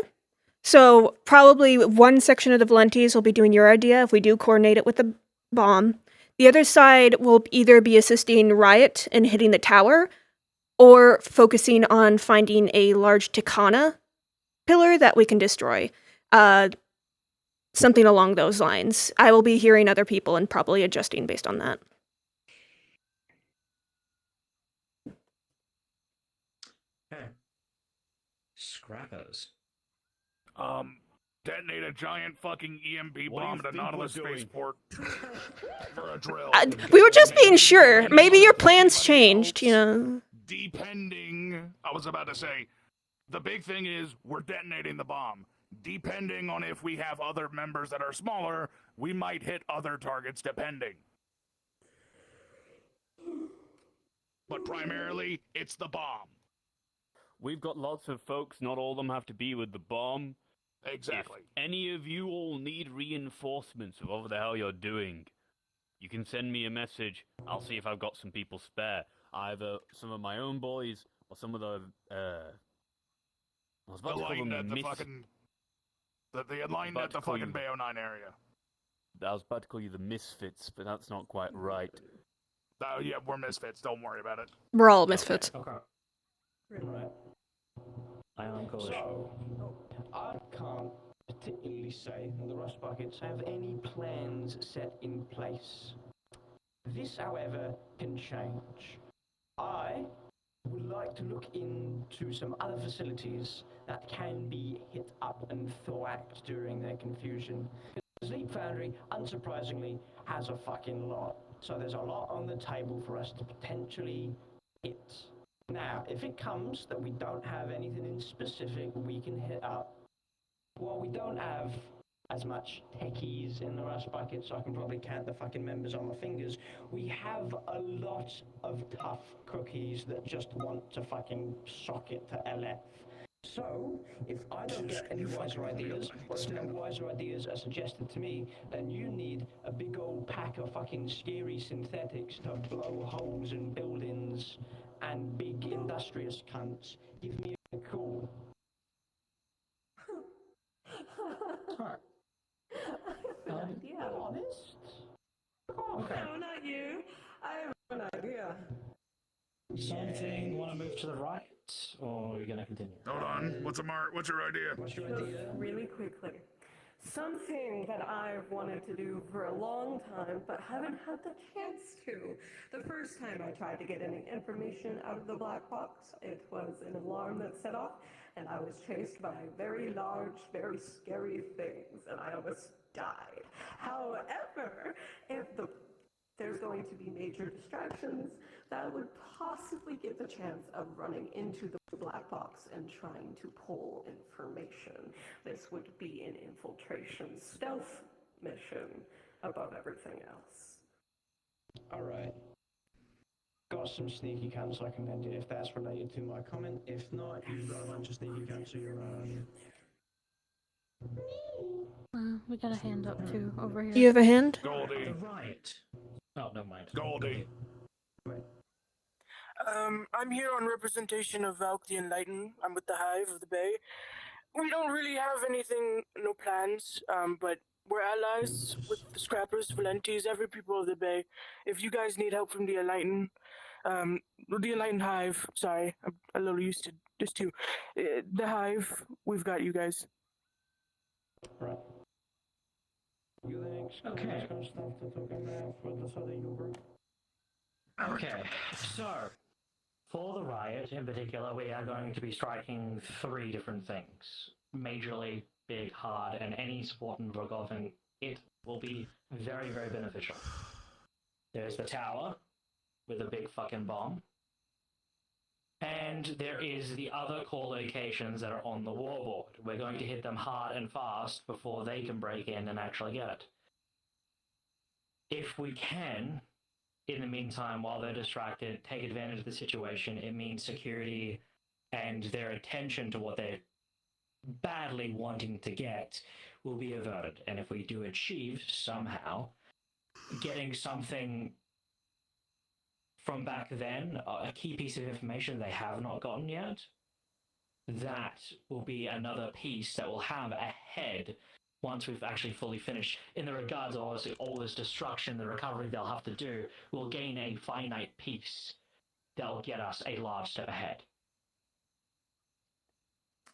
So, probably one section of the Valentes will be doing your idea if we do coordinate it with the bomb. The other side will either be assisting Riot in hitting the tower, or focusing on finding a large Takana pillar that we can destroy. Something along those lines. I will be hearing other people and probably adjusting based on that. Okay. Scrappers. Detonate a giant fucking EMP What do bomb you at a think Nautilus we're doing? spaceport for a drill. We were just being sure. Maybe your plans changed, you know. Depending, I was about to say, the big thing is we're detonating the bomb. Depending on if we have other members that are smaller, we might hit other targets depending. But primarily, it's the bomb. we've got lots of folks. Not all of them have to be with the bomb. Exactly. If any of you all need reinforcements of whatever the hell you're doing, you can send me a message. I'll see if I've got some people spare. Either some of my own boys or some of the I was about to call them Aligned at the mis- fucking... The aligned about at to the call fucking you- Bayo 9 area. I was about to call you the misfits, but that's not quite right. Oh, yeah, we're misfits. Don't worry about it. We're all misfits. Okay. Right. Ion Coalition. So, I can't particularly say that the Rust Buckets have any plans set in place. This, however, can change. I would like to look into some other facilities that can be hit up and thwacked during their confusion. Sleep Foundry, unsurprisingly, has a fucking lot. So there's a lot on the table for us to potentially hit. Now, if it comes that we don't have anything in specific we can hit up, well, we don't have as much techies in the Rust Bucket, so I can probably count the fucking members on my fingers. We have a lot of tough cookies that just want to fucking sock it to LF. So, if I don't get any wiser ideas, or if no wiser ideas are suggested to me, then you need a big old pack of fucking scary synthetics to blow holes in buildings and big industrious cunts. Give me a call. Yeah. Honest? Okay. No, not you. I have an idea. Something want to move to the right, or are we gonna continue? Hold on. What's your idea? What's your Just idea? really quickly. Something that I've wanted to do for a long time, but haven't had the chance to. The first time I tried to get any information out of the black box, it was an alarm that set off, and I was chased by very large, very scary things, and I almost died. However, if there's going to be major distractions, that would possibly give the chance of running into the black box and trying to pull information. This would be an infiltration stealth mission above everything else. Alright. Got some sneaky cunts I can lend you if that's related to my comment. If not, you've got a bunch of sneaky cunts of your own. We got a hand up too over here. You have a hand? Goldie. Right. Oh, never mind. Goldie. I'm here on representation of Valk the Enlightened. I'm with the Hive of the Bay. We don't really have anything, no plans, but we're allies with the Scrappers, Valentes, every people of the Bay. If you guys need help from the Enlightened, the Enlightened Hive, sorry, I'm a little used to this too. The Hive, we've got you guys. Right. You the next Okay. stuff to talk about for the Southern Eagle group? Okay, so for the riot in particular, we are going to be striking 3 different things: majorly, big, hard, and any support and forgotten. It will be very, very beneficial. There's the tower with a big fucking bomb, and there is the other core locations that are on the warboard. We're going to hit them hard and fast before they can break in and actually get it. If we can, in the meantime, while they're distracted, take advantage of the situation, it means security and their attention to what they're badly wanting to get will be averted. And if we do achieve, somehow, getting something from back then, a key piece of information they have not gotten yet, that will be another piece that will have a head once we've actually fully finished. In the regards of obviously all this destruction, the recovery they'll have to do, we'll gain a finite piece that'll get us a large step ahead.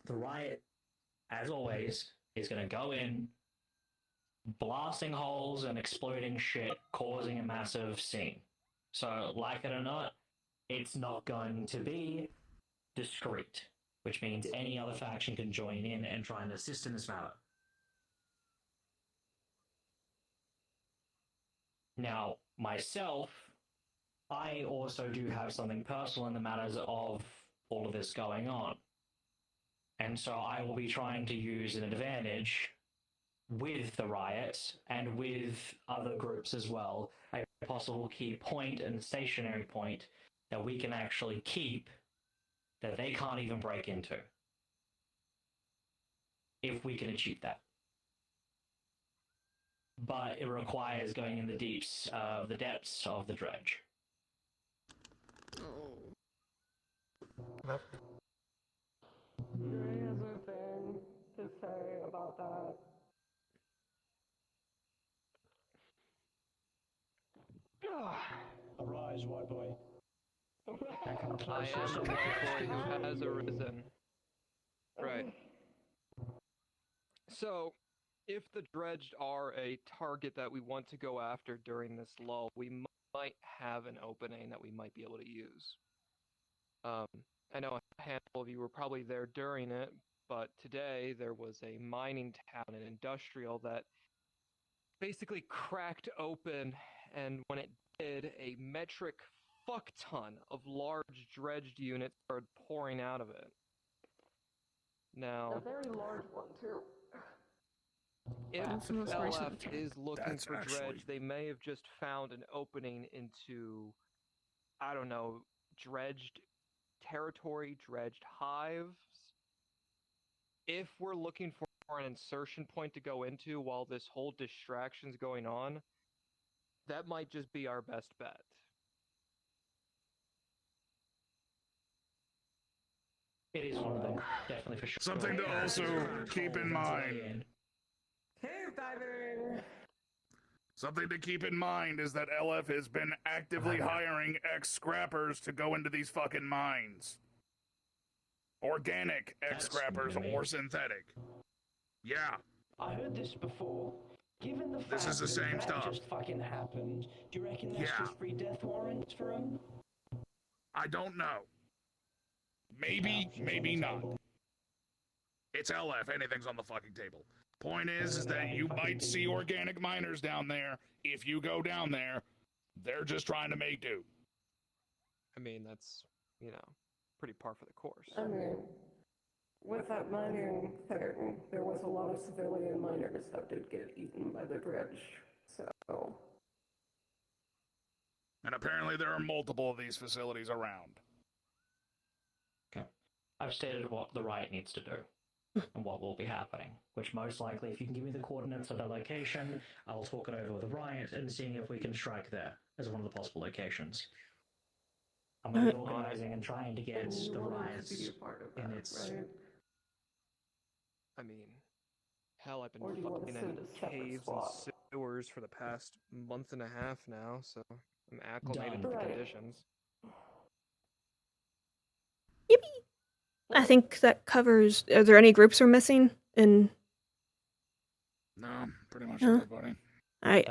The riot, as always, is going to go in, blasting holes and exploding shit, causing a massive scene. So, like it or not, it's not going to be discreet, which means any other faction can join in and try and assist in this matter. Now, myself, I also do have something personal in the matters of all of this going on. And so I will be trying to use an advantage with the riot and with other groups as well, a possible key point and stationary point that we can actually keep that they can't even break into. If we can achieve that. But it requires going in the depths of the dredge. Ray has a thing to say about that. Arise, white boy. I am the white boy who has arisen. Right. So, if the dredged are a target that we want to go after during this lull, we might have an opening that we might be able to use. I know a handful of you were probably there during it, but today there was a mining town, an industrial, that basically cracked open, and when it did, a metric fuck ton of large dredged units started pouring out of it. Now, A very large one, too. if That's the most recent LF is looking for dredge, they may have just found an opening into, I don't know, dredged territory, dredged hives. If we're looking for an insertion point to go into while this whole distraction's going on, that might just be our best bet. It is one of them, definitely for sure. Something to also keep in mind. Cave diving! Something to keep in mind is that LF has been actively hiring ex-scrappers to go into these fucking mines. Organic ex-scrappers or synthetic. Yeah. I heard this before. Given the fact This is the that same that stuff. just fucking happened, do you reckon that's Yeah. just free death warrants for him? I don't know. Maybe, maybe not. It's LF. Anything's on the fucking table. Point is that you might see organic miners down there. If you go down there, they're just trying to make do. I mean, that's, you know, pretty par for the course. I mean, with that mining thing, there was a lot of civilian miners that did get eaten by the dredge, so... And apparently there are multiple of these facilities around. Okay. I've stated what the riot needs to do and what will be happening, which most likely, if you can give me the coordinates of the location, I'll talk it over with the riot and seeing if we can strike there as one of the possible locations. I'm going to be organizing and trying to get the riots in its... Right? I mean, hell, I've been Or do you want to fucking send in a separate caves and squad? sewers for the past month and a half now, so I'm acclimated to the Right. conditions. I think that covers. Are there any groups we're missing? In No, pretty much No? everybody. Alright,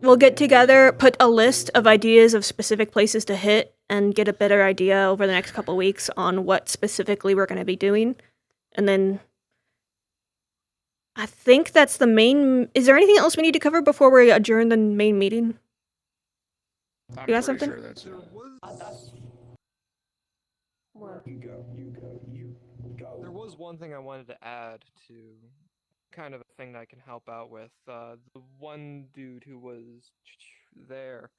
we'll get together, put a list of ideas of specific places to hit, and get a better idea over the next couple weeks on what specifically we're going to be doing. And then I think that's the main... Is there anything else we need to cover before we adjourn the main meeting? I'm You got pretty something? sure that's it. You go. There was one thing I wanted to add to kind of a thing that I can help out with. The one dude who was there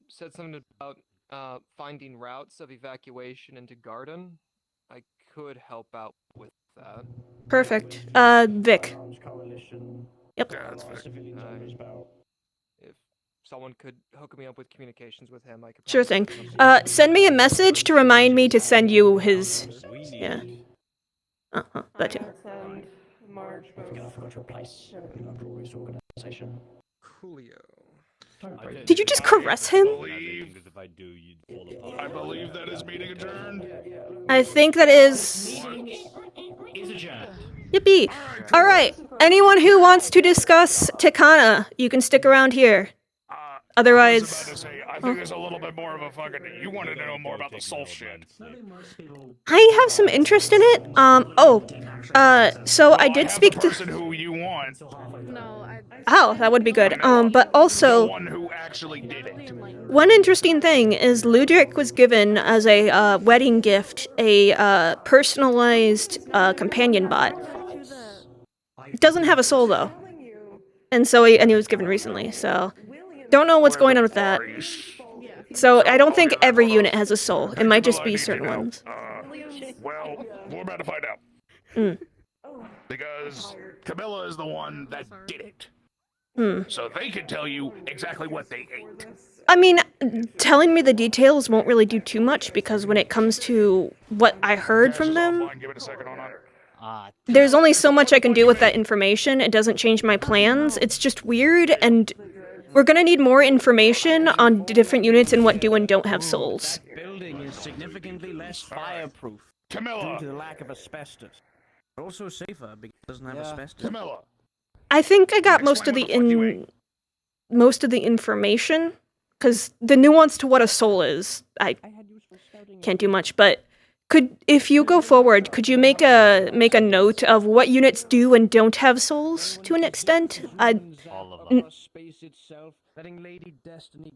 said something about finding routes of evacuation into Garden. I could help out with that. Perfect. Vic. Yep. Yeah, that's Vic. If someone could hook me up with communications with him, I could. Sure thing. Send me a message to remind me to send you his... Yeah. That too. And Marge I forgot to replace glorious organization. Coolio. Did you just caress him? If I do, you'd fall apart. I believe that is meeting adjourned. I think that is... Is adjourned. Yippee! Alright, anyone who wants to discuss Takana, you can stick around here. Otherwise... I think there's a little bit more of a fucking... You wanted to know more about the soul shit. I have some interest in it. So I did speak to... person who you want. Oh, that would be good. But also... one who actually did it. One interesting thing is Ludwig was given as a wedding gift a personalized companion bot. It doesn't have a soul though, and so he was given recently. So don't know what's going on with that. So I don't think every unit has a soul. It might just be certain ones. Well, we're about to find out. Mm. Because Camilla is the one that did it. Hmm. So they can tell you exactly what they ate. I mean, telling me the details won't really do too much because when it comes to what I heard from them, Give it a second, hold on. there's only so much I can do with that information. It doesn't change my plans. It's just weird, and we're gonna need more information on different units and what do and don't have souls. Building is significantly less fireproof Camilla! due to the lack of asbestos. Also safer because it doesn't have asbestos. Camilla! I think I got most of the information, because the nuance to what a soul is, I can't do much. But if you go forward, could you make a note of what units do and don't have souls to an extent?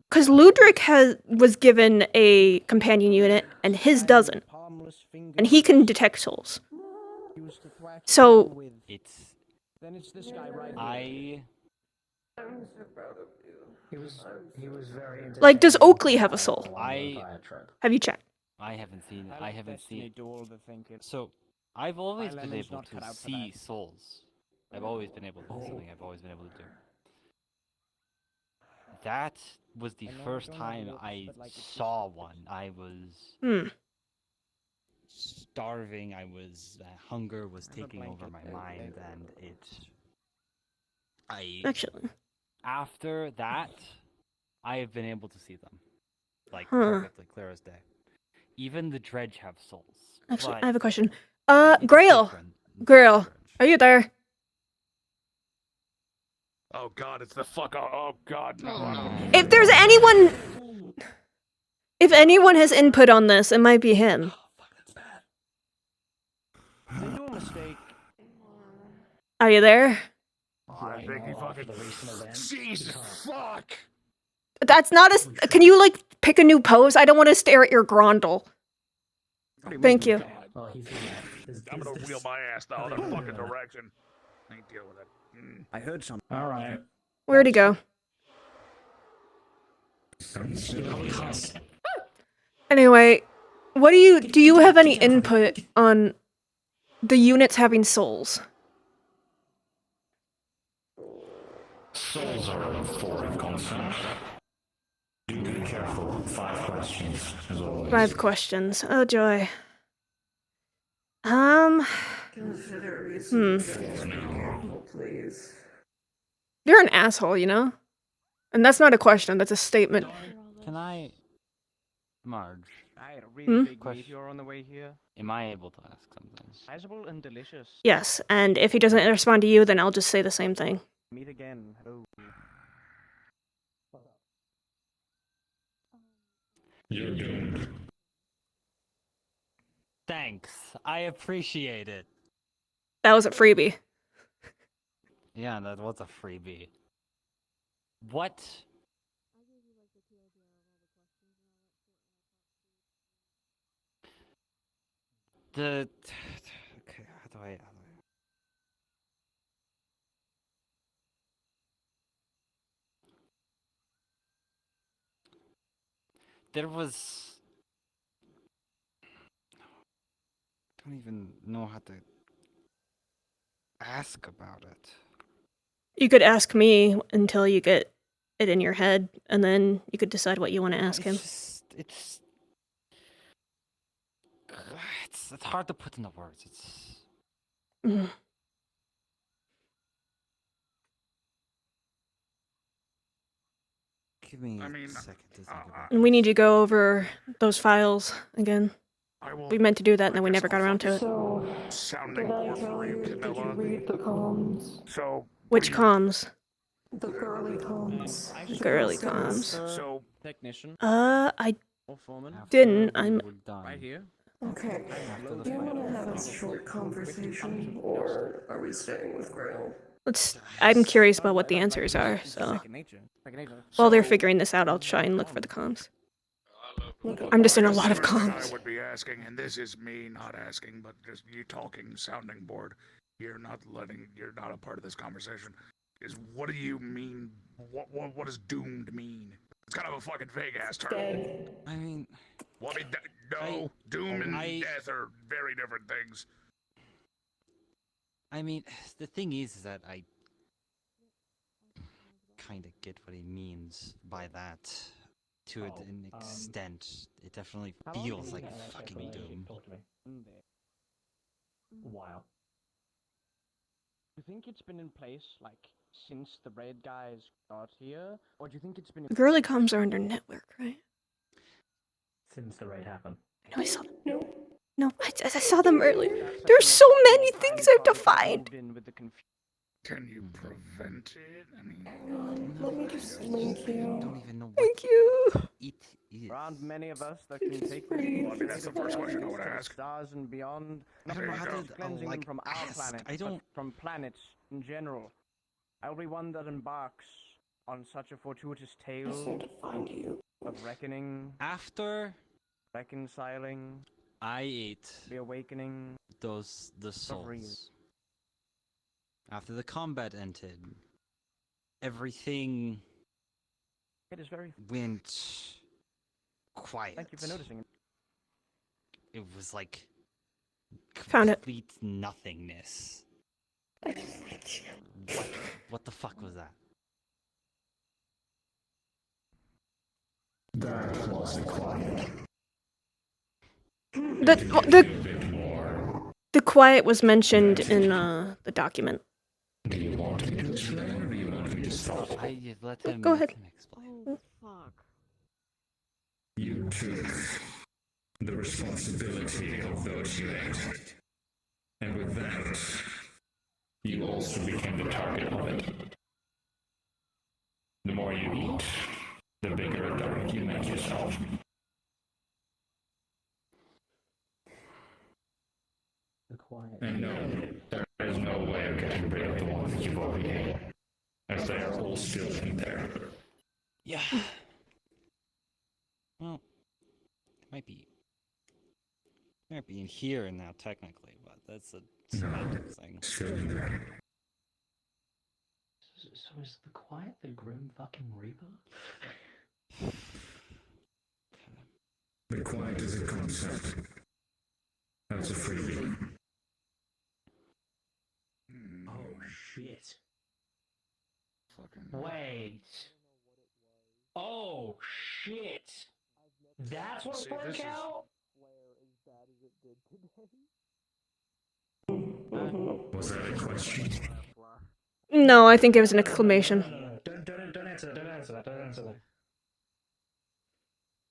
Because Ludric was given a companion unit and his doesn't, and he can detect souls. So Then it's this guy right I'm so proud of you. He was very like, does Oakley have a soul? Have you checked? I haven't seen it. I haven't seen it. do all the thinking. So, I've always My been lemon's able not to cut out for see that. souls. I've always been able to do something I've always been able to do. That was the first time I saw one. I was starving. Hunger was taking over my mind, and Actually. After that, I have been able to see them. Like, Huh. perfectly clear as day. Even the Dredge have souls. Actually, but I have a question. Grail! Grail, are you there? Oh god, it's the fuck. Oh god, no. If there's if anyone has input on this, it might be him. They do a mistake. Are you there? I think he fucking. Jesus fuck! That's not a. Can you, like, pick a new pose? I don't want to stare at your grundle. Thank you. I'm gonna wheel my ass the other fucking direction. I ain't deal with it. I heard something. Alright. Where'd he go? Anyway, do you have any input on the units having souls? Souls are a foreign concept. Do be careful. 5 questions, as always. 5 questions. Oh joy. Consider reasonable, please. You're an asshole, you know? And that's not a question, that's a statement. Can I, Marge? I had a really big Question. meteor on the way here. Am I able to ask something? Sizable and delicious. Yes, and if he doesn't respond to you, then I'll just say the same thing. Meet again. Hello. You're doomed. Thanks. I appreciate it. That was a freebie. Yeah, that was a freebie. What? Okay, how do I... There was... I don't even know how to ask about it. You could ask me until you get it in your head, and then you could decide what you want to ask him. It's hard to put into words. Give me a second to think about And we need to go over those files again. I will. We meant to do that, and then we never got around to it. So, Sounding did I board tell for you, you, did you Camilla. read the comms? So. Which comms? The girly comms. Girly comms. So. Technician. I Or foreman. didn't. I'm. Right here. Okay. Do you want to have a short conversation, or are we staying with Grail? I'm curious about what the answers are, so. While they're figuring this out, I'll try and look for the comms. I'm just in a lot of comms. I would be asking, and this is me not asking, but just you talking sounding board. You're not a part of this conversation. Is what do you mean? What does doomed mean? It's kind of a fucking vague ass term. I mean, well, no, doom and death are very different things. I mean, the thing is that I kind of get what he means by that. To an extent, it definitely feels like fucking doom. Wow. Do you think it's been in place, like, since the raid guys got here? Or do you think it's been in Girly comms are under network, right? Since the raid happened. No, I saw them. No, I saw them earlier. There's so many things I have to find. Can you prevent it? I mean, let me just link you. I don't even know what Thank you. it is. There aren't many of us that can take pretty well, I mean, that's the first question I would ask. Stars and beyond. I don't know how to cleansing them from our ask. planet, I don't. but from planets in general. I'll be one that embarks on such a fortuitous tale of reckoning. After reconciling, I ate the awakening. the souls. After the combat ended, everything It is very went quiet. Thank you for noticing. It was like Found it. complete nothingness. What the fuck was that? That was quiet. The quiet was mentioned in the document. Do you want me to explain, or do you want me to stop? Let him. Go ahead. Oh, fuck. You took the responsibility of those you ate. And with that, you also became the target of it. The more you eat, the bigger a target you make yourself. The quiet. And no, there is no way of getting rid of the ones you've already ate, as they are all still in there. Yeah. Well, it might be in here now technically, but that's a semantic thing. Still in there. So is the quiet the Grim fucking Reaper? The quiet is a concept. That's a freebie. Oh shit. Wait. Oh shit. That's what broke out? Was that a question? No, I think it was an exclamation. Don't answer that. Don't answer that. Don't answer that.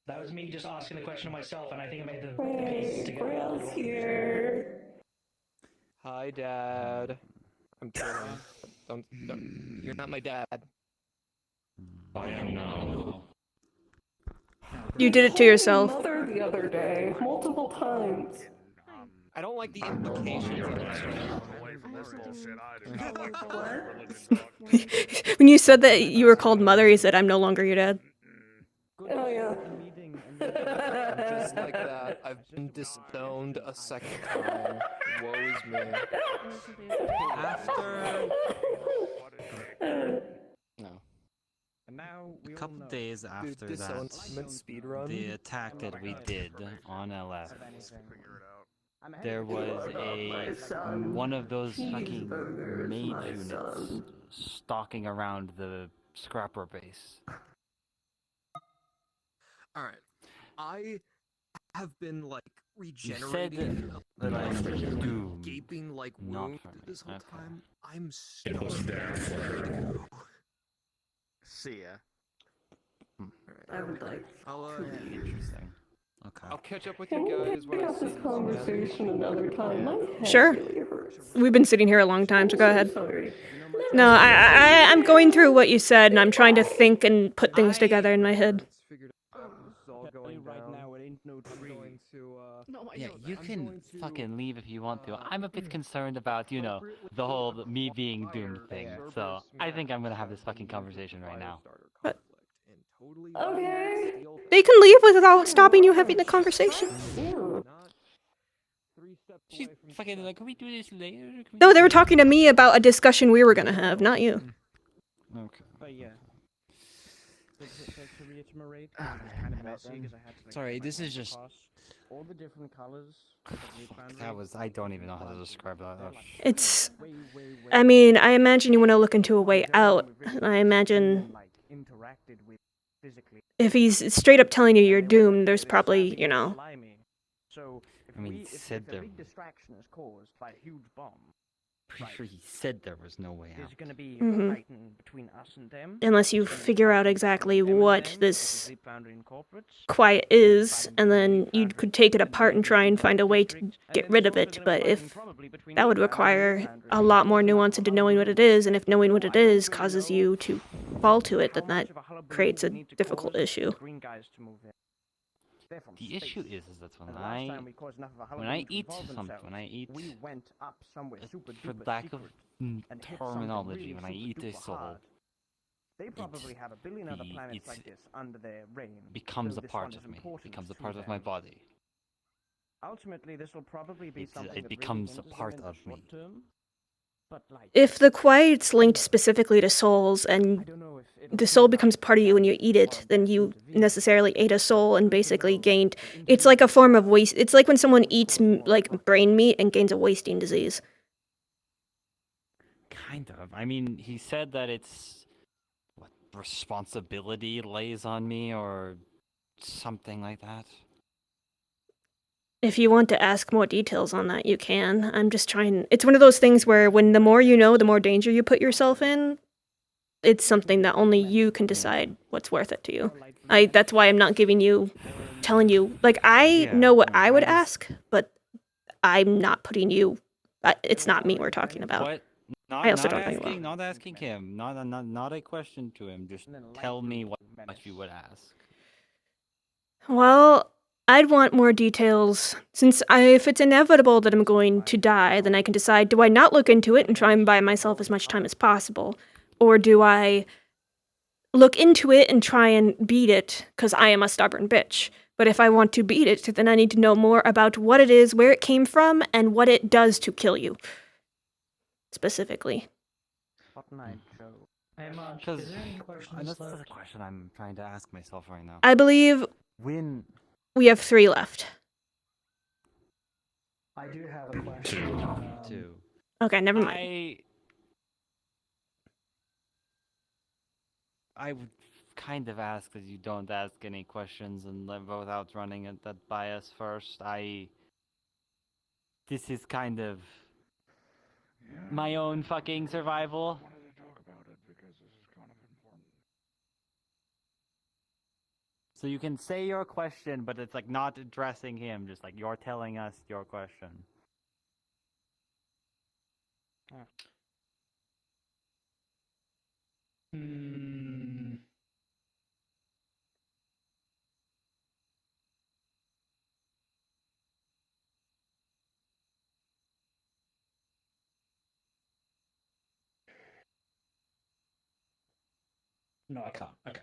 That was me just asking the question to myself, and I think I made the pieces together. Grail's here. Hi, Dad. I'm kidding. Don't. You're not my dad. I am now. You did it to yourself. Mother the other day, multiple times. I don't like the implications of that. When you said that you were called mother, you said, "I'm no longer your dad." Oh yeah. Just like that, I've been disowned a second time. Woe is me. After No. And now a couple days after that, speedrun. the attack that we did on LF, there was one of those fucking mage units stalking around the scrapper base. Alright. I have been, like, You said regenerating that I was doomed, gaping, like, not wound for me. this whole Okay. time. I'm It was there for her. See ya. I would like I'll, Interesting. Okay. I'll catch up with Can you we guys when pick I up see this you. conversation another time? My head Sure. really hurts. We've been sitting here a long time, so go ahead. Sorry. No, I'm going through what you said, and I'm trying to think and put things together in my head. Right now, it ain't no tree. Yeah, you can fucking leave if you want to. I'm a bit concerned about, you know, the whole me being doomed thing. So I think I'm gonna have this fucking conversation right now. Okay. They can leave without stopping you having the conversation. She's fucking like, can we do this later? No, they were talking to me about a discussion we were gonna have, not you. Okay. But yeah. To reiterate, it was kind of messy because I had to like. Sorry, get my this is hands just. across all the different colors of the Fuck, foundry. that was. I don't even know how to describe that. Oh, It's. I mean, I imagine you want to look into a way out. And I imagine like interacted with physically. if he's straight up telling you you're doomed, there's probably, you know. So if I mean, we, he if, said if a there. big distraction is caused by a huge bomb, Pretty sure he said there was no way out. there's going to be Mhm. fighting between us and them. Unless you It's gonna be figure out fighting exactly between them and what them, this Sleep Foundry Incorporates. quiet is, and then you could take it apart and try and find a way to get rid of it. But if that would require a lot more nuance into knowing what it is, and if knowing what it is causes you to fall to it, then that creates a difficult issue. Green guys to move in. They're from The issue space. is that And the last time we caused enough of a when I hullabaloo to eat involve something, themselves, when I eat, we went up somewhere super for duper lack of secret and hit something terminology, really when I super eat a duper soul, hard. They probably have a billion other planets it's like this under their reign. becomes so a this part one is of me. important Becomes a to part of my them. body. Ultimately, this will probably be something It that becomes really a hinders part them in of the me. short term. But like, If the quiet's linked specifically to souls, and the soul becomes part of you when you eat it, then you necessarily ate a soul and basically gained. It's like a form of waste. It's like when someone eats like brain meat and gains a wasting disease. Kind of. I mean, he said that it's what responsibility lays on me or something like that. If you want to ask more details on that, you can. I'm just trying. It's one of those things where when the more you know, the more danger you put yourself in. It's something that only you can decide what's worth it to you. That's why I'm not telling you. Like, I know what I would ask, but I'm not putting you. It's not me we're talking about. What? I also Not don't know you asking, well. not asking him. Not a question to him. Just tell me what you would ask. Well, I'd want more details. Since if it's inevitable that I'm going to die, then I can decide, do I not look into it and try and buy myself as much time as possible? Or do I look into it and try and beat it, because I am a stubborn bitch. But if I want to beat it, then I need to know more about what it is, where it came from, and what it does to kill you. Specifically. Because that's the question I'm trying to ask myself right now. I believe when we have 3 left. I do have a question. Two. Okay, never mind. I would kind of ask that you don't ask any questions and without running at that bias first. This is kind of my own fucking survival. So you can say your question, but it's like not addressing him, just like you're telling us your question. No, I can't. Okay.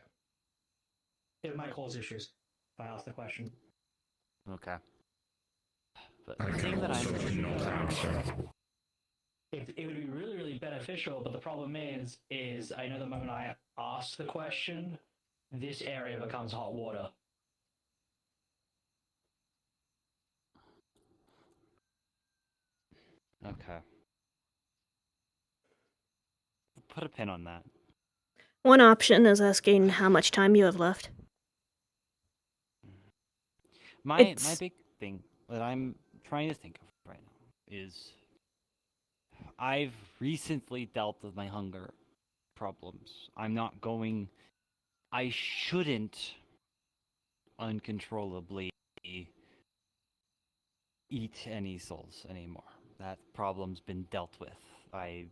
It might cause issues if I ask the question. Okay. But the thing that I'm It would be really, really beneficial, but the problem is I know the moment I ask the question, this area becomes hot water. Okay. Put a pin on that. One option is asking how much time you have left. My big thing that I'm trying to think of right now is I've recently dealt with my hunger problems. I shouldn't uncontrollably eat any souls anymore. That problem's been dealt with. Part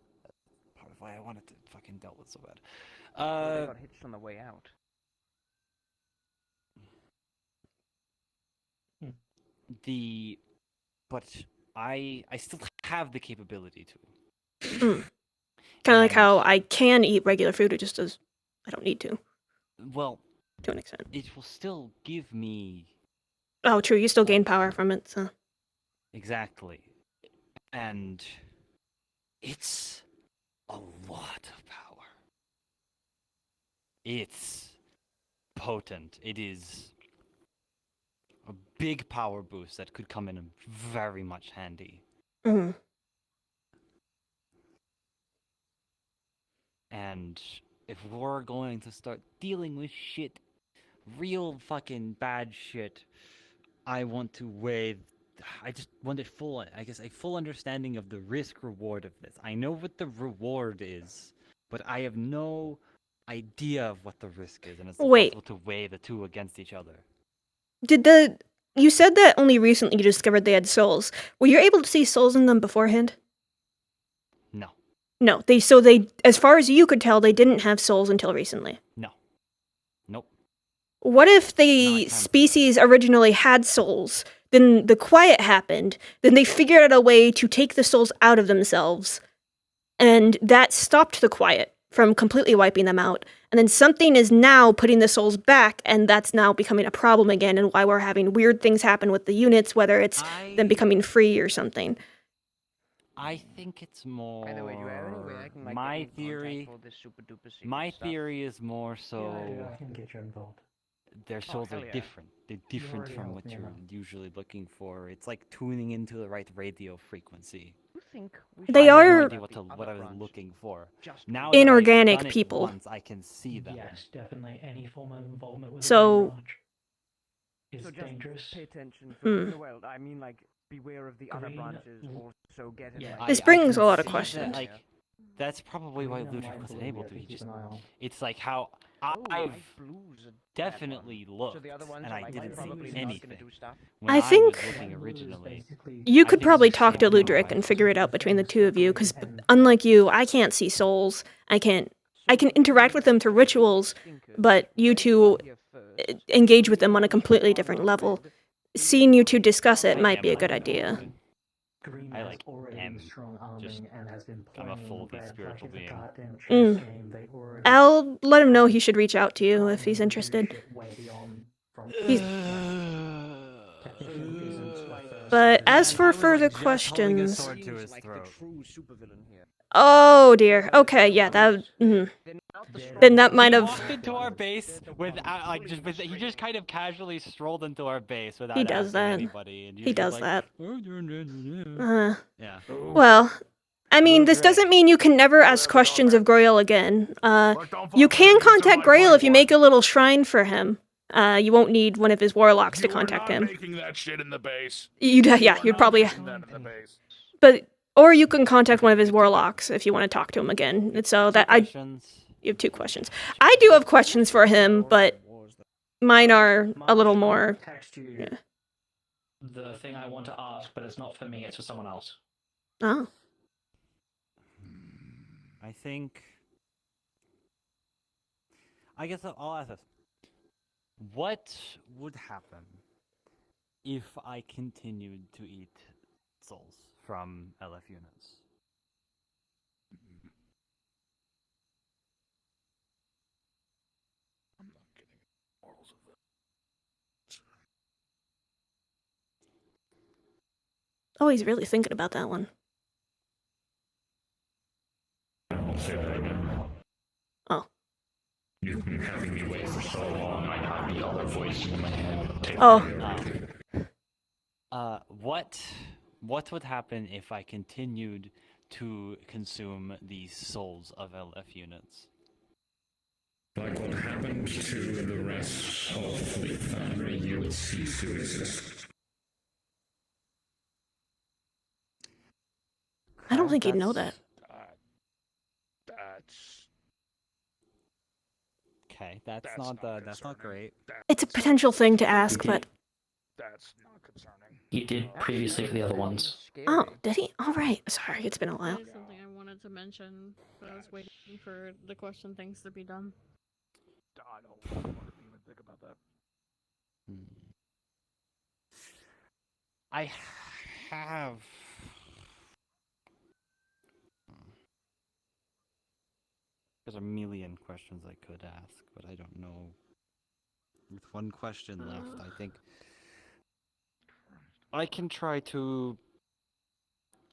of why I wanted to fucking dealt with so bad. They got hitched on the way out. But I still have the capability to. Kind of like how I can eat regular food, it just does. I don't need to. Well, to an extent. It will still give me. Oh, true. You still gain power from it, so. Exactly. And it's a lot of power. It's potent. It is a big power boost that could come in very much handy. Mhm. And if we're going to start dealing with shit, real fucking bad shit, I want to weigh. I just want a full, I guess, a full understanding of the risk reward of this. I know what the reward is, but I have no idea of what the risk is, and it's Wait. impossible to weigh the two against each other. You said that only recently you discovered they had souls. Were you able to see souls in them beforehand? No. No, as far as you could tell, they didn't have souls until recently. No. Nope. What if the species originally had souls, then the quiet happened, then they figured out a way to take the souls out of themselves, and that stopped the quiet from completely wiping them out, and then something is now putting the souls back, and that's now becoming a problem again, and why we're having weird things happen with the units, whether it's them becoming free or something. I think it's more. By the way, do you have any way I can like my get in theory. contact for this super duper secret My stuff? theory is more so. I can get you involved. Their souls hell are yeah. different. They're different already from helped what me you're out. usually looking for. It's like tuning into the right radio frequency. You think we They should are- I have no know idea about the what I other was branch? looking for. Just Now Inorganic that I've done it people. once, I can see them. Yes, definitely. Any form of involvement with So- the branch is So just dangerous. pay attention. Hmm. No, well, I mean like beware of the other Green, branches. Also get it. yeah. Like, This I brings can a lot of see that, questions. like, that's probably why Green and Ludwig white wasn't blue, able yeah, to. He keep just. an eye on. It's like how oh, I've light blue's a bad definitely one. looked So the other ones and are I like didn't probably see not anything. gonna do stuff. When I was think- looking White blue is originally. basically- You I could think probably it's talk to just Ludwig more and like- figure it out between the two of you, because and- unlike you, I can't see souls. I can interact with them through rituals, but you two engage with them on a completely different level. Seeing you two discuss it I might am be a like good that. idea. Green I has like already am strong just- arming and has been I'm a playing fully red spiritual like it's a being. goddamn chess Mm. game. They already I'll let him know he should reach out to you if he's interested. shit way beyond from He's- technician isn't the first But thing. as for I was, further like, just holding a questions, sword to his like throat. the true supervillain here. oh dear. Okay, yeah, that. They're not the strong Then that ones. might He have. walked into our base without, like, just with, he just kind of casually strolled into our base without He does asking that. anybody. And He just does like, that. "Oh, yeah. Well, I mean, this doesn't mean you can never ask questions of Grail again. Look, don't fall You for can the contact semi Grail if you playboy. make a little shrine for him. You won't need one of his warlocks to You are contact not him. making that shit in the base. Yeah, You are you'd not probably. making that in the base. But or you can contact one of his warlocks if you want to talk to him again. And so that Questions? you have two questions. I do have questions for him, but mine are a little more. Text you Yeah. The thing I want to ask, but it's not for me, it's for someone else. Oh, I think. I guess I'll ask this. What would happen if I continued to eat souls from LF units? I'm not getting morals of this. oh, he's really thinking about that one. I'll say that again. Oh. You've been having me wait for so long, I got the other voice in my head. Take Oh. care. What would happen if I continued to consume the souls of LF units? Like what happened to the rest of Fleet Foundry, you would cease to exist. I don't think he'd know that. That's Okay, that's That's not not that's not concerning. great. It's a potential thing to ask, but that's not concerning. He did previously for the other ones. oh, did he? All right. Sorry, it's been a while. That is something I wanted to mention, but I was waiting for the question things to be done. I don't want to even think about that. I have. There's a million questions I could ask, but I don't know. With one question left, I think I can try to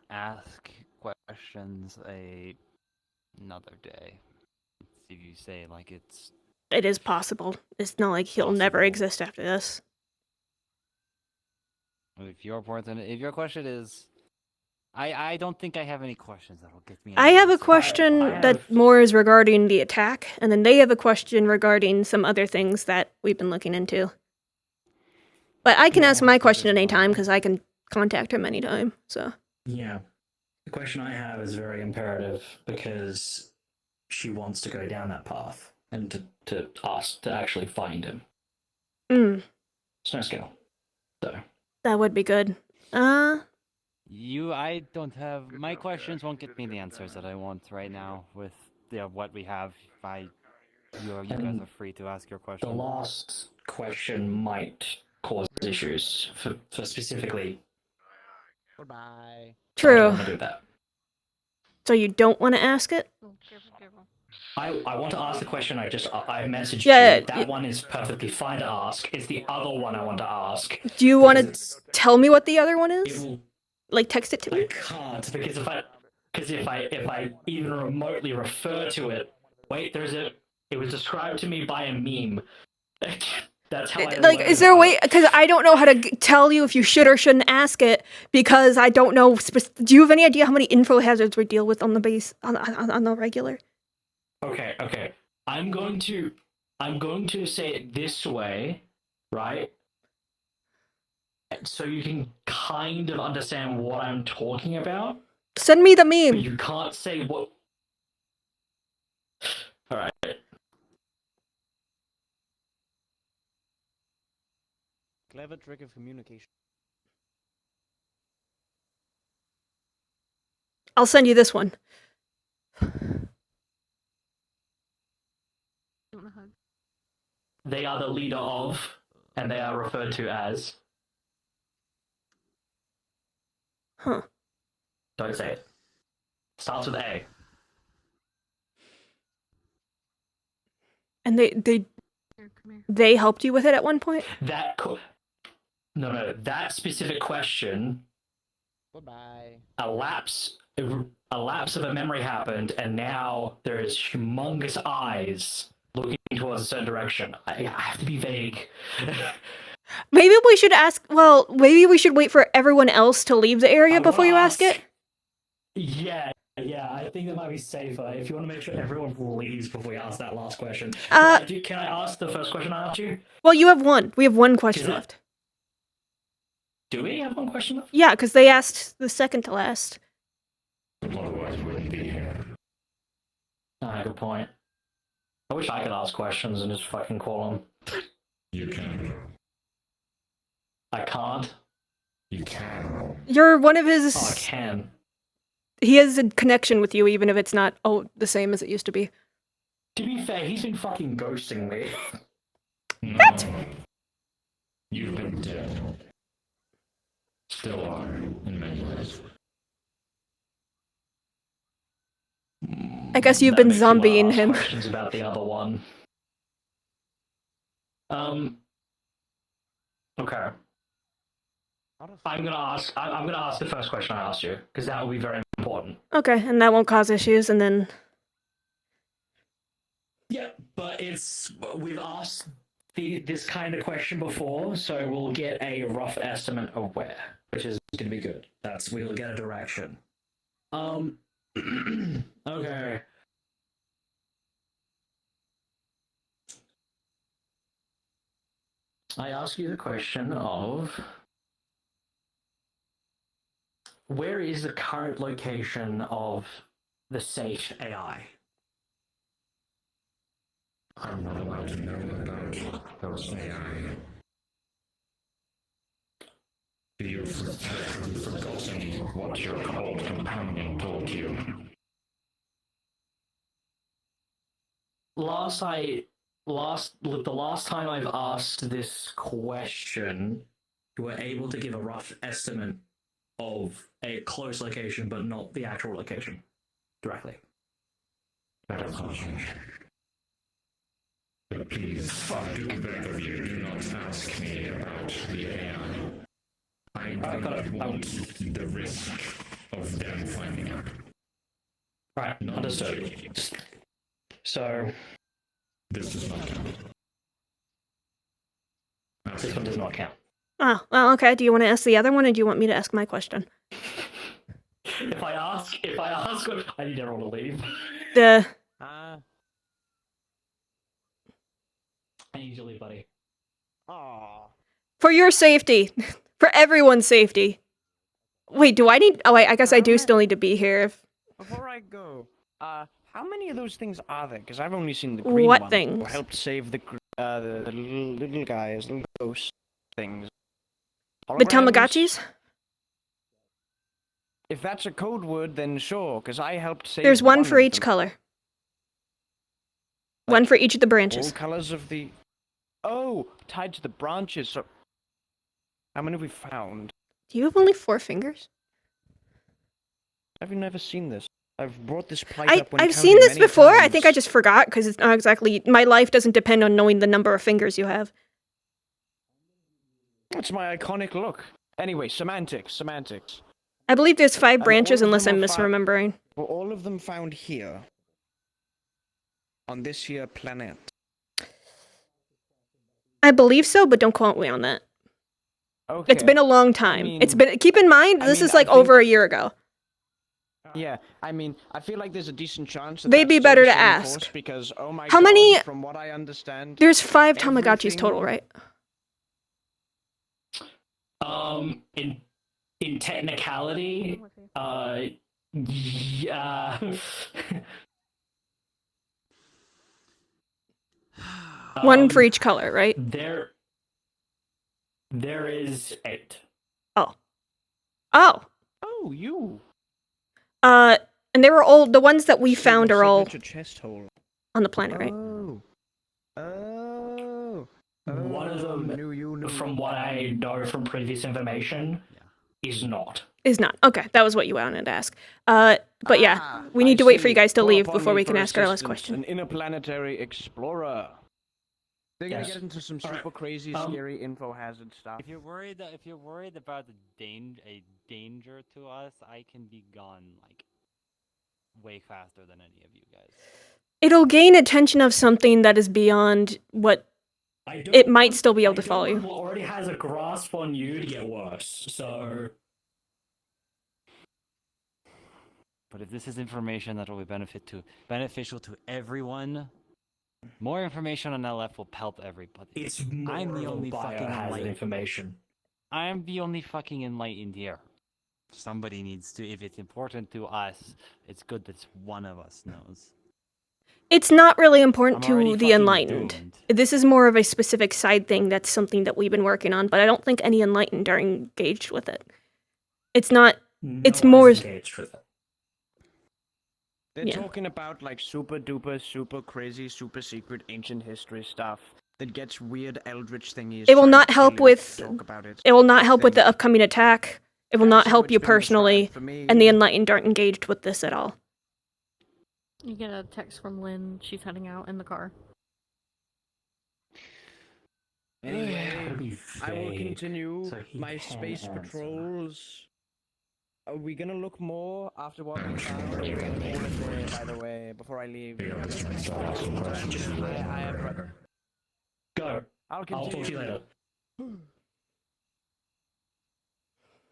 ask questions another day. See if you say like it's it is possible. It's not like he'll never exist after this. If your question is, I don't think I have any questions that'll get me. I have a question that more is regarding the attack, and then they have a question regarding some other things that we've been looking into. But I can ask my question at any time because I can contact him anytime. So Yeah. The question I have is very imperative because she wants to go down that path and to ask to actually find him. Snow scale. So that would be good. I don't have my questions. Won't get me the answers that I want right now with what we have. You guys are free to ask your question. the last question might cause issues for specifically. Goodbye. True. I don't want to do that. So you don't want to ask it? I want to ask the question I messaged Yeah, you. That one is perfectly fine to ask. It's the other one I want to ask. Do you want to tell me what the other one is? Like text it to me? I can't because if I even remotely refer to it, wait, it was described to me by a meme. That's how I Like, is there a way? Because I don't know how to tell you if you should or shouldn't ask it because I don't know. Do you have any idea how many info hazards we deal with on the base on the regular? Okay. I'm going to say it this way, right? So you can kind of understand what I'm talking about. Send me the meme. But you can't say what. All right. Clever trick of communication. I'll send you this one. They are the leader of, and they are referred to as. Huh. Don't say it. Starts with A. And they helped you with it at one point? No. That specific question. Goodbye. A lapse of a memory happened, and now there is humongous eyes looking towards a certain direction. I have to be vague. Maybe we should ask. Well, maybe we should wait for everyone else to leave the area before you ask it. Yeah, I think that might be safer if you want to make sure everyone leaves before we ask that last question. Can I ask the first question I asked you? Well, you have one. We have one question left. Do we have one question left? Yeah, because they asked the second to last. Otherwise, we wouldn't be here. Good point. I wish I could ask questions and just fucking call them. You can. I can't. You can. You're one of his. Oh, I can. He has a connection with you, even if it's not the same as it used to be. To be fair, he's been fucking ghosting me. What? You've been dead. Still are, in many ways. I guess you've been zombieing him. Questions about the other one. Okay. I'm gonna ask the first question I asked you because that will be very important. Okay, and that won't cause issues, and then. Yeah, but we've asked this kind of question before, so we'll get a rough estimate of where, which is gonna be good. We'll get a direction. Okay. I ask you the question of where is the current location of the safe AI? I'm not allowed to know about those AI. You've forgotten what your cold companion told you. The last time I've asked this question, you were able to give a rough estimate of a close location, but not the actual location directly. That is not true. But please, I do beg of you, do not ask me about the AI. I do not want the risk of them finding out. Right, understood. So, This does not count. This one does not count. Oh, well, okay. Do you want to ask the other one, or do you want me to ask my question? If I ask, I need everyone to leave. Ah. I need you to leave, buddy. Aw. For your safety. For everyone's safety. Wait, do I need... Oh, wait, I guess I do still need to be here. Before I go, how many of those things are there? Because I've only seen the green What one. things? Who helped save the little guys, little ghost things. The Holograms? Tamagotchis? If that's a code word, then sure, because I helped save There's one for of each them. color. One for each of the branches. All colors of the... Oh, tied to the branches, so... How many have we found? Do you have only 4 fingers? I've never seen this. I've brought this plight up when I've counting seen this many before. I times. think I just forgot because it's not exactly... My life doesn't depend on knowing the number of fingers you have. It's my iconic look. Anyway, semantics. I believe there's 5 And branches all of unless them I'm are misremembering. Were all of them found here? On this here planet? I believe so, but don't quote me on that. Okay. It's been a long time. mean- It's been... Keep in mind, this is like I think- over a year ago. Yeah, I mean, I feel like there's a decent chance that They'd be that's still better the to same ask. course because, oh my How God, many- from what I understand... There's 5 Tamagotchis total, right? In technicality, yeah. One for each color, right? There is 8. Oh. Oh, you. And they were all... The ones that we found are all Chest hole. on the planet, right? One of them, from what I know from previous information, is not. Is not. Okay, that was what you wanted to ask. But yeah, we need to wait for you guys to leave before we can ask our last question. An interplanetary explorer. They're gonna Yes. get into some super crazy, scary info hazard stuff. If you're worried about the danger to us, I can be gone like way faster than any of you guys. It'll gain attention of something that is beyond what it might still be able to follow you. Already has a grasp on you to get worse, so... But if this is information that will be beneficial to everyone, more information on LF will help everybody. It's more I'm the of only a fucking biohazard enlightened information. I'm the only fucking enlightened here. Somebody needs to. If it's important to us, it's good that one of us knows. It's not really important I'm already to the fucking enlightened. doomed. This is more of a specific side thing that's something that we've been working on, but I don't think any enlightened are engaged with it. It's not... it's more... engaged with it. They're Yeah. talking about like super duper, super crazy, super secret ancient history stuff that gets weird eldritch thingies. It will trying not to help kill you with... to talk about it. It will not help with Thing. the upcoming attack. It will not That's how help it's you been described personally, for me. and the enlightened aren't engaged with this at all. You get a text from Lynn. She's heading out in the car. Anyway, I will vague, continue so he my can space answer. patrols. Are we gonna look more after what we found? We're gonna call it there, by the way, before I leave. Go. I'll I'll talk to you continue. later.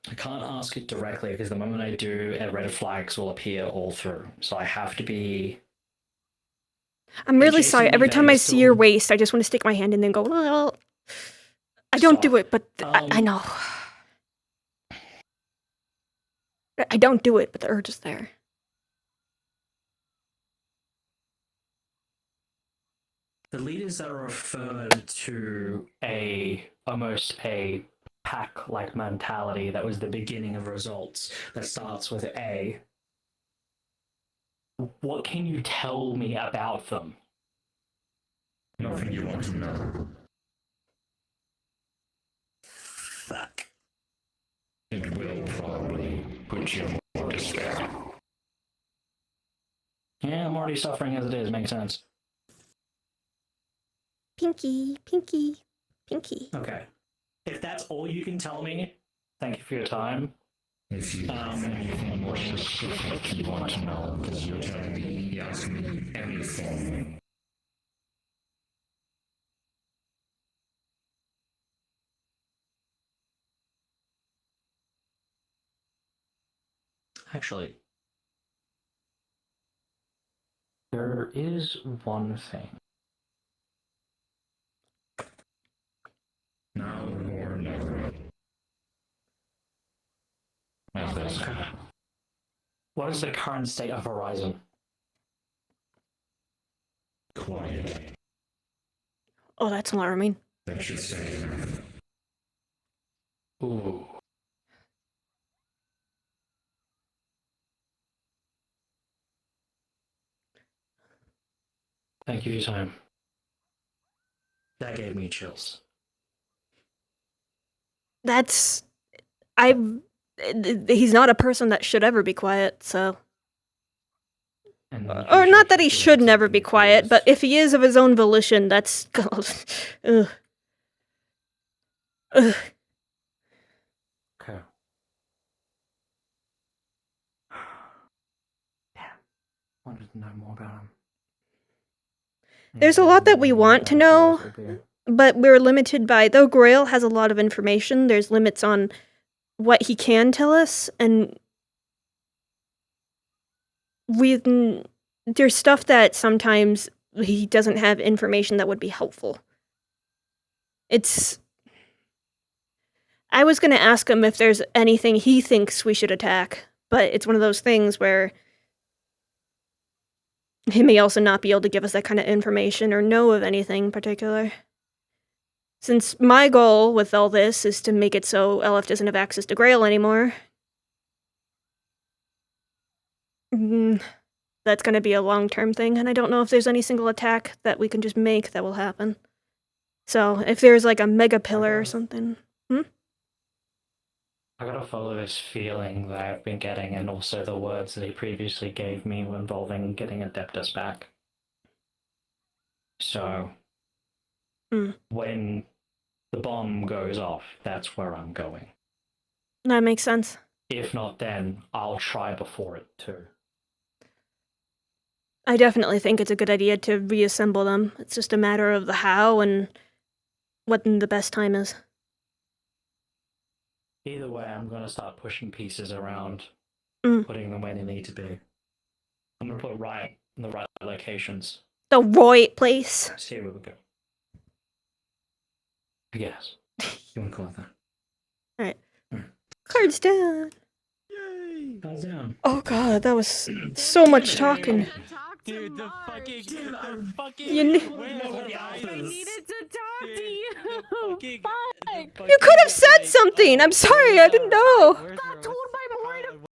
I can't ask it directly because the moment I do, red flags will appear all through. So I have to be... I'm really Jason, sorry. you Every there, time you're I see your still- waist, I just want to stick my hand in and go, well, I don't do it, but I know. I don't do it, but the urge is there. The leaders that are referred to almost a pack-like mentality that was the beginning of results that starts with A. What can you tell me about them? Nothing you want to know. Fuck. It will probably put you more despair. Yeah, I'm already suffering as it is. Makes sense. Pinky, pinky, pinky. Okay. If that's all you can tell me, thank you for your time. If you have anything more specific you want to know, because you're telling me, you ask me anything. Actually, there is one thing. Now or never. As they say. What is the current state of Horizon? Quiet. Oh, that's alarming. That should say enough. Ooh. Thank you for your time. That gave me chills. That's... He's not a person that should ever be quiet, so... Or not that he should never be quiet, but if he is of his own volition, that's... Ugh. Ugh. Okay. Wanted to know more about him. There's a lot that we want to know, but we're limited by... Though Grail has a lot of information, there's limits on what he can tell us, and... There's stuff that sometimes he doesn't have information that would be helpful. It's... I was gonna ask him if there's anything he thinks we should attack, but it's one of those things where he may also not be able to give us that kind of information or know of anything in particular. Since my goal with all this is to make it so LF doesn't have access to Grail anymore, that's gonna be a long-term thing, and I don't know if there's any single attack that we can just make that will happen. So, if there's like a mega pillar or something... I gotta follow this feeling that I've been getting, and also the words that he previously gave me involving getting Adeptus back. So, when the bomb goes off, that's where I'm going. That makes sense. If not then, I'll try before it too. I definitely think it's a good idea to reassemble them. It's just a matter of the how and what the best time is. Either way, I'm gonna start pushing pieces around, putting them where they need to be. I'm gonna put right in the right locations. The right place. See where we go. I guess. You wanna call it that? Alright. Cards down. Yay! Cards down. Oh god, that was so much talking. Dude, the fucking You needed to talk to you. You could have said something! I'm sorry, I didn't know!